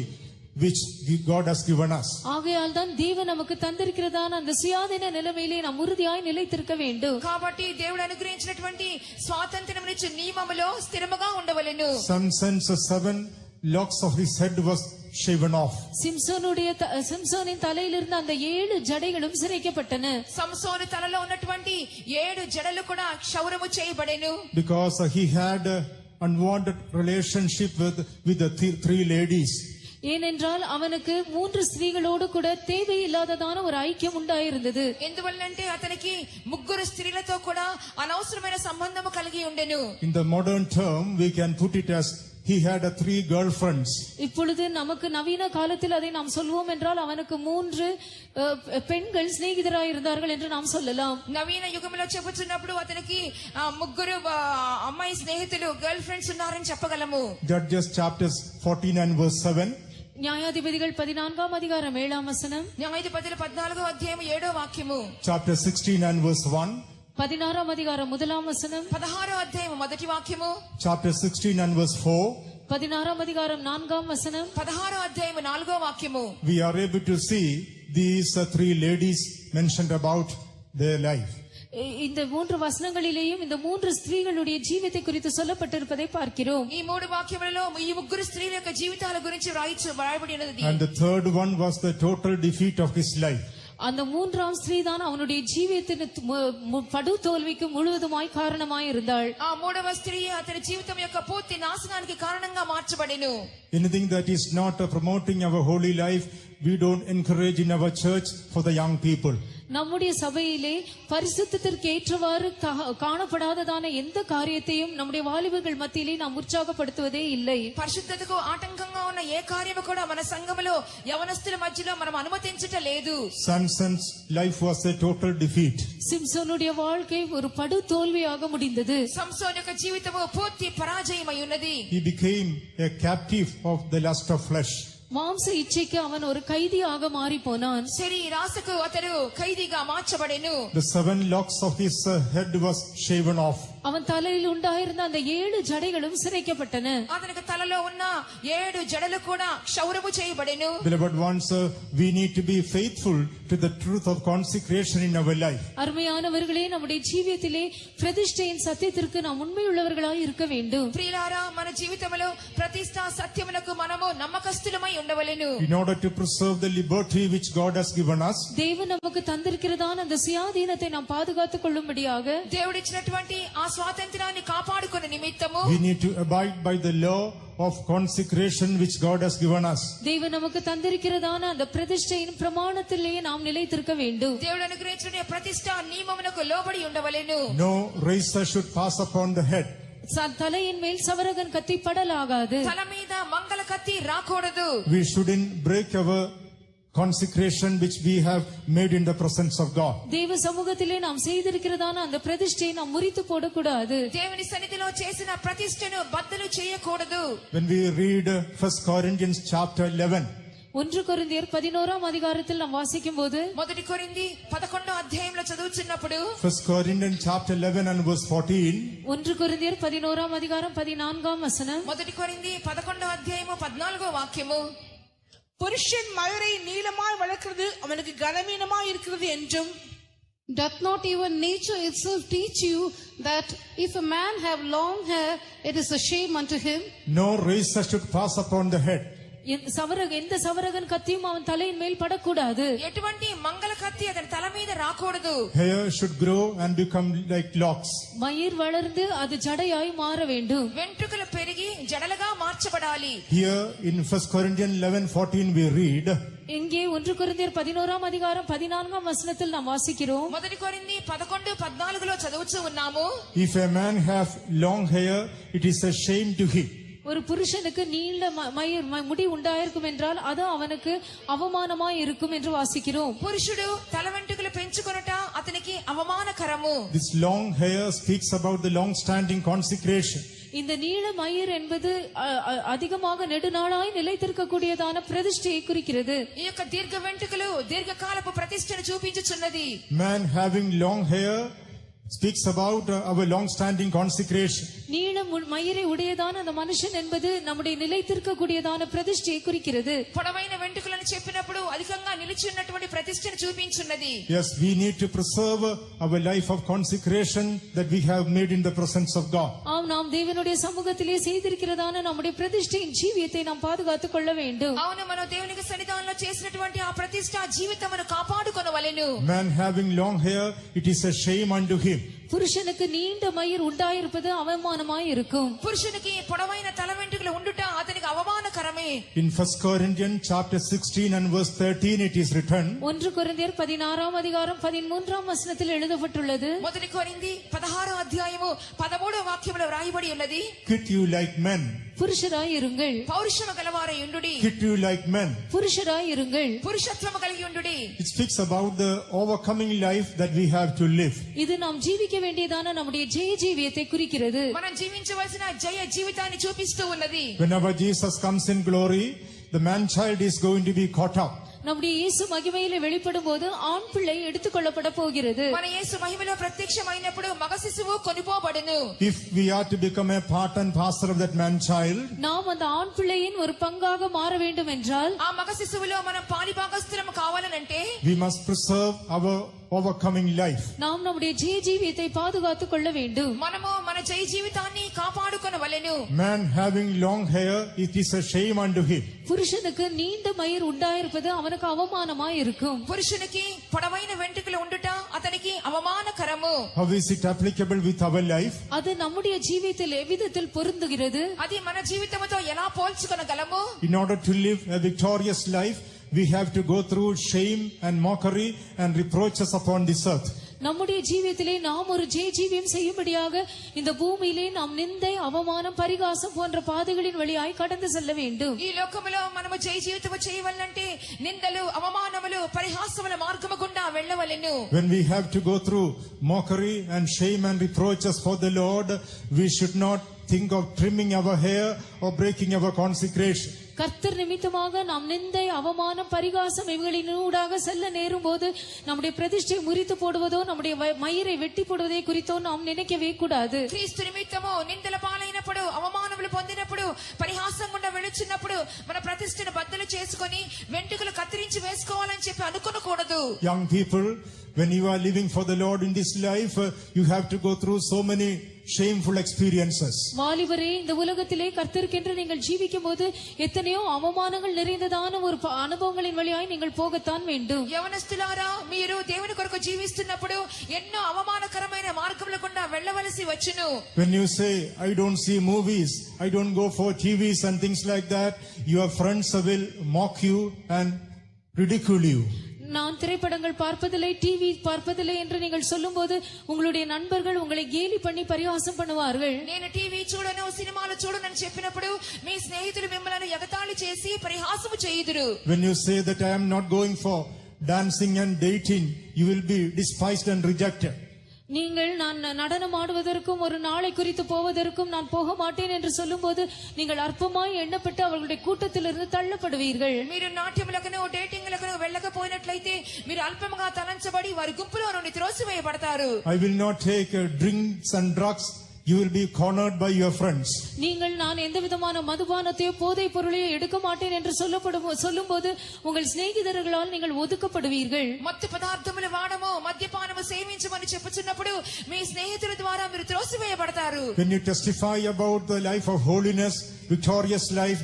which God has given us. ஆகையால் தான் தேவன் நமக்கு தந்திருக்கிறதான அந்த சுயாதீன நிலைமையிலே நாம் உறுதியாய் நிலைத்திருக்க வேண்டும். కాబట్టి దేవుడు అనుగ్రహించినటువంటి స్వాతంత్ర్యమునిచ్చు నియమములో స్థిరముగా ఉండవలెను. Samson's 7 locks of his head was shaven off. சிம்சோனின் தலையிலிருந்து அந்த 7 ஜடைகளும் சிரைக்கப்பட்டன. సంసోను తలలో ఉన్నటువంటి 7 జడలు కూడా క్షౌరము చేయబడెను. Because he had an unwanted relationship with the 3 ladies. ஏனென்றால் அவனுக்கு 3 ஸ்திரீகளோடு கூட தேவையில்லாததான ஒரு ஐக்கியம் உண்டாயிருந்தது. ఎందువల్లంటే అతనికి 3 స్త్రీలతో కూడా అనవసరమైన సంబంధము కలిగి ఉండెను. In the modern term we can put it as he had 3 girlfriends. இப்பொழுது நமக்கு நவீன காலத்தில் அதை நாம் சொல்வோம் என்றால் அவனுக்கு 3 பெண்கள் சிநேகிதராய் இருந்தார்கள் என்று நாம் சொல்லலாம். నవీన యుగంలో చెప్పుచున్నప్పుడు అతనికి 3 అమ్మాయి స్నేహితులు గర్ల్ ఫ్రెండ్స్ ఉన్నారని చెప్పగలము. Judges chapters 14 and verse 7. நியாயாதிபதிகள் 14ஆம் அதிகாரம் 7ஆம் வசனம். న్యాయాధిపతుల 14వ అధ్యాయం 7వ వాక్యము. Chapter 16 and verse 1. 16ஆம் அதிகாரம் 1ஆம் வசனம். 16వ అధ్యాయం మొదటి వాక్యము. Chapter 16 and verse 4. 16ஆம் அதிகாரம் 4ஆம் வசனம். 16వ అధ్యాయం 4వ వాక్యము. We are able to see these 3 ladies mentioned about their life. இந்த 3 வசனங்களிலேயும் இந்த 3 ஸ்திரீகளுடைய ஜீவித்தை குறித்து சொல்லப்பட்டிருப்பதை பார்க்கிறோம். ఈ 3 వాక్యములలో ఈ 3 స్త్రీల యొక్క జీవితాల గురించి వ్రాయబడి ఉన్నది. And the third one was the total defeat of his life. அந்த 3ஆம் ஸ்திரீ தான் அவனுடைய ஜீவியத்தின் படு தோல்விக்கு முழுவதுமாய் காரணமாய் இருந்தாள். ఆ 3వ స్త్రీ అతని జీవితం యొక్క పూర్తి నాశనానికి కారణంగా మార్చబడెను. Anything that is not promoting our holy life, we don't encourage in our church for the young people. நம்முடைய சபையிலே பரிசுத்தத்திற்கு ஏற்றவாறு காணப்படாததான எந்த காரியத்தையும் நம்முடைய வாலிபர்கள் மத்தியிலே நாம் உற்சாகப்படுத்துவதே இல்லை. పరిశుద్ధతకు ఆటంకంగా ఉన్న ఏ కార్యము కూడా మన సంఘములో యవనస్తుల మధ్యలో మనం అనుమతించట లేదు. Samson's life was a total defeat. சிம்சோனுடைய வாழ்க்கை ஒரு படு தோல்வியாக முடிந்தது. సంసోను యొక్క జీవితము పూర్తి పరాజయమై ఉన్నది. He became a captive of the lust of flesh. మాంస ఇచ్ఛకి అవన్ ఒక ఖైదీగా మారిపోనాన్. శరీరాశకు అతడు ఖైదీగా మార్చబడెను. The 7 locks of his head was shaven off. அவன் தலையில் உண்டாயிருந்த அந்த 7 ஜடைகளும் சிரைக்கப்பட்டன. అతనికి తలలో ఉన్న 7 జడలు కూడా క్షౌరము చేయబడెను. Beloved ones, we need to be faithful to the truth of consecration in our life. அருமையானவர்களே, நம்முடைய ஜீவியத்திலே பிரதிஷ்டையின் சத்தியத்திற்கு நாம் உண்மையுள்ளவர்களாய் இருக்க வேண்டும். ప్రియులారా, మన జీవితంలో ప్రతిష్ఠ సత్యములకు మనము నమ్మకస్తులమై ఉండవలెను. In order to preserve the liberty which God has given us, தேவன் நமக்கு தந்திருக்கிறதான அந்த சுயாதீனத்தை நாம் பாதுகாத்துக் கொள்ளும்படியாக దేవుడిచ్చినటువంటి ఆ స్వాతంత్రాన్ని కాపాడుకునే నిమిత్తము we need to abide by the law of consecration which God has given us. தேவன் நமக்கு தந்திருக்கிறதான அந்த பிரதிஷ்டையின் பிரமாணத்திலே நாம் நிலைத்திருக்க வேண்டும். దేవుడు అనుగ్రహించిన ప్రతిష్ఠ నియమమునకు లోబడి ఉండవలెను. No razor should pass upon the head. தலையின் மேல் சவரகன் கத்தி படலாகாது. తల మీద మంగళ కత్తి రాకూడదు. We shouldn't break our consecration which we have made in the presence of God. தேவ சமூகத்திலே நாம் செய்திருக்கிறதான அந்த பிரதிஷ்டையை நாம் முறித்து போடக்கூடாது. దేవుని సన్నిధిలో చేసిన ప్రతిష్టను బద్దలు చేయకూడదు. When we read 1 Corinthians chapter 11, 1 கொரிந்தியர் 11ஆம் அதிகாரத்தில் நாம் வாசிக்கும்போது, మొదటి కొరింథీ 11వ అధ్యాయంలో చదువుతున్నప్పుడు 1 Corinthians chapter 11 and verse 14, 1 கொரிந்தியர் 11ஆம் அதிகாரம் 14ஆம் வசனம், మొదటి కొరింథీ 11వ అధ్యాయము 14వ వాక్యము, புருஷன் மயிரை நீளமாய் வளர்க்கிறது அவனுக்கு கனவீனமாய் இருக்கிறது என்றும், Doth not even nature itself teach you that if a man have long hair, it is a shame unto him? no razor should pass upon the head. எந்த சவரகன் கத்தியும் அவன் தலையின் மேல் படக்கூடாது. ఎటువంటి మంగళ కత్తి అతని తల మీద రాకూడదు. Hair should grow and become like locks. மயிர் வளர்ந்து அது ஜடையாய் மாற வேண்டும். వెంట్రుకలు పెరిగి జడలుగా మార్చబడాలి. Here in 1 Corinthians 11:14 we read, இங்கே 1 கொரிந்தியர் 11ஆம் அதிகாரம் 14ஆம் வசனத்தில் நாம் வாசிக்கிறோம், మొదటి కొరింథీ 11:14లో చదువుతూ ఉన్నాము. if a man have long hair, it is a shame to him. ஒரு புருஷனுக்கு நீண்ட முடி உண்டாயிருக்கும் என்றால் அது அவனுக்கு அவமானமாய் இருக்கும் என்று வாசிக்கிறோம். పురుషుడు తల వెంట్రుకలు పెంచుకొనుట అతనికి అవమానకరము. This long hair speaks about the long standing consecration. இந்த நீள மயிர் என்பது அதிகமாக நெடுநாளாய் நிலைத்திருக்கக்கூடியதான பிரதிஷ்டையை குறிக்கிறது. ఈ యొక్క దీర్ఘ వెంట్రుకలు దీర్ఘకాలపు ప్రతిష్టను చూపించుచున్నది. Man having long hair speaks about our long standing consecration. நீள மயிரை உடையதான அந்த மனுஷன் என்பது நம்முடைய நிலைத்திருக்கக்கூடியதான பிரதிஷ்டையை குறிக்கிறது. పొడవైన వెంట్రుకలను చెప్పినప్పుడు అధికంగా నిలిచి ఉన్నటువంటి ప్రతిష్టను చూపించున్నది. Yes, we need to preserve our life of consecration that we have made in the presence of God. ஆம், நாம் தேவனுடைய சமூகத்திலே செய்திருக்கிறதான நம்முடைய பிரதிஷ்டையின் ஜீவியத்தை நாம் பாதுகாத்துக் கொள்ள வேண்டும். అవును, మనం దేవునికి సన్నిధానంలో చేసినటువంటి ఆ ప్రతిష్ట జీవితమును కాపాడుకొనవలెను. Man having long hair, it is a shame unto him. புருஷனுக்கு நீண்ட மயிர் உண்டாயிருப்பது அவமானமாய் இருக்கும். పురుషునికి పొడవైన తల వెంట్రుకలు ఉండుట అతనికి అవమానకరమే. In 1 Corinthians chapter 16 and verse 13 it is written, 1 கொரிந்தியர் 16ஆம் அதிகாரம் 13ஆம் வசனத்தில் எழுதப்பட்டுள்ளது, మొదటి కొరింథీ 16వ అధ్యాయము 13వ వాక్యములో వ్రాయబడి ఉన్నది, quit you like men. புருஷராய் இருங்கள். పౌరుషము గలవారై ఉండుడి. Quit you like men. புருஷராய் இருங்கள். పురుషత్వము కలిగి ఉండుడి. It speaks about the overcoming life that we have to live. இது நாம் ஜீவிக்க வேண்டியதான நம்முடைய ஜெய ஜீவியத்தை குறிக்கிறது. మనం జీవించవలసిన జయ జీవితాన్ని చూపిస్తూ ఉన్నది. Whenever Jesus comes in glory, the man child is going to be caught up. நம்முடைய இயேசு மகிமையிலே வெளிப்படும் போது ஆண் பிள்ளை எடுத்துக்கொள்ளப்பட போகிறது. మన యేసు మహిమలో ప్రత్యక్షమైనప్పుడు మగ శిశువు కొనిపోబడును. If we are to become a part and parcel of that man child, நாம் அந்த ஆண் பிள்ளையின் ஒரு பங்காக மாற வேண்டும் என்றால் ఆ మగ శిశువులో మనం పాలిభాగస్థులం కావాలనంటే we must preserve our overcoming life. நாம் நம்முடைய ஜெய ஜீவியத்தை பாதுகாத்துக் கொள்ள வேண்டும். మనము మన జయ జీవితాన్ని కాపాడుకొనవలెను. Man having long hair, it is a shame unto him. புருஷனுக்கு நீண்ட மயிர் உண்டாயிருப்பது அவனுக்கு அவமானமாய் இருக்கும். పురుషునికి పొడవైన వెంట్రుకలు ఉండుట అతనికి అవమానకరము. How is it applicable with our life? அது நம்முடைய ஜீவியத்தில் எவ்விதத்தில் பொருந்துகிறது? అది మన జీవితముతో ఎలా పోల్చుకొనగలము? In order to live a victorious life, we have to go through shame and mockery and reproaches upon this earth. நம்முடைய ஜீவியத்திலே நாம் ஒரு ஜெய ஜீவியம் செய்யும்படியாக இந்த பூமியிலே நாம் நிந்தை, அவமானம், பரிகாசம் போன்ற பாதைகளின் வழியாய் கடந்து செல்ல வேண்டும். ఈ లోకములో మనము జయ జీవితము చేయవలనంటే నిందలు, అవమానములు, పరిహాసముల మార్గము గుండా వెళ్ళవలెను. When we have to go through mockery and shame and reproaches for the Lord, we should not think of trimming our hair or breaking our consecration. கர்த்தர் நிமித்தமாக நாம் நிந்தை, அவமானம், பரிகாசம் இவைகளின் ஊடாக செல்ல நேரும் போது நம்முடைய பிரதிஷ்டை முறித்து போடுவதோ நம்முடைய மயிரை வெட்டி போடுவதை குறித்தோ நாம் நினைக்கவே கூடாது. క్రీస్తు నిమిత్తము నిందల పాలైనప్పుడు, అవమానములు పొందినప్పుడు, పరిహాసం గుండా వెళుచున్నప్పుడు మన ప్రతిష్టను బద్దలు చేసుకొని వెంట్రుకలు కత్తిరించి వేసుకోవాలని చెప్పి అనుకోకూడదు. Young people, when you are living for the Lord in this life, you have to go through so many shameful experiences. வாலிபரே, இந்த உலகத்திலே கர்த்தருக்கென்று நீங்கள் ஜீவிக்கும் போது எத்தனையோ அவமானங்கள் நிறைந்ததான ஒரு அனுபவங்களின் வழியாய் நீங்கள் போகத்தான் வேண்டும். యవనస్తులారా, మీరు దేవుని కొరకు జీవిస్తున్నప్పుడు ఎన్నో అవమానకరమైన మార్గముల గుండా వెళ్ళవలసి వచ్చును. When you say, I don't see movies, I don't go for TVs and things like that, your friends will mock you and ridicule you. நான் திரைப்படங்கள் பார்ப்பதில்லை, டிவி பார்ப்பதில்லை என்று நீங்கள் சொல்லும்போது உங்களுடைய நண்பர்கள் உங்களை கேலி பண்ணி பரிகாசம் பண்ணுவார்கள். నేను టీవీ చూడను, సినిమాలు చూడనని చెప్పినప్పుడు మీ స్నేహితులు మిమ్మల్ని ఎగతాళి చేసి పరిహాసము చేయుదురు. When you say that I am not going for dancing and dating, you will be despised and rejected. நீங்கள் நான் நடனம் ஆடுவதற்கும் ஒரு நாளை குறித்து போவதற்கும் நான் போக மாட்டேன் என்று சொல்லும்போது நீங்கள் அற்பமாய் எண்ணப்பட்டு அவர்களுடைய கூட்டத்திலிருந்து தள்ளப்படுவீர்கள். మీరు నాట్యములకు, డేటింగ్లకు వెళ్ళకపోయినట్లయితే మీరు అల్పంగా తలంచబడి వారి గుంపులో నుండి త్రోసివేయబడతారు. I will not take drinks and drugs. You will be cornered by your friends. நீங்கள் நான் எந்த விதமான மதுபானத்தையோ போதை பொருளையோ எடுக்க மாட்டேன் என்று சொல்லும்போது உங்கள் சிநேகிதர்களால் நீங்கள் ஒதுக்கப்படுவீர்கள். మత్తు పదార్థములు వాడము, మద్యపానము సేవించమని చెప్పుచున్నప్పుడు మీ స్నేహితుల ద్వారా మీరు త్రోసివేయబడతారు. When you testify about the life of holiness, victorious life,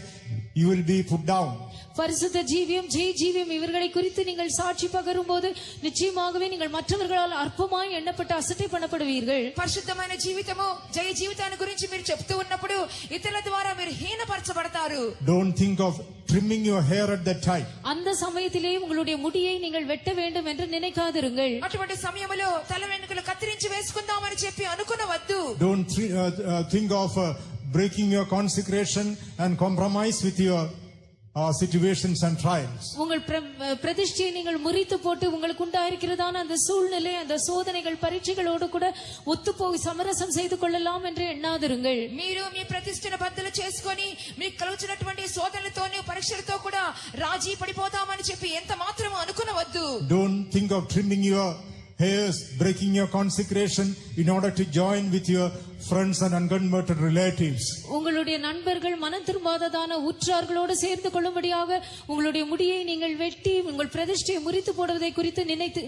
you will be put down. பரிசுத்த ஜீவியம், ஜெய ஜீவியம் இவர்களை குறித்து நீங்கள் சாட்சி பகரும் போது நிச்சயமாகவே நீங்கள் மற்றவர்களால் அற்பமாய் எண்ணப்பட்டு அசட்டை பண்ணப்படுவீர்கள். పరిశుద్ధమైన జీవితము, జయ జీవితాన్ని గురించి మీరు చెప్తూ ఉన్నప్పుడు ఇతరుల ద్వారా మీరు హీనపరచబడతారు. Don't think of trimming your hair at that time. அந்த சமயத்திலே உங்களுடைய முடியை நீங்கள் வெட்ட வேண்டும் என்று நினைக்காதிருங்கள். అటువంటి సమయములో తల వెంట్రుకలు కత్తిరించి వేసుకుందామని చెప్పి అనుకునవద్దు. Don't think of breaking your consecration and compromise with your situations and trials. உங்கள் பிரதிஷ்டையை நீங்கள் முறித்து போட்டு உங்களுக்கு உண்டாயிருக்கிறதான அந்த சூழ்நிலை, அந்த சோதனைகள், பரீட்சைகளோடு கூட ஒத்துப்போய் சமரசம் செய்து கொள்ளலாம் என்று எண்ணாதிருங்கள். మీరు మీ ప్రతిష్టను బద్దలు చేసుకొని మీకు కలుగుతున్నటువంటి శోధనలతోని పరీక్షలతో కూడా రాజీ పడిపోతామని చెప్పి ఎంత మాత్రము అనుకునవద్దు. Don't think of trimming your hairs, breaking your consecration in order to join with your friends and unconverted relatives. உங்களுடைய நண்பர்கள் மனம் திரும்பாததான உற்றார்களோடு சேர்ந்து கொள்ளும்படியாக உங்களுடைய முடியை நீங்கள் வெட்டி உங்கள் பிரதிஷ்டையை முறித்து போடுவதை குறித்து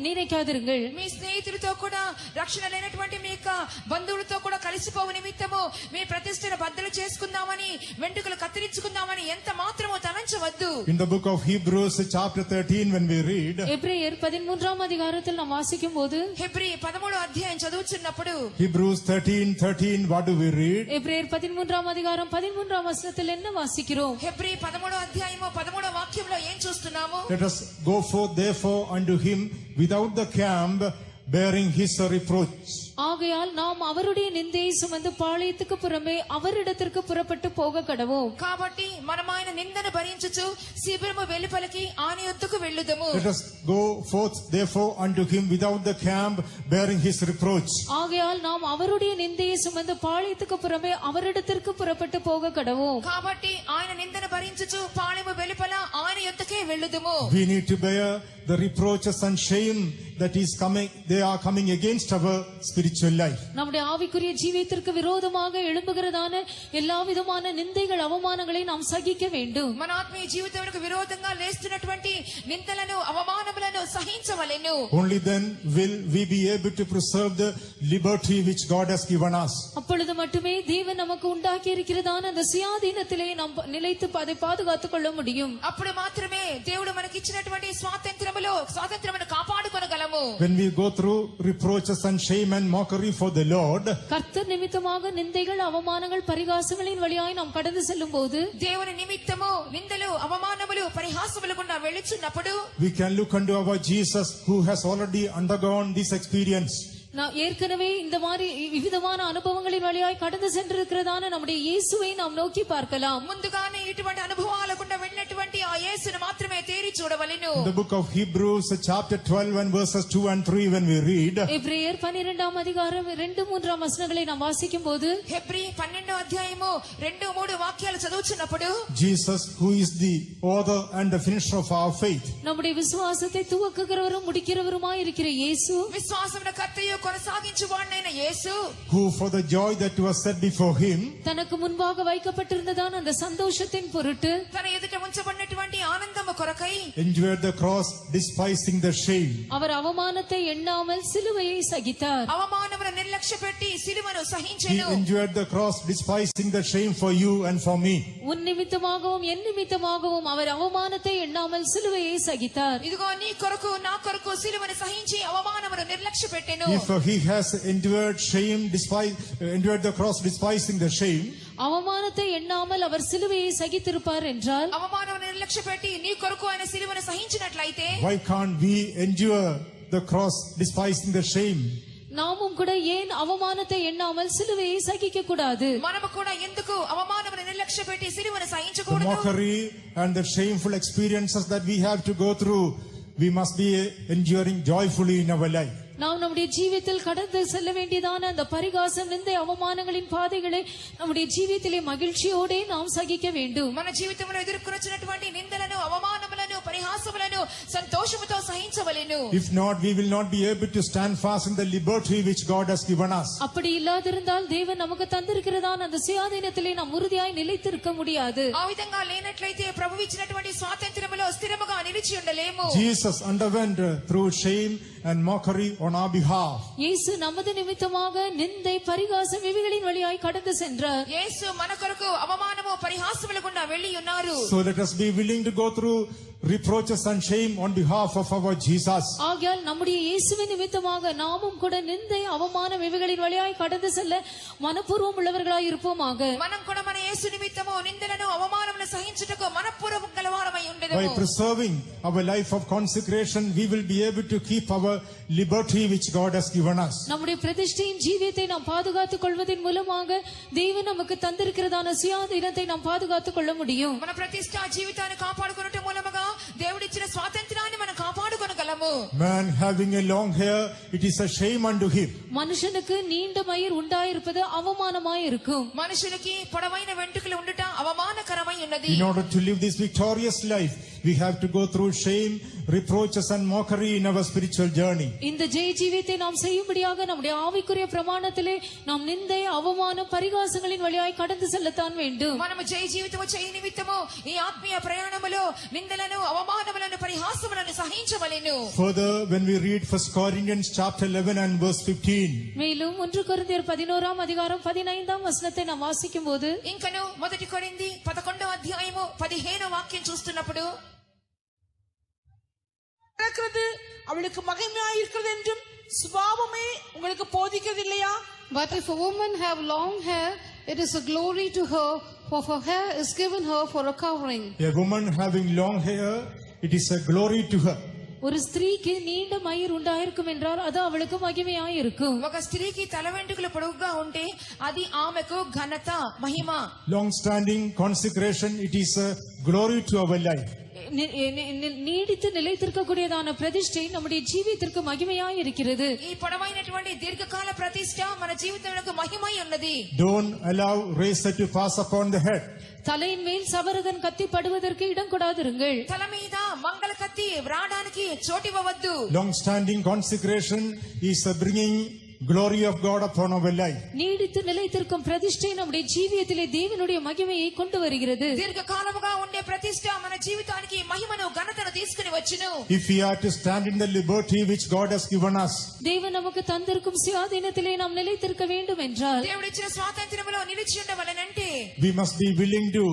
நினைக்காதிருங்கள். మీ స్నేహితులతో కూడా రక్షణ లేనటువంటి మీ యొక్క బంధువులతో కూడా కలిసిపోవు నిమిత్తము మీ ప్రతిష్టను బద్దలు చేసుకుందామని, వెంట్రుకలు కత్తిరించుకుందామని ఎంత మాత్రము తలంచవద్దు. In the book of Hebrews chapter 13, when we read, எபிரேயர் 13ஆம் அதிகாரத்தில் நாம் வாசிக்கும் போது, హెబ్రీ 13వ అధ్యాయం చదువుచున్నప్పుడు Hebrews 13:13, what do we read? எபிரேயர் 13ஆம் அதிகாரம் 13ஆம் வசனத்தில் என்ன வாசிக்கிறோம்? హెబ్రీ 13వ అధ్యాయము 13వ వాక్యంలో ఏం చూస్తున్నాము? Let us go forth therefore unto him without the camp, bearing his reproach. ஆகையால் நாம் அவருடைய நிந்தையை சுமந்து பாளையத்துக்கு புறமே அவரிடத்திற்கு புறப்பட்டு போக கடவோம். కాబట్టి మనం ఆయన నిందను భరించుచు శిబిరము వెలుపలికి ఆయన యొద్దకు వెళ్ళుదము. Let us go forth therefore unto him without the camp, bearing his reproach. ஆகையால் நாம் அவருடைய நிந்தையை சுமந்து பாளையத்துக்கு புறமே அவரிடத்திற்கு புறப்பட்டு போக கடவோம். కాబట్టి ఆయన నిందను భరించుచు పాళెము వెలుపల ఆయన యొద్దకే వెళ్ళుదము. We need to bear the reproaches and shame that is coming, they are coming against our spiritual life. நம்முடைய ஆவிக்குரிய ஜீவியத்திற்கு விரோதமாக எழும்புகிறதான எல்லா விதமான நிந்தைகள், அவமானங்களை நாம் சகிக்க வேண்டும். మన ఆత్మీయ జీవితానికి విరోధంగా లేస్తున్నటువంటి నిందలను, అవమానములను సహించవలెను. Only then will we be able to preserve the liberty which God has given us. அப்பொழுது மட்டுமே தேவன் நமக்கு உண்டாக்கி இருக்கிறதான அந்த சுயாதீனத்திலே நாம் நிலைத்து அதை பாதுகாத்துக் கொள்ள முடியும். అప్పుడు మాత్రమే దేవుడు మనకి ఇచ్చినటువంటి స్వాతంత్రమును కాపాడుకొనగలము. When we go through reproaches and shame and mockery for the Lord, கர்த்தர் நிமித்தமாக நிந்தைகள், அவமானங்கள், பரிகாசங்களின் வழியாய் நாம் கடந்து செல்லும் போது, దేవుని నిమిత్తము నిందలు, అవమానములు, పరిహాసములు గుండా వెళ్ళుచున్నప్పుడు we can look unto our Jesus who has already undergone this experience. நான் ஏற்கனவே இந்த மாதிரி விவிதமான அனுபவங்களின் வழியாய் கடந்து சென்றிருக்கிறதான நம்முடைய இயேசுவை நாம் நோக்கி பார்க்கலாம். ముందుగానే ఇటువంటి అనుభవాల గుండా వెళ్ళినటువంటి ఉన్నటువంటి ఆ యేసును మాత్రమే తేరి చూడవలెను. In the book of Hebrews, chapter 12 and verses 2 and 3, when we read, எபிரேயர் 12ஆம் அதிகாரம் 2-3 வசனங்களை நாம் வாசிக்கும் போது, హెబ్రీ 12వ అధ్యాయము 2-3 వాక్యాలు చదువుచున్నప్పుడు, Jesus, who is the author and the finisher of our faith, நம்முடைய விசுவாசத்தை துவக்குகிறவரும் முடிக்கிறவருமாய் இருக்கிற இயேசு, విశ్వాసమున కర్తయు కొనసాగించువాడైన యేసు, who for the joy that was set before him, தனக்கு முன்பாக வைக்கப்பட்டிருந்ததான அந்த சந்தோஷத்தின் பொருட்டு తన ఎదుట ఉంచబడినటువంటి ఆనందము కొరకై endured the cross, despising the shame. அவர் அவமானத்தை எண்ணாமல் சிலுவையை சகித்தார். అవమానమును నిర్లక్ష్యపెట్టి సిలువను He సహించెను. endured the cross, despising the shame for you and for me. உன் நிமித்தமாகவும் என் நிமித்தமாகவும் அவர் அவமானத்தை எண்ணாமல் சிலுவையை சகித்தார். ఇదిగో నీ కొరకు నా కొరకు సిలువను సహించి అవమానమును నిర్లక్ష్యపెట్టెను. If he has endured shame, endured the cross, despising the shame, அவமானத்தை எண்ணாமல் அவர் சிலுவையை சகித்திருப்பார் என்றால், అవమానమును నిర్లక్ష్యపెట్టి నీ కొరకు ఆయన సిలువను సహించినట్లయితే why can't we endure the cross, despising the shame? நாமும் கூட ஏன் அவமானத்தை எண்ணாமல் சிலுவையை சகிக்க கூடாது? మనము కూడా ఎందుకు అవమానమును నిర్లక్ష్యపెట్టి సిలువను The సహించకూడదు? mockery and the shameful experiences that we have to go through, we must be enduring joyfully in our life. நாம் நம்முடைய ஜீவியத்தில் கடந்து செல்ல வேண்டியதான அந்த பரிகாசம், நிந்தை, அவமானங்களின் பாதைகளை நம்முடைய ஜீவியத்திலே மகிழ்ச்சியோட நாம் சகிக்க வேண்டும். మన జీవితంలో ఎదుర్కొన్నటువంటి నిందలను, అవమానములను, పరిహాసములను సంతోషముతో సహించవలెను. If not, we will not be able to stand fast in the liberty which God has given us. அப்படி இல்லாதிருந்தால் தேவன் நமக்கு தந்திருக்கிறதான அந்த சுயாதீனத்திலே நாம் உறுதியாய் நிலைத்திருக்க முடியாது. ఆ విధంగా లేనట్లయితే ప్రభు ఇచ్చినటువంటి స్వాతంత్ర్యములో స్థిరముగా నిలిచి ఉండలేము. Jesus underwent through shame and mockery on our behalf. இயேசு நமது நிமித்தமாக நிந்தை, பரிகாசம் இவைகளின் வழியாய் கடந்து சென்றார். యేసు మన కొరకు అవమానము, పరిహాసముల గుండా వెళ్లి ఉన్నారు. So let us be willing to go through reproaches and shame on behalf of our Jesus. ஆகையால் நம்முடைய இயேசுவின் நிமித்தமாக நாமும் கூட நிந்தை, அவமானம் இவைகளின் வழியாய் கடந்து செல்ல மனப்பூர்வம் உள்ளவர்களாய் இருப்போமாக. మనం కూడా మన యేసు నిమిత్తము నిందలను, అవమానములను సహించుటకు మనపూర్వకం గలవారమై By ఉండెదము. preserving our life of consecration, we will be able to keep our liberty which God has given us. நம்முடைய பிரதிஷ்டையின் ஜீவியத்தை நாம் பாதுகாத்துக் கொள்வதன் மூலமாக தேவன் நமக்கு தந்திருக்கிறதான சுயாதீனத்தை நாம் பாதுகாத்துக் கொள்ள முடியும். మన ప్రతిష్ఠా జీవితాన్ని కాపాడుకొనుట మూలముగా దేవుడిచ్చిన స్వాతంత్రాన్ని మనం కాపాడుకొనగలము. Man having a long hair, it is a shame unto him. மனுஷனுக்கு நீண்ட மயிர் உண்டாயிருப்பது அவமானமாய் இருக்கும். మనుషులకి పొడవైన వెంట్రుకలు ఉండుట అవమానకరమై ఉన్నది. In order to live this victorious life, we have to go through shame, reproaches and mockery in our spiritual journey. இந்த ஜெய ஜீவியத்தை நாம் செய்யும்படியாக நம்முடைய ஆவிக்குரிய பிரமாணத்திலே நாம் நிந்தை, அவமானம், பரிகாசங்களின் வழியாய் கடந்து செல்லத்தான் வேண்டும். మనము జయ జీవితము చేయ నిమిత్తము ఈ ఆత్మీయ ప్రయాణములో నిందలను, అవమానములను, పరిహాసములను సహించవలెను. Further, when we read 1 Corinthians chapter 11 and verse 15, மேலும் 1 கொரிந்தியர் 11ஆம் அதிகாரம் 15ஆம் வசனத்தை நாம் வாசிக்கும் போது, ఇంకను మొదటి కొరింథీ 11వ అధ్యాయము 15వ వాక్యం చూస్తున్నప్పుడు, நடக்கிறது அவளுக்கு மகிமையாய் இருக்கிறது என்றும் சுபாவமே உங்களுக்கு போதிக்கிறது இல்லையா? But if a woman have long hair, it is a glory to her, for her hair is given her for a covering. a woman having long hair, it is a glory to her. ஒரு ஸ்திரீக்கு நீண்ட மயிர் உண்டாயிருக்கும் என்றால் அது அவளுக்கு மகிமையாய் இருக்கும். ఒక స్త్రీకి తల వెంట్రుకలు పొడవుగా ఉంటే అది ఆమెకు ఘనత, మహిమ. Long standing consecration, it is a glory to our life. நீடித்து நிலைத்திருக்கக்கூடியதான பிரதிஷ்டை நம்முடைய ஜீவியத்திற்கு மகிமையாய் இருக்கிறது. ఈ పొడవైనటువంటి దీర్ఘకాల ప్రతిష్ట మన జీవితములకు మహిమై ఉన్నది. Don't allow razor to pass upon the head. தலையின் மேல் சபரகன் கத்தி படுவதற்கு இடம் கொடாதிருங்கள். తల మీద మంగళ కత్తి వ్రాడానికి చోటివ్వవద్దు. Long standing consecration is bringing glory of God upon our life. நீடித்து நிலைத்திருக்கும் பிரதிஷ்டை நம்முடைய ஜீவியத்திலே தேவனுடைய மகிமையை கொண்டு வருகிறது. దీర్ఘకాలముగా ఉండే ప్రతిష్ట మన జీవితానికి మహిమను, ఘనతను తీసుకుని వచ్చును. If we are to stand in the liberty which God has given us, தேவன் நமக்கு தந்திருக்கும் சுயாதீனத்திலே நாம் நிலைத்திருக்க வேண்டும் என்றால், దేవుడిచ్చిన స్వాతంత్ర్యములో నిలిచి ఉండవలెనంటే we must be willing to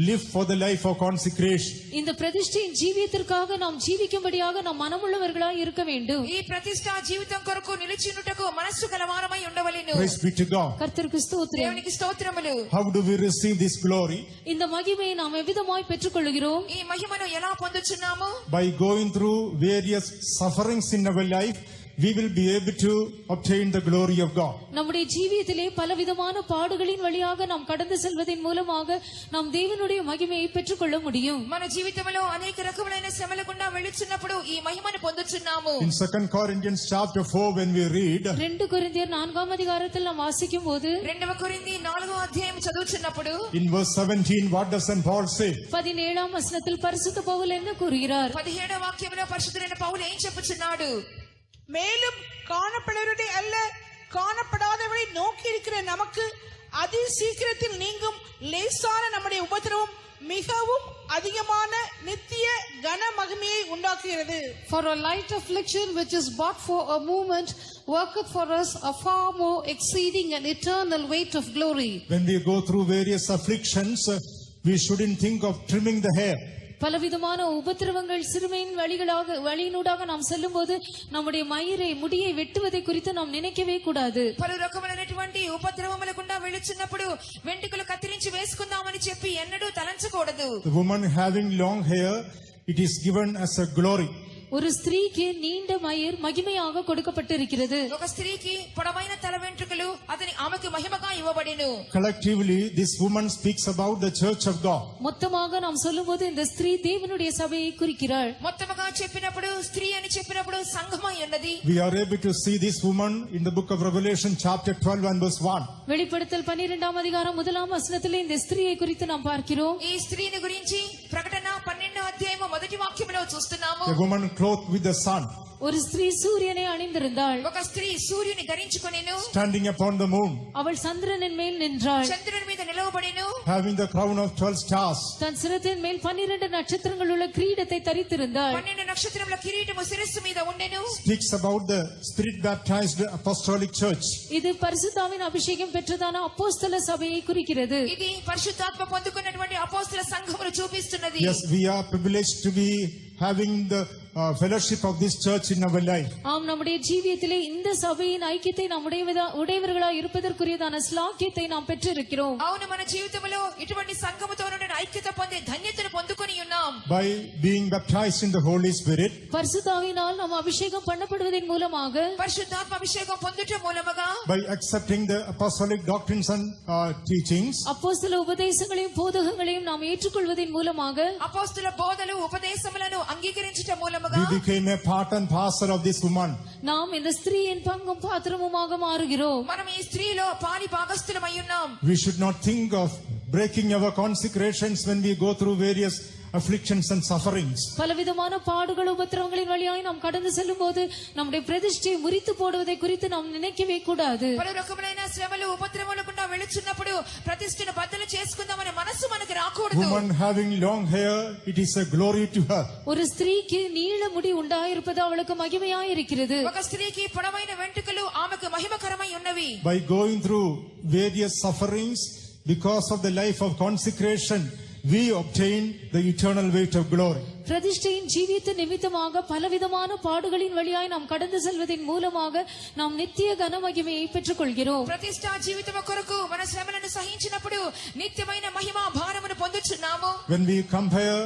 live for the life of consecration. இந்த பிரதிஷ்டையின் ஜீவியத்திற்காக நாம் ஜீவிக்கும்படியாக நாம் மனமுள்ளவர்களாய் இருக்க வேண்டும். ఈ ప్రతిష్ట జీవితం కొరకు నిలిచినుటకు మనస్సు గలవారమై ఉండవలెను. Praise be to God. கர்த்தருக்கு ஸ்தோத்திரம். దేవునికి స్తోత్రములు. How do we receive this glory? இந்த மகிமையை நாம் எவ்விதமாய் பெற்றுக்கொள்கிறோம்? ఈ మహిమను ఎలా పొందుచున్నాము? By going through various sufferings in our life, we will be able to obtain the glory of God. நம்முடைய ஜீவியத்திலே பலவிதமான பாடுகளின் வழியாக நாம் கடந்து செல்வதன் மூலமாக நாம் தேவனுடைய மகிமையை பெற்றுக்கொள்ள முடியும். మన జీవితంలో అనేక రకములైన శ్రమల గుండా వెళుచున్నప్పుడు ఈ మహిమను పొందుచున్నాము. In 2 Corinthians chapter 4 when we read, 2 கொரிந்தியர் 4ஆம் அதிகாரத்தில் நாம் வாசிக்கும் போது 2 కొరింథీ 4వ అధ్యాయం చదువుచున్నప్పుడు in verse 17 what does St. Paul say? 17ஆம் வசனத்தில் பரிசுத்த பவுல் என்ன கூறுகிறார்? 17వ వాక్యంలో పరిశుద్ధుడైన పౌలు ఏం చెప్పుచున్నాడు? மேலும் காணப்படுவதை அல்ல காணப்படாதவரை நோக்கி இருக்கிற நமக்கு அதி சீக்கிரத்தில் நீங்கும் லேசான நம்முடைய உபத்திரவம் மிகவும் அதிகமான நித்திய கன மகிமையை உண்டாக்குகிறது. For a light affliction which is but for a moment worketh for us a far more exceeding and eternal weight of glory. When we go through various afflictions, we shouldn't think of trimming the hair. பலவிதமான உபத்திரவங்கள் சிறுமையின் வழியினூடாக நாம் செல்லும் போது நம்முடைய மயிரை முடியை வெட்டுவதை குறித்து நாம் நினைக்கவே கூடாது. పలు రకములైనటువంటి ఉపద్రవముల గుండా వెళుచున్నప్పుడు వెంట్రుకలు కత్తిరించి వేసుకుందామని చెప్పి ఎన్నడూ తలంచకూడదు. The woman having long hair, it is given as a glory. ஒரு ஸ்திரீக்கு நீண்ட மயிர் மகிமையாக கொடுக்கப்பட்டிருக்கிறது. ఒక స్త్రీకి పొడవైన తల వెంట్రుకలు అతని ఆమెకు మహిమగా ఇవ్వబడెను. Collectively this woman speaks about the church of God. மொத்தமாக நாம் சொல்லும்போது இந்த ஸ்திரீ தேவனுடைய சபையை குறிக்கிறாள். మొత్తముగా చెప్పినప్పుడు స్త్రీ అని చెప్పినప్పుడు సంఘమై ఉన్నది. We are able to see this woman in the book of Revelation chapter 12 and verse 1. வெளிப்படுத்தல் 12ஆம் அதிகாரம் 1ஆம் வசனத்திலே இந்த ஸ்திரீயை குறித்து நாம் பார்க்கிறோம். ఈ స్త్రీని గురించి ప్రకటన 12వ అధ్యాయం మొదటి వాక్యంలో చూస్తున్నాము. A woman clothed with the sun, ஒரு ஸ்திரீ சூரியனை அணிந்திருந்தாள். ఒక స్త్రీ సూర్యుని ధరించుకొనెను. standing upon the moon, அவள் சந்திரனின் மேல் நின்றாள். చంద్రుని మీద నిలవబడెను. having the crown of 12 stars. தன் சிரத்தின் மேல் 12 நட்சத்திரங்கள் உள்ள கிரீடத்தை தரித்திருந்தாள். 12 నక్షత్రముల కిరీటము శిరస్సు మీద ఉండెను. Speaks about the spirit baptized apostolic church. இது பரிசுத்தாவின் அபிஷேகம் பெற்றதான அப்போஸ்தல சபையை குறிக்கிறது. ఇది పరిశుద్ధాత్మ పొందుకున్నటువంటి అపోస్తల సంఘమును చూపిస్తున్నది. Yes, we are privileged to be having the fellowship of this church in our life. ஆம், நம்முடைய ஜீவியத்திலே இந்த சபையின் ஐக்கியத்தை நம்முடைய உடையவர்களாய் இருப்பதற்குரியதான ஸ்லாக்கியத்தை நாம் பெற்றிருக்கிறோம். అవును, మన జీవితంలో ఇటువంటి సంఘముతో నుండి ఐక్యత పొందే ధన్యతను పొందుకొని ఉన్నాం. By being baptized in the Holy Spirit, பரிசுத்தாவினால் நாம் அபிஷேகம் பண்ணப்படுவதன் மூலமாக, పరిశుద్ధాత్మ అభిషేకం పొందుట మూలముగా, by accepting the apostolic doctrines and teachings, அப்போஸ்தல உபதேசங்களையும் போதகங்களையும் நாம் ஏற்றுக்கொள்வதன் மூலமாக, అపోస్తల బోధలు ఉపదేశములను అంగీకరించుట మూలముగా we became a part and parcel of this woman. நாம் இந்த ஸ்திரீயின் பங்கும் பாத்திரமுமாக மாறுகிறோம். మనం ఈ స్త్రీలో పాలి భాగస్థులమై ఉన్నాం. We should not think of breaking our consecrations when we go through various afflictions and sufferings. பலவிதமான பாடுகள் உபத்திரவங்களின் வழியாய் நாம் கடந்து செல்லும் போது நம்முடைய பிரதிஷ்டையை முறித்து போடுவதை குறித்து நாம் நினைக்கவே கூடாது. పలు రకములైన శ్రమలు ఉపద్రవములు గుండా వెళుచున్నప్పుడు ప్రతిష్టను బద్దలు చేసుకుందామనే మనసు మనకు రాకూడదు. Woman having long hair, it is a glory to her. ஒரு ஸ்திரீக்கு நீள முடி உண்டாயிருப்பது அவளுக்கு மகிமையாய் இருக்கிறது. ఒక స్త్రీకి పొడవైన వెంట్రుకలు ఆమెకు మహిమకరమై ఉన్నవి. By going through various sufferings because of the life of consecration, we obtain the eternal weight of glory. பிரதிஷ்டையின் ஜீவியத்தின் நிமித்தமாக பலவிதமான பாடுகளின் வழியாய் நாம் கடந்து செல்வதன் மூலமாக நாம் நித்திய கன மகிமையை பெற்றுக் கொள்கிறோம். ప్రతిష్టా జీవితము కొరకు మన శ్రమలను సహించినప్పుడు నిత్యమైన మహిమ భారమును పొందుచున్నాము. When we compare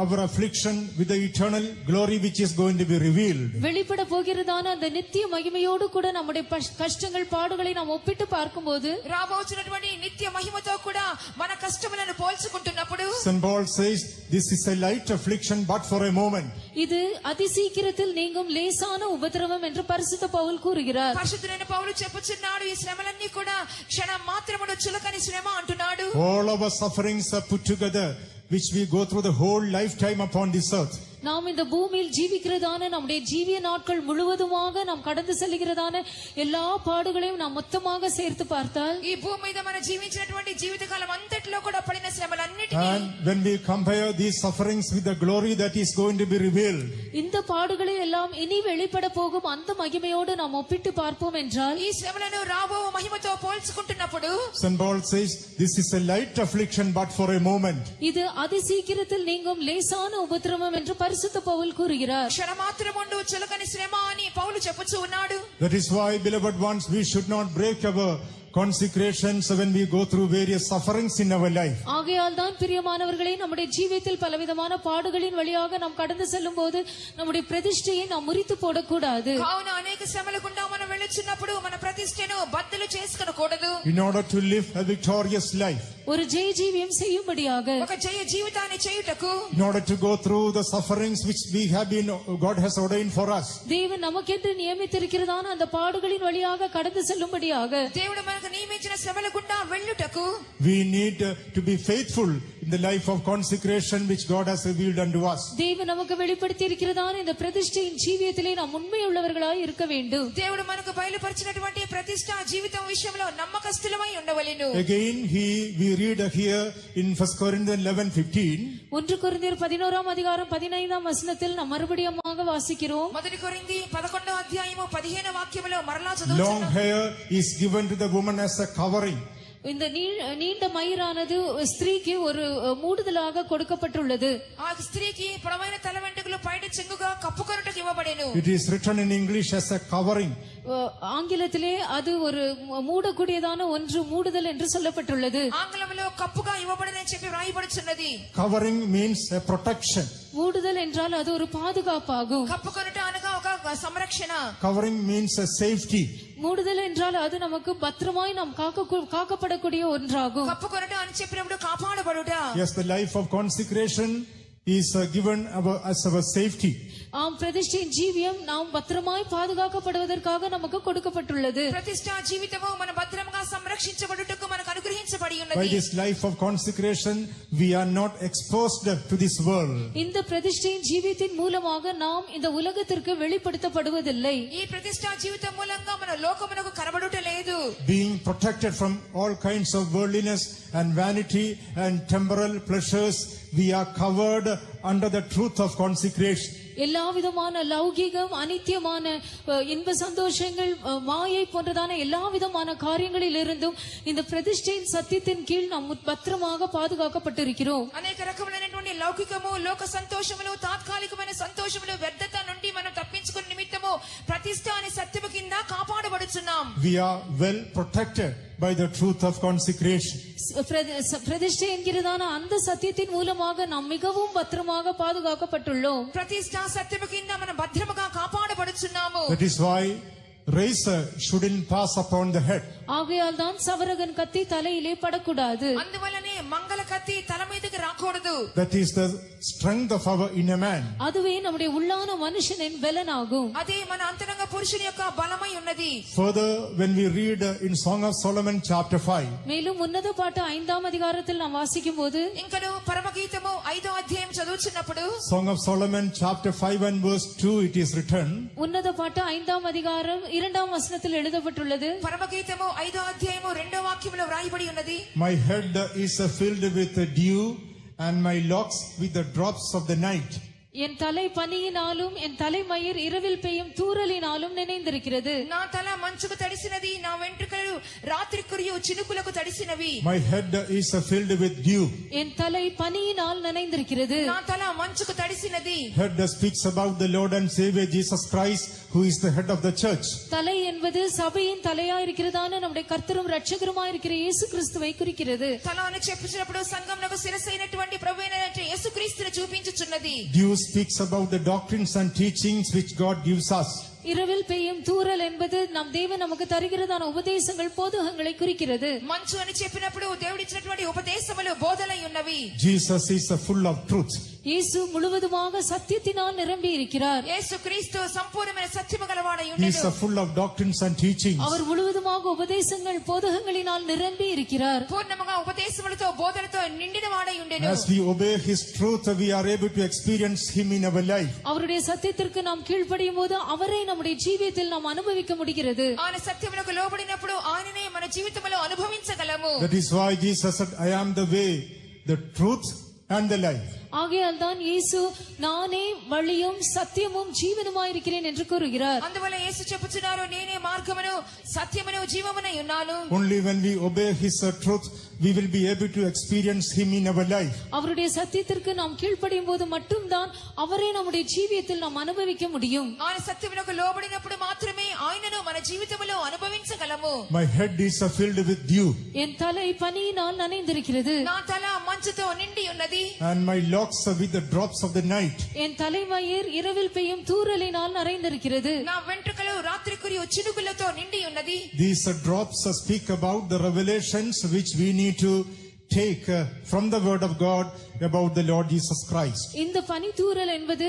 our affliction with the eternal glory which is going to be revealed, வெளிப்பட போகிறதான அந்த நித்திய மகிமையோடு கூட நம்முடைய கஷ்டங்கள் பாடுகளை நாம் ஒப்பிட்டு பார்க்கும்போது, రాబోచున్నటువంటి నిత్య మహిమతో కూడా మన కష్టములను పోల్చుకుంటున్నప్పుడు, St. Paul says this is a light affliction but for a moment. இது அதிசீக்கிரத்தில் நீங்கும் லேசான உபத்திரவம் என்று பரிசுத்த பவுல் கூறுகிறார். పరిశుద్ధుడైన పౌలు చెప్పుచున్నాడు, ఈ శ్రమలన్నీ కూడా క్షణం మాత్రమును చులకని శ్రమ అంటున్నాడు. All our sufferings are put together which we go through the whole lifetime upon this earth. நாம் இந்த பூமியில் ஜீவிக்கிறதான நம்முடைய ஜீவிய நாட்கள் முழுவதுமாக நாம் கடந்து செல்கிறதான எல்லா பாடுகளையும் நாம் மொத்தமாக சேர்த்து பார்த்தால், ఈ భూమి మీద మనం జీవించినటువంటి జీవితకాలం అంతట్లో కూడా పడిన శ్రమలన్నిటినీ, And when we compare these sufferings with the glory that is going to be revealed, இந்த பாடுகளை எல்லாம் இனி வெளிப்பட போகும் அந்த மகிமையோடு நாம் ஒப்பிட்டு பார்ப்போம் என்றால், ఈ శ్రమలను రాబో మహిమతో పోల్చుకుంటున్నప్పుడు, St. Paul says this is a light affliction but for a moment. இது அதிசீக்கிரத்தில் நீங்கும் லேசான உபத்திரவம் என்று பரிசுத்த பவுல் கூறுகிறார். క్షణమాత్రముండు చులకని శ్రమ అని పౌలు చెప్పుచూ ఉన్నాడు. That is why, beloved ones, we should not break our consecrations when we go through various sufferings in our life. ஆகையால் தான் பிரியமானவர்களே, நம்முடைய ஜீவியத்தில் பலவிதமான பாடுகளின் வழியாக நாம் கடந்து செல்லும் போது நம்முடைய பிரதிஷ்டையை நாம் முறித்து போடக்கூடாது. కావున అనేక శ్రమల గుండా మనం వెళ్ళుచున్నప్పుడు మన ప్రతిష్టను బద్దలు చేసుకొనకూడదు. In order to live a victorious life, ஒரு ஜெய ஜீவியம் செய்யும்படியாக, ఒక జయ జీవితాన్ని చేయుటకు, in order to go through the sufferings which we have been, God has ordained for us. தேவன் நமக்கென்று நியமித்திருக்கிறதான அந்த பாடுகளின் வழியாக கடந்து செல்லும்படியாக, దేవుడు మనకు నియమించిన శ్రమల గుండా వెళ్ళుటకు, We need to be faithful in the life of consecration which God has revealed unto us. தேவன் நமக்கு வெளிப்படுத்தி இருக்கிறதான இந்த பிரதிஷ்டையின் ஜீவியத்திலே நாம் உண்மையுள்ளவர்களாய் இருக்க வேண்டும். దేవుడు మనకు బయలుపరిచినటువంటి ప్రతిష్ఠా జీవితం విషయంలో నమ్మకస్తులమై ఉండవలెను. Again, we read here in 1 Corinthians 11:15. 1 கொரிந்தியர் 11ஆம் அதிகாரம் 15ஆம் வசனத்தில் நாம் மறுபடியுமாக வாசிக்கிறோம். మొదటి కొరింథీ 11వ అధ్యాయము 15వ వాక్యములో మరలా Long చదువుతున్నాం. hair is given to the woman as a covering. இந்த நீண்ட மயிரானது ஸ்திரீக்கு ஒரு மூடுதலாக கொடுக்கப்பட்டுள்ளது. ఆ స్త్రీకి పొడవైన తల వెంట్రుకలు పైట చెంగుగా కప్పుకొనుటకు ఇవ్వబడెను. It is written in English as a covering. ஆங்கிலத்திலே அது ஒரு மூடக்கூடியதான ஒன்று, மூடுதல் என்று சொல்லப்பட்டுள்ளது. ఆంగ్లంలో కప్పుగా ఇవ్వబడని చెప్పి వ్రాయబడుచున్నది. Covering means a protection. மூடுதல் என்றால் அது ஒரு பாதுகாப்பாகும். కప్పుకొనుట అనగా ఒక సంరక్షణ. Covering means a safety. மூடுதல் என்றால் அது நமக்கு பத்திரமாய் நாம் காக்கப்படக்கூடிய ஒன்றாகும். కప్పుకొనుట అని చెప్పినప్పుడు కాపాడబడుట. Yes, the life of consecration is given as our safety. ஆம், பிரதிஷ்டையின் ஜீவியம் நாம் பத்திரமாய் பாதுகாக்கப்படுவதற்காக நமக்கு கொடுக்கப்பட்டுள்ளது. ప్రతిష్ఠా జీవితము మన భద్రంగా సంరక్షించబడుటకు మనకు అనుగ్రహించబడి By ఉన్నది. this life of consecration, we are not exposed to this world. இந்த பிரதிஷ்டையின் ஜீவியத்தின் மூலமாக நாம் இந்த உலகத்திற்கு வெளிப்படுத்தப்படுவதில்லை. ఈ ప్రతిష్ఠా జీవితం మూలంగా మన లోకమునకు కనబడుట లేదు. Being protected from all kinds of worldliness and vanity and temporal pleasures, we are covered under the truth of consecration. எல்லா விதமான லௌகீகம், அனித்தியமான இன்ப சந்தோஷங்கள், மாயை போன்றதான எல்லா விதமான காரியங்களில் இருந்தும் இந்த பிரதிஷ்டையின் சத்தியத்தின் கீழ் நாம் பத்திரமாக பாதுகாக்கப்பட்டிருக்கிறோம். అనేక రకములైనటువంటి లౌకికము, లోక సంతోషములు, తాత్కాలికమైన సంతోషములు, వ్యర్థత నుండి మనం తప్పించుకునే నిమిత్తము ప్రతిష్ఠ అనే సత్యము కింద కాపాడబడుచున్నాం. We are well protected by the truth of consecration. பிரதிஷ்டை என்கிறதான அந்த சத்தியத்தின் மூலமாக நாம் மிகவும் பத்திரமாக பாதுகாக்கப்பட்டுள்ளோம். ప్రతిష్ఠ సత్యము కింద మనం భద్రముగా కాపాడబడుచున్నాము. That is why razor shouldn't pass upon the head. ஆகையால் தான் சவரகன் கத்தி தலையிலே படக்கூடாது. అందువల్లనే మంగళ కత్తి తల మీదకి రాకూడదు. That is the strength of our inner man. அதுவே நம்முடைய உள்ளான மனுஷனின் பலனாகும். అదే మన అంతరంగ పురుషుని యొక్క బలమై ఉన్నది. Further, when we read in Song of Solomon chapter 5, மேலும் உன்னத பாட்டு 5ஆம் அதிகாரத்தில் நாம் வாசிக்கும் போது, ఇంకను పరమగీతము 5వ అధ్యాయం చదువుచున్నప్పుడు, Song of Solomon chapter 5 and verse 2, it is written, உன்னத பாட்டு 5ஆம் அதிகாரம் 2ஆம் வசனத்தில் எழுதப்பட்டுள்ளது. పరమగీతము 5వ అధ్యాయము 2వ వాక్యములో వ్రాయబడి ఉన్నది. My head is filled with dew and my locks with the drops of the night. என் தலை பனியினாலும் என் தலைமயிர் இரவில் பெய்யும் தூறலினாலும் நினைந்திருக்கிறது. నా తల మంచుకు తడిసినది, నా వెంట్రుకలు రాత్రి కురియు చినుకులకు తడిసినవి. My head is filled with dew. என் தலை பனியினால் நினைந்திருக்கிறது. నా తల మంచుకు తడిసినది. Head speaks about the Lord and Savior Jesus Christ, who is the head of the church. தலை என்பது சபையின் தலையா இருக்கிறதான நம்முடைய கர்த்தரும் ரட்சகருமா இருக்கிற இயேசு கிறிஸ்துவை குறிக்கிறது. తల అని చెప్పినప్పుడు సంఘమునకు శిరస్సైనటువంటి ప్రభువైన యేసుక్రీస్తును చూపించుచున్నది. Dew speaks about the doctrines and teachings which God gives us. இரவில் பெய்யும் தூறல் என்பது நம் தேவன் நமக்கு தருகிறதான உபதேசங்கள், போதகங்களை குறிக்கிறது. మంచు అని చెప్పినప్పుడు దేవుడిచ్చినటువంటి ఉపదేశములు బోధలై ఉన్నవి. Jesus is full of truth. இயேசு முழுவதுமாக சத்தியத்தினால் நிரம்பி இருக்கிறார். యేసుక్రీస్తు సంపూర్ణమైన సత్యము గలవాడై He is ఉండెను. full of doctrines and teachings. அவர் முழுவதுமாக உபதேசங்கள், போதகங்களினால் நிரம்பி இருக்கிறார். పూర్ణముగా ఉపదేశములతో బోధనతో నిండిన వాడై ఉండెను. As we obey His truth, we are able to experience Him in our life. அவருடைய சத்தியத்திற்கு நாம் கீழ்ப்படியும் போது அவரை நம்முடைய ஜீவியத்தில் நாம் அனுபவிக்க முடிகிறது. ఆయన సత్యములకు లోబడినప్పుడు ఆయననే మన జీవితంలో అనుభవించగలము. That is why Jesus said, I am the way, the truth and the life. ஆகையால் தான் இயேசு நானே வழியும் சத்தியமும் ஜீவனுமாயிருக்கிறேன் என்று கூறுகிறார். అందువల్ల యేసు చెప్పుచున్నారు, నేనే మార్గమును సత్యమును జీవమునై ఉన్నాను. Only when we obey His truth, we will be able to experience Him in our life. அவருடைய சத்தியத்திற்கு நாம் கீழ்ப்படியும் போது மட்டும்தான் அவரை நம்முடைய ஜீவியத்தில் நாம் அனுபவிக்க முடியும். ఆయన సత్యమునకు లోబడినప్పుడు మాత్రమే ఆయనను మన జీవితములో అనుభవించగలము. My head is filled with dew, என் தலை பனியினால் நனைந்திருக்கிறது. నా తల మంచుతో నిండి ఉన్నది. and my locks are with the drops of the night. என் தலைமயிர் இரவில் பெய்யும் தூறலினால் நனைந்திருக்கிறது. నా వెంట్రుకలు రాత్రి కురియు చినుకులతో నిండి ఉన్నది. These drops speak about the revelations which we need to take from the word of God about the Lord Jesus Christ. இந்த பனித்தூறல் என்பது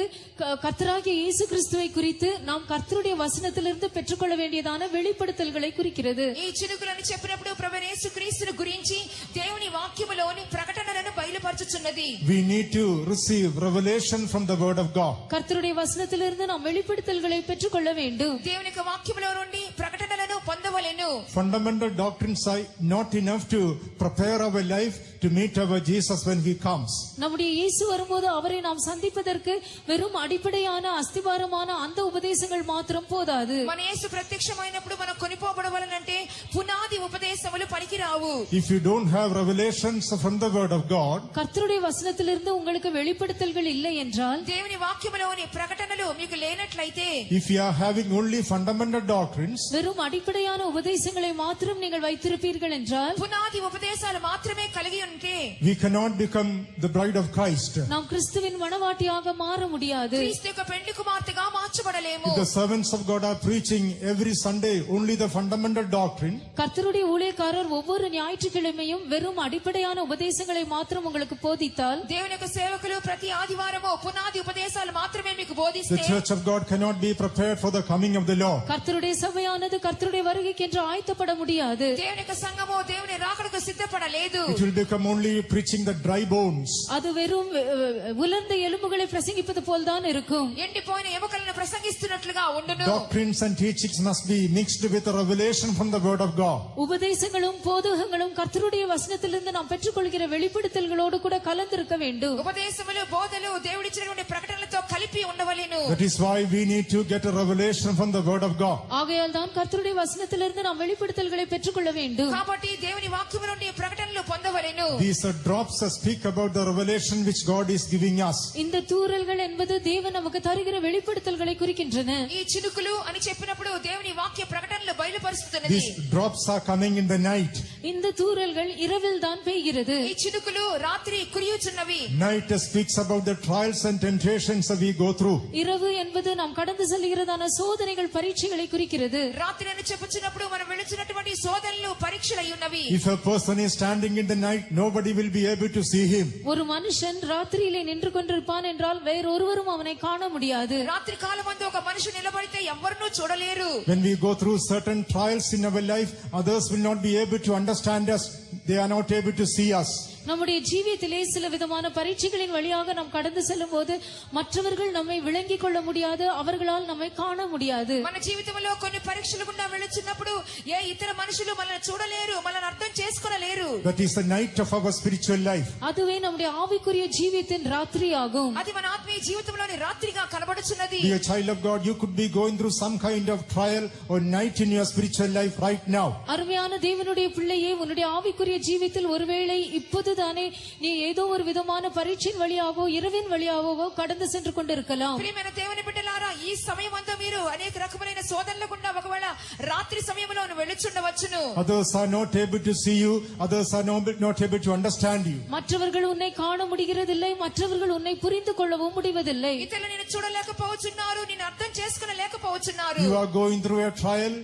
கர்த்தராகிய இயேசு கிறிஸ்துவை குறித்து நாம் கர்த்தருடைய வசனத்திலிருந்து பெற்றுக்கொள்ள வேண்டியதான வெளிப்படுத்தல்களை குறிக்கிறது. ఈ చినుకులను చెప్పినప్పుడు ప్రభువైన యేసుక్రీస్తును గురించి దేవుని వాక్యములోని ప్రకటనలను బయలుపరచుచున్నది. We need to receive revelation from the word of God. கர்த்தருடைய வசனத்திலிருந்து நாம் வெளிப்படுத்தல்களை பெற்றுக்கொள்ள வேண்டும். దేవుని యొక్క వాక్యములో నుండి ప్రకటనలను పొందవలెను. Fundamental doctrines are not enough to prepare our life to meet our Jesus when He comes. நம்முடைய இயேசு வரும்போது அவரை நாம் சந்திப்பதற்கு வெறும் அடிப்படையான அஸ்திபாரமான அந்த உபதேசங்கள் மாத்திரம் போதாது. మన యేసు ప్రత్యక్షమైనప్పుడు మనం కొనిపోబడవలనంటే పునాది ఉపదేశములు పనికిరావు. If you don't have revelations from the word of God, கர்த்தருடைய வசனத்திலிருந்து உங்களுக்கு வெளிப்படுத்தல்கள் இல்லை என்றால், దేవుని వాక్యములోని ప్రకటనలు మీకు లేనట్లయితే, if you are having only fundamental doctrines, வெறும் அடிப்படையான உபதேசங்களை மாத்திரம் நீங்கள் வைத்திருப்பீர்கள் என்றால், పునాది ఉపదేశాలు మాత్రమే కలిగి ఉంటే, we cannot become the bride of Christ. நாம் கிறிஸ்துவின் மணவாட்டியாக மாற முடியாது. క్రీస్తు యొక్క పెండ్లి కుమార్తెగా మార్చబడలేము. If the servants of God are preaching every Sunday only the fundamental doctrine, கர்த்தருடைய ஊழியக்காரர் ஒவ்வொரு ஞாயிற்றுக்கிழமையும் வெறும் அடிப்படையான உபதேசங்களை மாத்திரம் உங்களுக்கு போதித்தால், దేవుని యొక్క సేవకులు ప్రతి ఆదివారము పునాది ఉపదేశాలు మాత్రమే మీకు the బోధిస్తే, church of God cannot be prepared for the coming of the Lord. கர்த்தருடைய சபையானது கர்த்தருடைய வருகைக்கு என்று ஆயத்தப்பட முடியாது. దేవుని యొక్క సంఘము దేవుని రాకడకు సిద్ధపడలేదు. It will become only preaching the dry bones. அது வெறும் உலர்ந்த எலும்புகளை பிரசங்கிப்பது போல்தான் இருக்கும். ఎండిపోయిన ఎముకలను ప్రసంగిస్తున్నట్లుగా ఉండును. Doctrines and teachings must be mixed with a revelation from the word of God. உபதேசங்களும் போதகங்களும் கர்த்தருடைய வசனத்திலிருந்து நாம் பெற்றுக்கொள்கிற வெளிப்படுத்தல்களோடு கூட கலந்திருக்க வேண்டும். ఉపదేశములు బోధలు దేవుడిచ్చినటువంటి ప్రకటనలతో కలిపి ఉండవలెను. That is why we need to get a revelation from the word of God. ஆகையால் தான் கர்த்தருடைய வசனத்திலிருந்து நாம் வெளிப்படுத்தல்களை பெற்றுக்கொள்ள வேண்டும். కాబట్టి దేవుని వాక్యము నుండి ప్రకటనలు పొందవలెను. These drops speak about the revelation which God is giving us. இந்த தூறல்கள் என்பது தேவன் நமக்கு தருகிற வெளிப்படுத்தல்களை குறிக்கின்றன. ఈ చినుకులు అని చెప్పినప్పుడు దేవుని వాక్య ప్రకటనలు బయలుపరుస్తున్నది. These drops are coming in the night. இந்த தூறல்கள் இரவில் தான் பெய்கிறது. ఈ చినుకులు రాత్రి కురియుచున్నవి. Night speaks about the trials and temptations that we go through. இரவு என்பது நாம் கடந்து செல்கிறதான சோதனைகள் பரீட்சைகளை குறிக்கிறது. రాత్రి అని చెప్పుచున్నప్పుడు మనం వెళుచున్నటువంటి శోధనలు పరీక్షలై ఉన్నవి. If a person is standing in the night, nobody will be able to see him. ஒரு மனுஷன் ராத்திரியிலே நின்று கொண்டிருப்பான் என்றால் வேறொருவரும் அவனை காண முடியாது. రాత్రి కాలమందు ఒక మనిషి నిలబడితే ఎవ్వరూ చూడలేరు. When we go through certain trials in our life, others will not be able to understand us. They are not able to see us. நம்முடைய ஜீவியத்திலே சில விதமான பரீட்சைகளின் வழியாக நாம் கடந்து செல்லும் போது மற்றவர்கள் நம்மை விளங்கிக் கொள்ள முடியாது, அவர்களால் நம்மை காண முடியாது. మన జీవితంలో కొన్ని పరీక్షలు గుండా వెళుచున్నప్పుడు ఏ ఇతర మనుషులు మనల్ని చూడలేరు, మనల్ని అర్థం చేసుకోలేరు. That is the night of our spiritual life. அதுவே நம்முடைய ஆவிக்குரிய ஜீவியத்தின் ராத்திரி ஆகும். అది మన ఆత్మీయ జీవితంలోని రాత్రిగా కనబడుచున్నది. Dear child of God, you could be going through some kind of trial or night in your spiritual life right now. அருமையான தேவனுடைய பிள்ளையே, உன்னுடைய ஆவிக்குரிய ஜீவியத்தில் ஒருவேளை இப்போதுதானே நீ ஏதோ ஒரு விதமான பரீட்சையின் வழியாவோ இரவின் வழியாவோ கடந்து சென்று கொண்டிருக்கலாம். ప్రియమైన దేవుని బిడ్డలారా, ఈ సమయమంతా మీరు అనేక రకములైన శోధనల గుండా ఒకవేళ రాత్రి సమయంలో వెళుచుండవచ్చును. Others are not able to see you. Others are not able to understand you. மற்றவர்கள் உன்னை காண முடிகிறதில்லை, மற்றவர்கள் உன்னை புரிந்து கொள்ளவும் முடிவதில்லை. ఇతరులు నిన్ను చూడలేకపోవచ్చున్నారు, నిన్ను అర్థం చేసుకునలేకపోవచ్చున్నారు. You are going through a trial.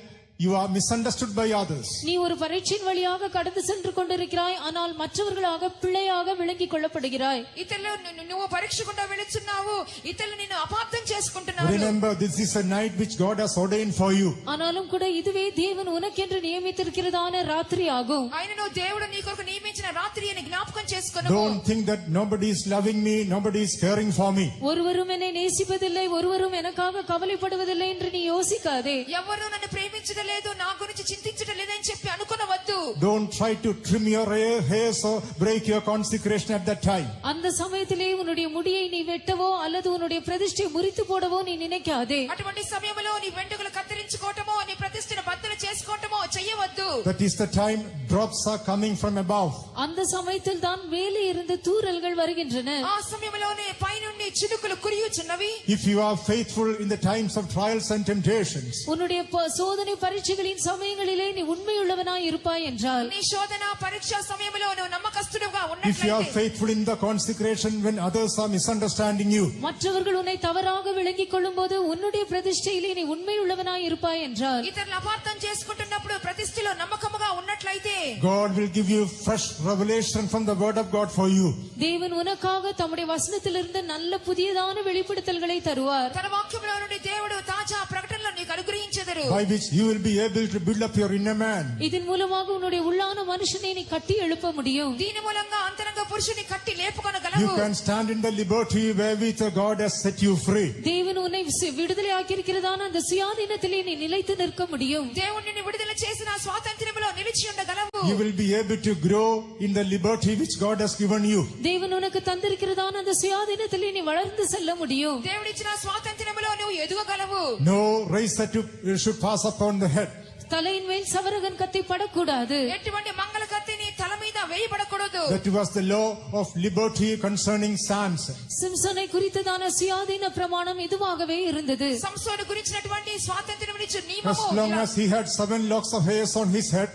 You are misunderstood by others. நீ ஒரு பரீட்சையின் வழியாக கடந்து சென்று கொண்டிருக்கிறாய், ஆனால் மற்றவர்களாக பிள்ளையாக விளங்கிக் கொள்ளப்படுகிறாய். ఇతరులు నువ్వు పరీక్ష గుండా వెళుచున్నావు, ఇతరులు నిన్ను అపార్థం చేసుకుంటున్నారు. Remember, this is a night which God has ordained for you. ஆனாலும் கூட இதுவே தேவன் உனக்கென்று நியமித்திருக்கிறதான ராத்திரி ஆகும். ఆయనను దేవుడు నీ కొరకు నియమించిన రాత్రి అని జ్ఞాపకం చేసుకొను. Don't think that nobody is loving me, nobody is caring for me. ஒருவரும் என்னை நேசிப்பதில்லை, ஒருவரும் எனக்காக கவலைப்படுவதில்லை என்று நீ யோசிக்காதே. ఎవరు నన్ను ప్రేమించడం లేదు, నా గురించి చింతించడం లేదని చెప్పి అనుకునవద్దు. Don't try to trim your hairs or break your consecration at that time. அந்த சமயத்திலே உன்னுடைய முடியை நீ வெட்டவோ அல்லது உன்னுடைய பிரதிஷ்டையை முறித்து போடவோ நீ நினைக்காதே. అటువంటి సమయంలో నీ వెంట్రుకలు కత్తిరించుకోవటమో నీ ప్రతిష్టను బద్దలు చేసుకోవటమో చేయవద్దు. That is the time drops are coming from above. அந்த சமயத்தில் தான் மேலே இருந்து தூறல்கள் வருகின்றன. ఆ సమయంలోనే పైనుండి చినుకులు కురియుచున్నవి. If you are faithful in the times of trials and temptations, உன்னுடைய சோதனை பரீட்சைகளின் சமயங்களிலே நீ உண்மையுள்ளவனாய் இருப்பாய் என்றால், నీ శోధన పరీక్ష సమయంలో నువ్వు నమ్మకస్తుడుగా if you are ఉన్నట్లయితే, faithful in the consecration when others are misunderstanding you, மற்றவர்கள் உன்னை தவறாக விளங்கிக் கொள்ளும்போது உன்னுடைய பிரதிஷ்டையிலே நீ உண்மையுள்ளவனாய் இருப்பாய் என்றால், ఇతరులు అపార్థం చేసుకుంటున్నప్పుడు ప్రతిష్టలో నమ్మకముగా ఉన్నట్లయితే, God will give you fresh revelation from the word of God for you. தேவன் உனக்காக தம்முடைய வசனத்திலிருந்து நல்ல புதியதான வெளிப்படுத்தல்களை தருவார். తన వాక్యంలో నుండి దేవుడు తాజా ప్రకటనలు నీకు అనుగ్రహించెదరు. By which you will be able to build up your inner man. இதன் மூலமாக உன்னுடைய உள்ளான மனுஷனை நீ கட்டி எழுப்ப முடியும். దీని మూలంగా అంతరంగ పురుషుని కట్టి You లేపుకొనగలవు. can stand in the liberty wherewith God has set you free. தேவன் உன்னை விடுதலை ஆக்கியிருக்கிறதான அந்த சுயாதீனத்திலே நீ நிலைத்து நிற்க முடியும். దేవుడు నిన్ను విడుదల చేసిన స్వాతంత్ర్యములో నిలిచి ఉండగలవు. You will be able to grow in the liberty which God has given you. தேவன் உனக்கு தந்திருக்கிறதான அந்த சுயாதீனத்திலே நீ வளர்ந்து செல்ல முடியும். దేవుడిచ్చిన స్వాతంత్ర్యములో నువ్వు ఎదుగగలవు. No race that you should pass upon the head. தலையின் மேல் சவரகன் கத்தி படக்கூடாது. ఎటువంటి మంగళ కత్తి నీ తల మీద వేయబడకూడదు. That was the law of liberty concerning Samson. சிம்சனை குறித்ததான சுயாதீன பிரமாணம் இதுவாகவே இருந்தது. సంసోను గురించినటువంటి స్వాతంత్ర్యమునిచ్చు As నియమము long as he had 7 locks of hairs on his head,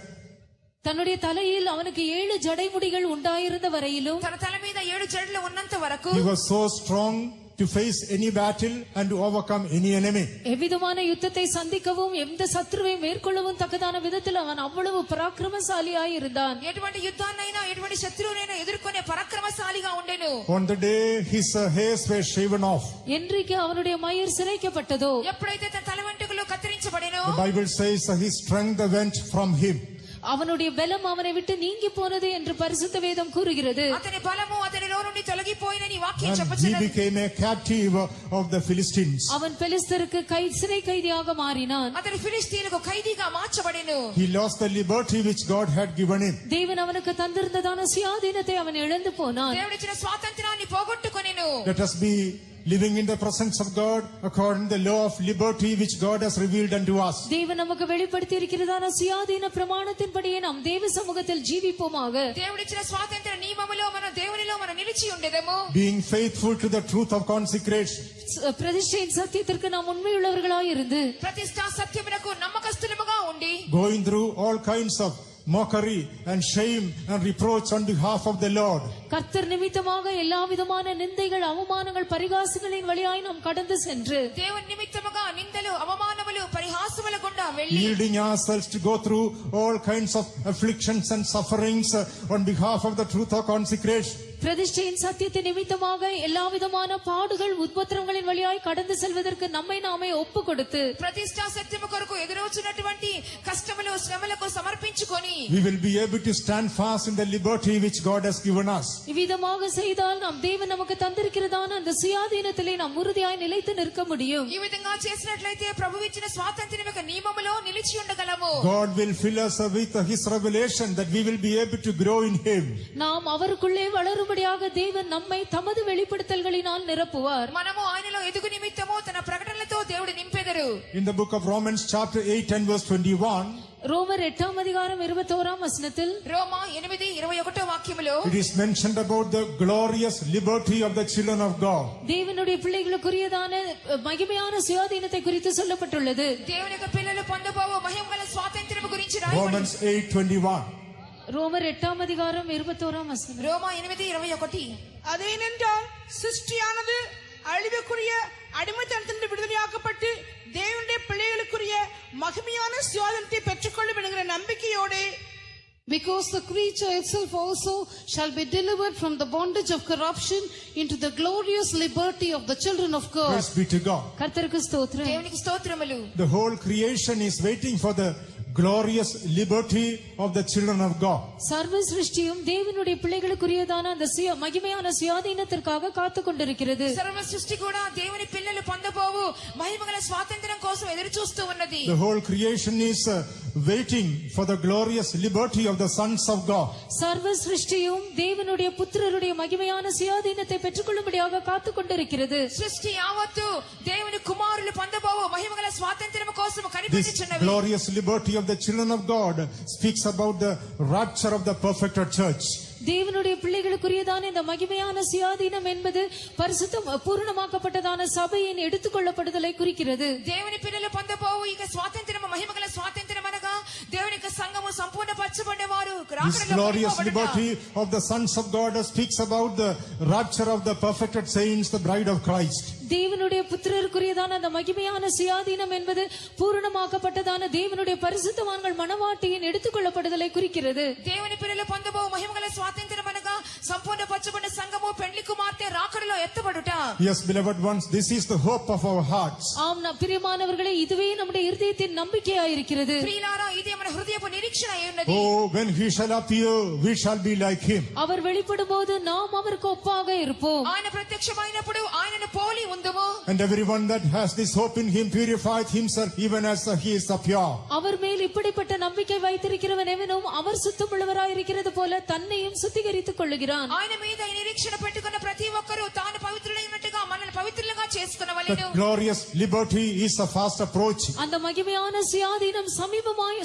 தன்னுடைய தலையில் அவனுக்கு 7 ஜடைமுடிகள் உண்டாயிருந்த வரையிலும் తన తల మీద 7 జడలు ఉన్నంత వరకు he was so strong to face any battle and to overcome any enemy. எவ்விதமான யுத்தத்தை சந்திக்கவும் எந்த சத்ருவை மேற்கொள்ளவும் தக்கதான விதத்தில் அவன் அவ்வளவு பராக்கிரமசாலியாய் இருந்தான். ఎటువంటి యుద్ధాన్నైనా ఎటువంటి శత్రువునైనా ఎదుర్కొనే పరాక్రమశాలిగా ఉండెను. On the day his hairs were shaven off, என்றைக்கு அவனுடைய மயிர் சிரைக்கப்பட்டதோ, ఎప్పుడైతే తన తల వెంట్రుకలు కత్తిరించబడెనో, the Bible says his strength went from him. அவனுடைய பலம் அவனை விட்டு நீங்கி போனது என்று பரிசுத்த வேதம் கூறுகிறது. అతని బలము అతనిలో నుండి తొలగిపోయినని వాక్యం And he చెప్పుచున్నది. became a captive of the Philistines. அவன் பெலிஸ்தருக்கு சிறை கைதியாக மாறினான். అతని ఫిలిష్తీయులకు ఖైదీగా మార్చబడెను. He lost the liberty which God had given him. தேவன் அவனுக்கு தந்திருந்ததான சுயாதீனத்தை அவன் இழந்து போனான். దేవుడిచ్చిన స్వాతంత్రాన్ని పోగొట్టుకొనెను. Let us be living in the presence of God according to the law of liberty which God has revealed unto us. தேவன் நமக்கு வெளிப்படுத்தி இருக்கிறதான சுயாதீன பிரமாணத்தின்படியே நாம் தேவ சமூகத்தில் ஜீவிப்போமாக. దేవుడిచ్చిన స్వాతంత్ర నియమములో మన దేవునిలో మన నిలిచి ఉండెదము. Being faithful to the truth of consecration. பிரதிஷ்டையின் சத்தியத்திற்கு நாம் உண்மையுள்ளவர்களாய் இருந்து ప్రతిష్టా సత్యమునకు నమ్మకస్తులముగా ఉండి Going through all kinds of mockery and shame and reproach on behalf of the Lord. கர்த்தர் நிமித்தமாக எல்லா விதமான நிந்தைகள் அவமானங்கள் பரிகாசங்களின் வழியாய் நாம் கடந்து சென்று దేవుని నిమిత్తముగా నిందలు అవమానములు పరిహాసముల గుండా వెళ్ళి Yielding ourselves to go through all kinds of afflictions and sufferings on behalf of the truth of consecration. பிரதிஷ்டையின் சத்தியத்தை நிமித்தமாக எல்லா விதமான பாடுகள் உத்பத்திரங்களின் வழியாய் கடந்து செல்வதற்கு நம்மை நாமே ஒப்பு கொடுத்து ప్రతిష్టా సత్యము కొరకు ఎదురవుచున్నటువంటి కష్టములు శ్రమలకు సమర్పించుకొని We will be able to stand fast in the liberty which God has given us. இவ்விதமாக செய்தால் நாம் தேவன் நமக்கு தந்திருக்கிறதான அந்த சுயாதீனத்திலே நாம் உறுதியாய் நிலைத்து நிற்க முடியும். ఈ విధంగా చేసినట్లయితే ప్రభువు ఇచ్చిన స్వాతంత్ర్యం యొక్క నియమములో నిలిచి ఉండగలము. God will fill us with his revelation that we will be able to grow in him. நாம் அவருக்குள்ளே வளரும்படியாக தேவன் நம்மை தமது வெளிப்படுத்தல்களினால் நிரப்புவார். మనము ఆయనలో ఎదుగు నిమిత్తము తన ప్రకటనలతో దేవుడు నింపెదరు. In the book of Romans chapter 8 and verse 21, ரோமர் 8ஆம் அதிகாரம் 21ஆம் வசனத்தில் రోమా 8:21 వాక్యములో it is mentioned about the glorious liberty of the children of God. தேவனுடைய பிள்ளைகளுக்குரியதான மகிமையான சுயாதீனத்தை குறித்து சொல்லப்பட்டுள்ளது. దేవుని యొక్క పిల్లలు పొందబోవు మహిమగల స్వాతంత్ర్యం గురించి రాయబడింది. Romans 8:21. ரோமர் 8ஆம் அதிகாரம் 21ஆம் வசனம். రోమా 8:21 அதேனென்றால் சிருஷ்டியானது அழிவுக்குரிய அடிமைத்தனத்திலிருந்து விடுதலையாக்கப்பட்டு தேவனுடைய பிள்ளைகளுக்குரிய மகிமையான சுயாதீனத்தை பெற்றுக்கொள்ளும் என்கிற நம்பிக்கையோடு Because the creature itself also shall be delivered from the bondage of corruption into the glorious liberty of the children of God. Praise be to God. கர்த்தருக்கு ஸ்தோத்திரம். దేవునికి స్తోత్రములు. The whole creation is waiting for the glorious liberty of the children of God. சர்வ சிருஷ்டியும் தேவனுடைய பிள்ளைகளுக்குரியதான அந்த மகிமையான சுயாதீனத்திற்காக காத்து கொண்டிருக்கிறது. సర్వ సృష్టి కూడా దేవుని పిల్లలు పొందబోవు మహిమగల స్వాతంత్ర్యం కోసం ఎదురు చూస్తూ ఉన్నది. The whole creation is waiting for the glorious liberty of the sons of God. சர்வ சிருஷ்டியும் தேவனுடைய புத்திரருடைய மகிமையான சுயாதீனத்தை பெற்றுக்கொள்ளும்படியாக காத்து கொண்டிருக்கிறது. సృష్టి యావత్తు దేవుని కుమారులు పొందబోవు మహిమగల స్వాతంత్ర్యం కోసం This కనిపెట్టుచున్నవి. glorious liberty of the children of God speaks about the rapture of the perfected church. தேவனுடைய பிள்ளைகளுக்குரியதான இந்த மகிமையான சுயாதீனம் என்பது பரிசுத்தம் பூரணமாக்கப்பட்டதான சபையின் எடுத்துக்கொள்ளப்படுதலை குறிக்கிறது. దేవుని పిల్లలు పొందబోవు ఇక స్వాతంత్ర్యము మహిమగల స్వాతంత్ర్యం అనగా దేవుని యొక్క సంఘము సంపూర్ణ పరచబడేవారు This glorious liberty of the sons of God speaks about the rapture of the perfected saints, the bride of Christ. தேவனுடைய புத்திரருக்குரியதான அந்த மகிமையான சுயாதீனம் என்பது பூரணமாக்கப்பட்டதான தேவனுடைய பரிசுத்தவான்கள் மனவாட்டியின் எடுத்துக்கொள்ளப்படுதலை குறிக்கிறது. దేవుని పిల్లలు పొందబోవు మహిమగల స్వాతంత్ర్యం అనగా సంపూర్ణ పరచబడిన సంఘము పెండ్లి కుమార్తె రాకడలో ఎత్తబడుట. Yes, beloved ones, this is the hope of our hearts. ஆம் பிரியமானவர்களே, இதுவே நம்முடைய இருதயத்தின் நம்பிக்கையாயிருக்கிறது. ప్రియులారా ఇది మన హృదయపు నిరీక్షణ అయి ఉన్నది. Oh, when he shall appear, we shall be like him. அவர் வெளிப்படும்போது நாம் அவருக்கு ஒப்பாக இருப்போம். ఆయన ప్రత్యక్షమైనప్పుడు ఆయనను పోలి ఉందుము. And everyone that has this hope in him purified himself even as he is pure. அவர் மேல் இப்படிப்பட்ட நம்பிக்கை வைத்திருக்கிறவன் எவனும் அவர் சுத்தமுள்ளவராயிருக்கிறது போல தன்னையும் சுத்திகரித்துக் கொள்ளுகிறான். ఆయన మీద ఈ నిరీక్షణ పెట్టుకున్న ప్రతి ఒక్కరూ తాను పవిత్రుడైనట్టుగా మనల్ని పవిత్రులుగా చేసుకునవలెను. The glorious liberty is a fast approach. அந்த மகிமையான சுயாதீனம்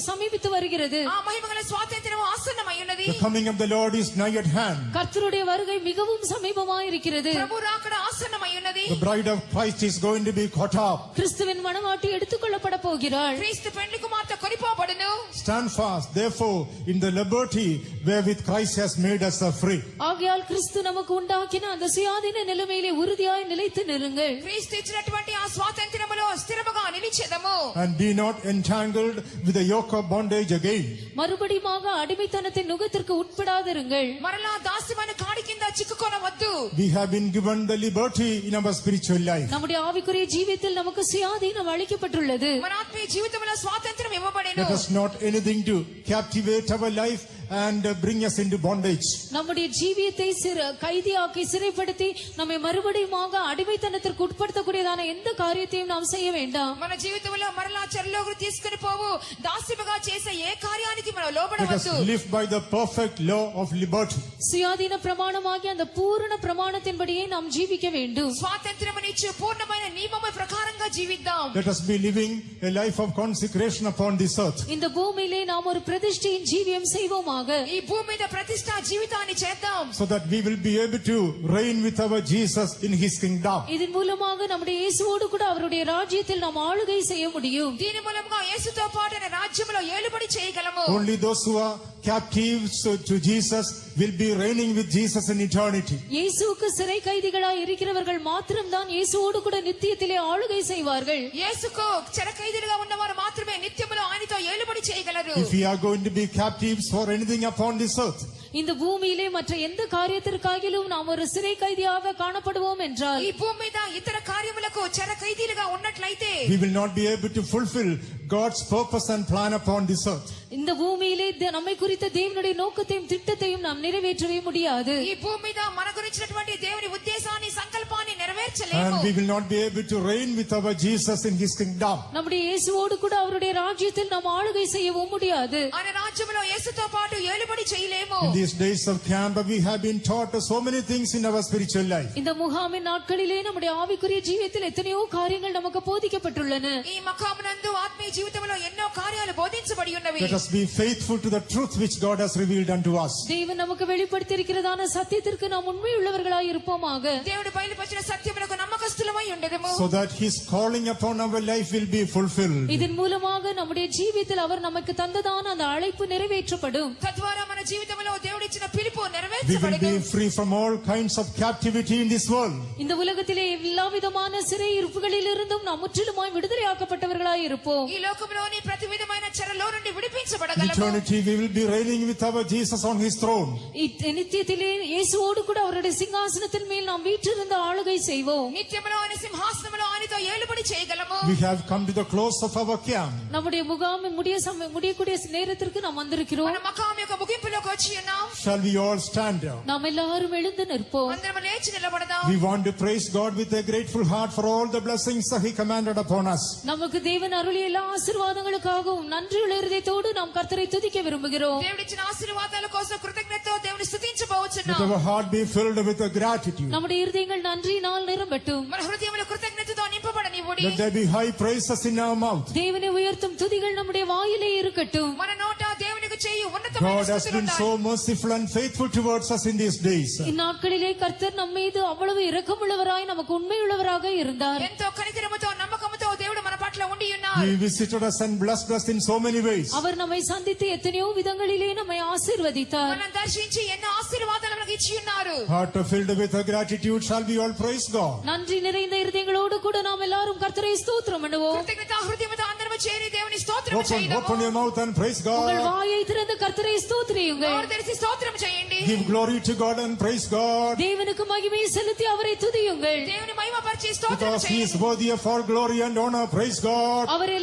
சமீபித்து வருகிறது. ఆ మహిమగల స్వాతంత్ర్యం ఆసన్నమై ఉన్నది. The coming of the Lord is nigh at hand. கர்த்தருடைய வருகை மிகவும் சமீபமாயிருக்கிறது. ప్రభు రాకడ ఆసన్నమై ఉన్నది. The bride of Christ is going to be caught up. கிறிஸ்துவின் மணவாட்டி எடுத்துக்கொள்ளப்பட போகிறாள். క్రీస్తు పెండ్లి కుమార్తె కొనిపోబడును. Stand fast, therefore, in the liberty wherewith Christ has made us free. ஆகையால் கிறிஸ்து நமக்கு உண்டாக்கின அந்த சுயாதீன நிலைமையிலே உறுதியாய் நிலைத்து நில்லுங்கள். క్రీస్తు ఇచ్చినటువంటి ఆ స్వాతంత్ర్యములో స్థిరముగా నిలిచెదము. And be not entangled with the yoke of bondage again. மறுபடியுமாக அடிமைத்தனத்தின் நுகத்திற்கு உட்படாதிருங்கள். మరలా దాస్యమైన కాడి కింద చిక్కుకొనవద్దు. We have been given the liberty in our spiritual life. நம்முடைய ஆவிக்குரிய ஜீவியத்தில் நமக்கு சுயாதீனம் அளிக்கப்பட்டுள்ளது. మన ఆత్మీయ జీవితంలో స్వాతంత్ర్యం ఇవ్వబడెను. Let us not anything to captivate our life and bring us into bondage. நம்முடைய ஜீவியத்தை கைதியாக்கி சிறைப்படுத்தி நம்மை மறுபடியுமாக அடிமைத்தனத்திற்கு உட்படுத்தக்கூடியதான எந்த காரியத்தையும் நாம் செய்ய வேண்டாம். మన జీవితంలో మరలా చెరలోకి తీసుకుని పోవు దాస్యముగా చేసే ఏ కార్యానికి మనం Let us లోబడవద్దు. live by the perfect law of liberty. சுயாதீன பிரமாணமாகிய அந்த பூரண பிரமாணத்தின்படியே நாம் ஜீவிக்க வேண்டும். స్వాతంత్ర్యమునిచ్చు పూర్ణమైన నియమము ప్రకారంగా జీవిద్దాం. Let us be living a life of consecration upon this earth. இந்த பூமியிலே நாம் ஒரு பிரதிஷ்டையின் ஜீவியம் செய்வோமாக. ఈ భూమి మీద ప్రతిష్ఠా జీవితాన్ని చేద్దాం. So that we will be able to reign with our Jesus in his kingdom. இதன் மூலமாக நம்முடைய இயேசுவோடு கூட அவருடைய ராஜ்யத்தில் நாம் ஆளுகை செய்ய முடியும். దీని మూలంగా యేసుతో పాటు ఆయన రాజ్యంలో ఏలుబడి చేయగలము. Only those who are captives to Jesus will be reigning with Jesus in eternity. இயேசுவுக்கு சிறை கைதிகளாய் இருக்கிறவர்கள் மாத்திரம்தான் இயேசுவோடு கூட நித்தியத்திலே ஆளுகை செய்வார்கள். యేసుకు చెర ఖైదీలుగా ఉన్నవారు మాత్రమే నిత్యములో ఆయనతో ఏలుబడి చేయగలరు. If we are going to be captives for anything upon this earth, இந்த பூமியிலே மற்ற எந்த காரியத்திற்காகிலும் நாம் ஒரு சிறை கைதியாக காணப்படுவோம் என்றால் ఈ భూమి మీద ఇతర కార్యములకు చెర ఖైదీలుగా ఉన్నట్లయితే we will not be able to fulfill God's purpose and plan upon this earth. இந்த பூமியிலே நம்மை குறித்த தேவனுடைய நோக்கத்தையும் திட்டத்தையும் நாம் நிறைவேற்றவே முடியாது. ఈ భూమి మీద మన గురించినటువంటి దేవుని ఉద్దేశాన్ని సంకల్పాన్ని నెరవేర్చలేము. And we will not be able to reign with our Jesus in his kingdom. நம்முடைய இயேசுவோடு கூட அவருடைய ராஜ்யத்தில் நாம் ஆளுகை செய்யவும் முடியாது. ఆయన రాజ్యంలో యేసుతో పాటు ఏలుబడి చేయలేము. In these days of camp, we have been taught so many things in our spiritual life. இந்த முகாமின் நாட்களிலே நம்முடைய ஆவிக்குரிய ஜீவியத்தில் எத்தனையோ காரியங்கள் நமக்கு போதிக்கப்பட்டுள்ளன. ఈ మకామునందు ఆత్మీయ జీవితంలో ఎన్నో కార్యాలు బోధించబడి ఉన్నవి. Let us be faithful to the truth which God has revealed unto us. தேவன் நமக்கு வெளிப்படுத்தி இருக்கிறதான சத்தியத்திற்கு நாம் உண்மையுள்ளவர்களாய் இருப்போமாக. దేవుడు బయలుపరిచిన సత్యములకు నమ్మకస్తులమై ఉండెదము. So that his calling upon our life will be fulfilled. இதன் மூலமாக நம்முடைய ஜீவியத்தில் அவர் நமக்கு தந்ததான அந்த அழைப்பு நிறைவேற்றப்படும். తద్వారా మన జీవితంలో దేవుడిచ్చిన పిలుపు We will నెరవేర్చబడదు. be free from all kinds of captivity in this world. இந்த உலகத்திலே எல்லா விதமான சிறை இருப்புகளில் இருந்தும் நாம் முற்றிலுமாய் விடுதலையாக்கப்பட்டவர்களாய் இருப்போம். ఈ లోకంలోని ప్రతి విధమైన చెరలో నుండి In విడిపించబడగలము. eternity we will be reigning with our Jesus on his throne. நித்தியத்திலே இயேசுவோடு கூட அவருடைய சிங்காசனத்தின் மேல் நாம் வீற்றிருந்து ஆளுகை செய்வோம். செய்வோம். నిత్యములో ఆయన సింహాసనములో ఆయనతో ఏలుబడి చేయగలము. We have come to the close of our camp. நம்முடைய முகாம் முடியக்கூடிய நேரத்திற்கு நாம் வந்திருக்கிறோம். మన మకాం యొక్క ముగింపులోకి వచ్చి ఉన్నాం. Shall we all stand up? நாம் எல்லாரும் எழுந்து நிற்போம். అందరం లేచి నిలబడదాం. We want to praise God with a grateful heart for all the blessings that He commanded upon us. நமக்கு தேவன் அருளிய எல்லா ஆசீர்வாதங்களுக்காகவும் நன்றியுள்ள இருதயத்தோடு நாம் கர்த்தரை துதிக்க விரும்புகிறோம். దేవుడిచ్చిన ఆశీర్వాదాల కోసం కృతజ్ఞతతో దేవుని స్తుతించబోచున్నాం. Let our heart be filled with a gratitude. நம்முடைய இருதயங்கள் நன்றியினால் நிரம்பட்டும். మన హృదయములో కృతజ్ఞతతో నింపబడనివ్వుడి. Let there be high praises in our mouth. தேவனை உயர்த்தும் துதிகள் நம்முடைய வாயிலே இருக்கட்டும். మన నోట దేవునికి చేయు ఉన్నతమైన God has been so merciful and faithful towards us in these days. இந்நாட்களிலே கர்த்தர் நம்ம மீது அவ்வளவு இரக்கமுள்ளவராய் நமக்கு உண்மையுள்ளவராக இருந்தார். ఎంతో కనికరముతో నమ్మకముతో దేవుడు మన పట్ల ఉండి ఉన్నారు. He visited us and blessed us in so many ways. அவர் நம்மை சந்தித்து எத்தனையோ விதங்களிலே நம்மை ஆசீர்வதித்தார். మనం దర్శించి ఎన్నో ఆశీర్వాదాలు మనకు ఇచ్చి ఉన్నారు. Heart filled with a gratitude, shall we all praise God? நன்றி நிறைந்த இருதயங்களோடு கூட நாம் எல்லாரும் கர்த்தரை ஸ்தோத்திரம் பண்ணுவோம். కృతజ్ఞత హృదయముతో అందరము చేరి దేవుని స్తోత్రం చేయుదాము. Open your mouth and praise உங்கள் God. வாயை திறந்து கர்த்தரை ஸ்தோத்திரியுங்கள். నోరు తెరిచి స్తోత్రం చేయండి. Give glory to God and praise God. தேவனுக்கு மகிமை செலுத்தி அவரை துதியுங்கள். దేవుని మహిమపరిచి స్తోత్రం Because He is చేయండి. worthy of all glory and honor. Praise God. Our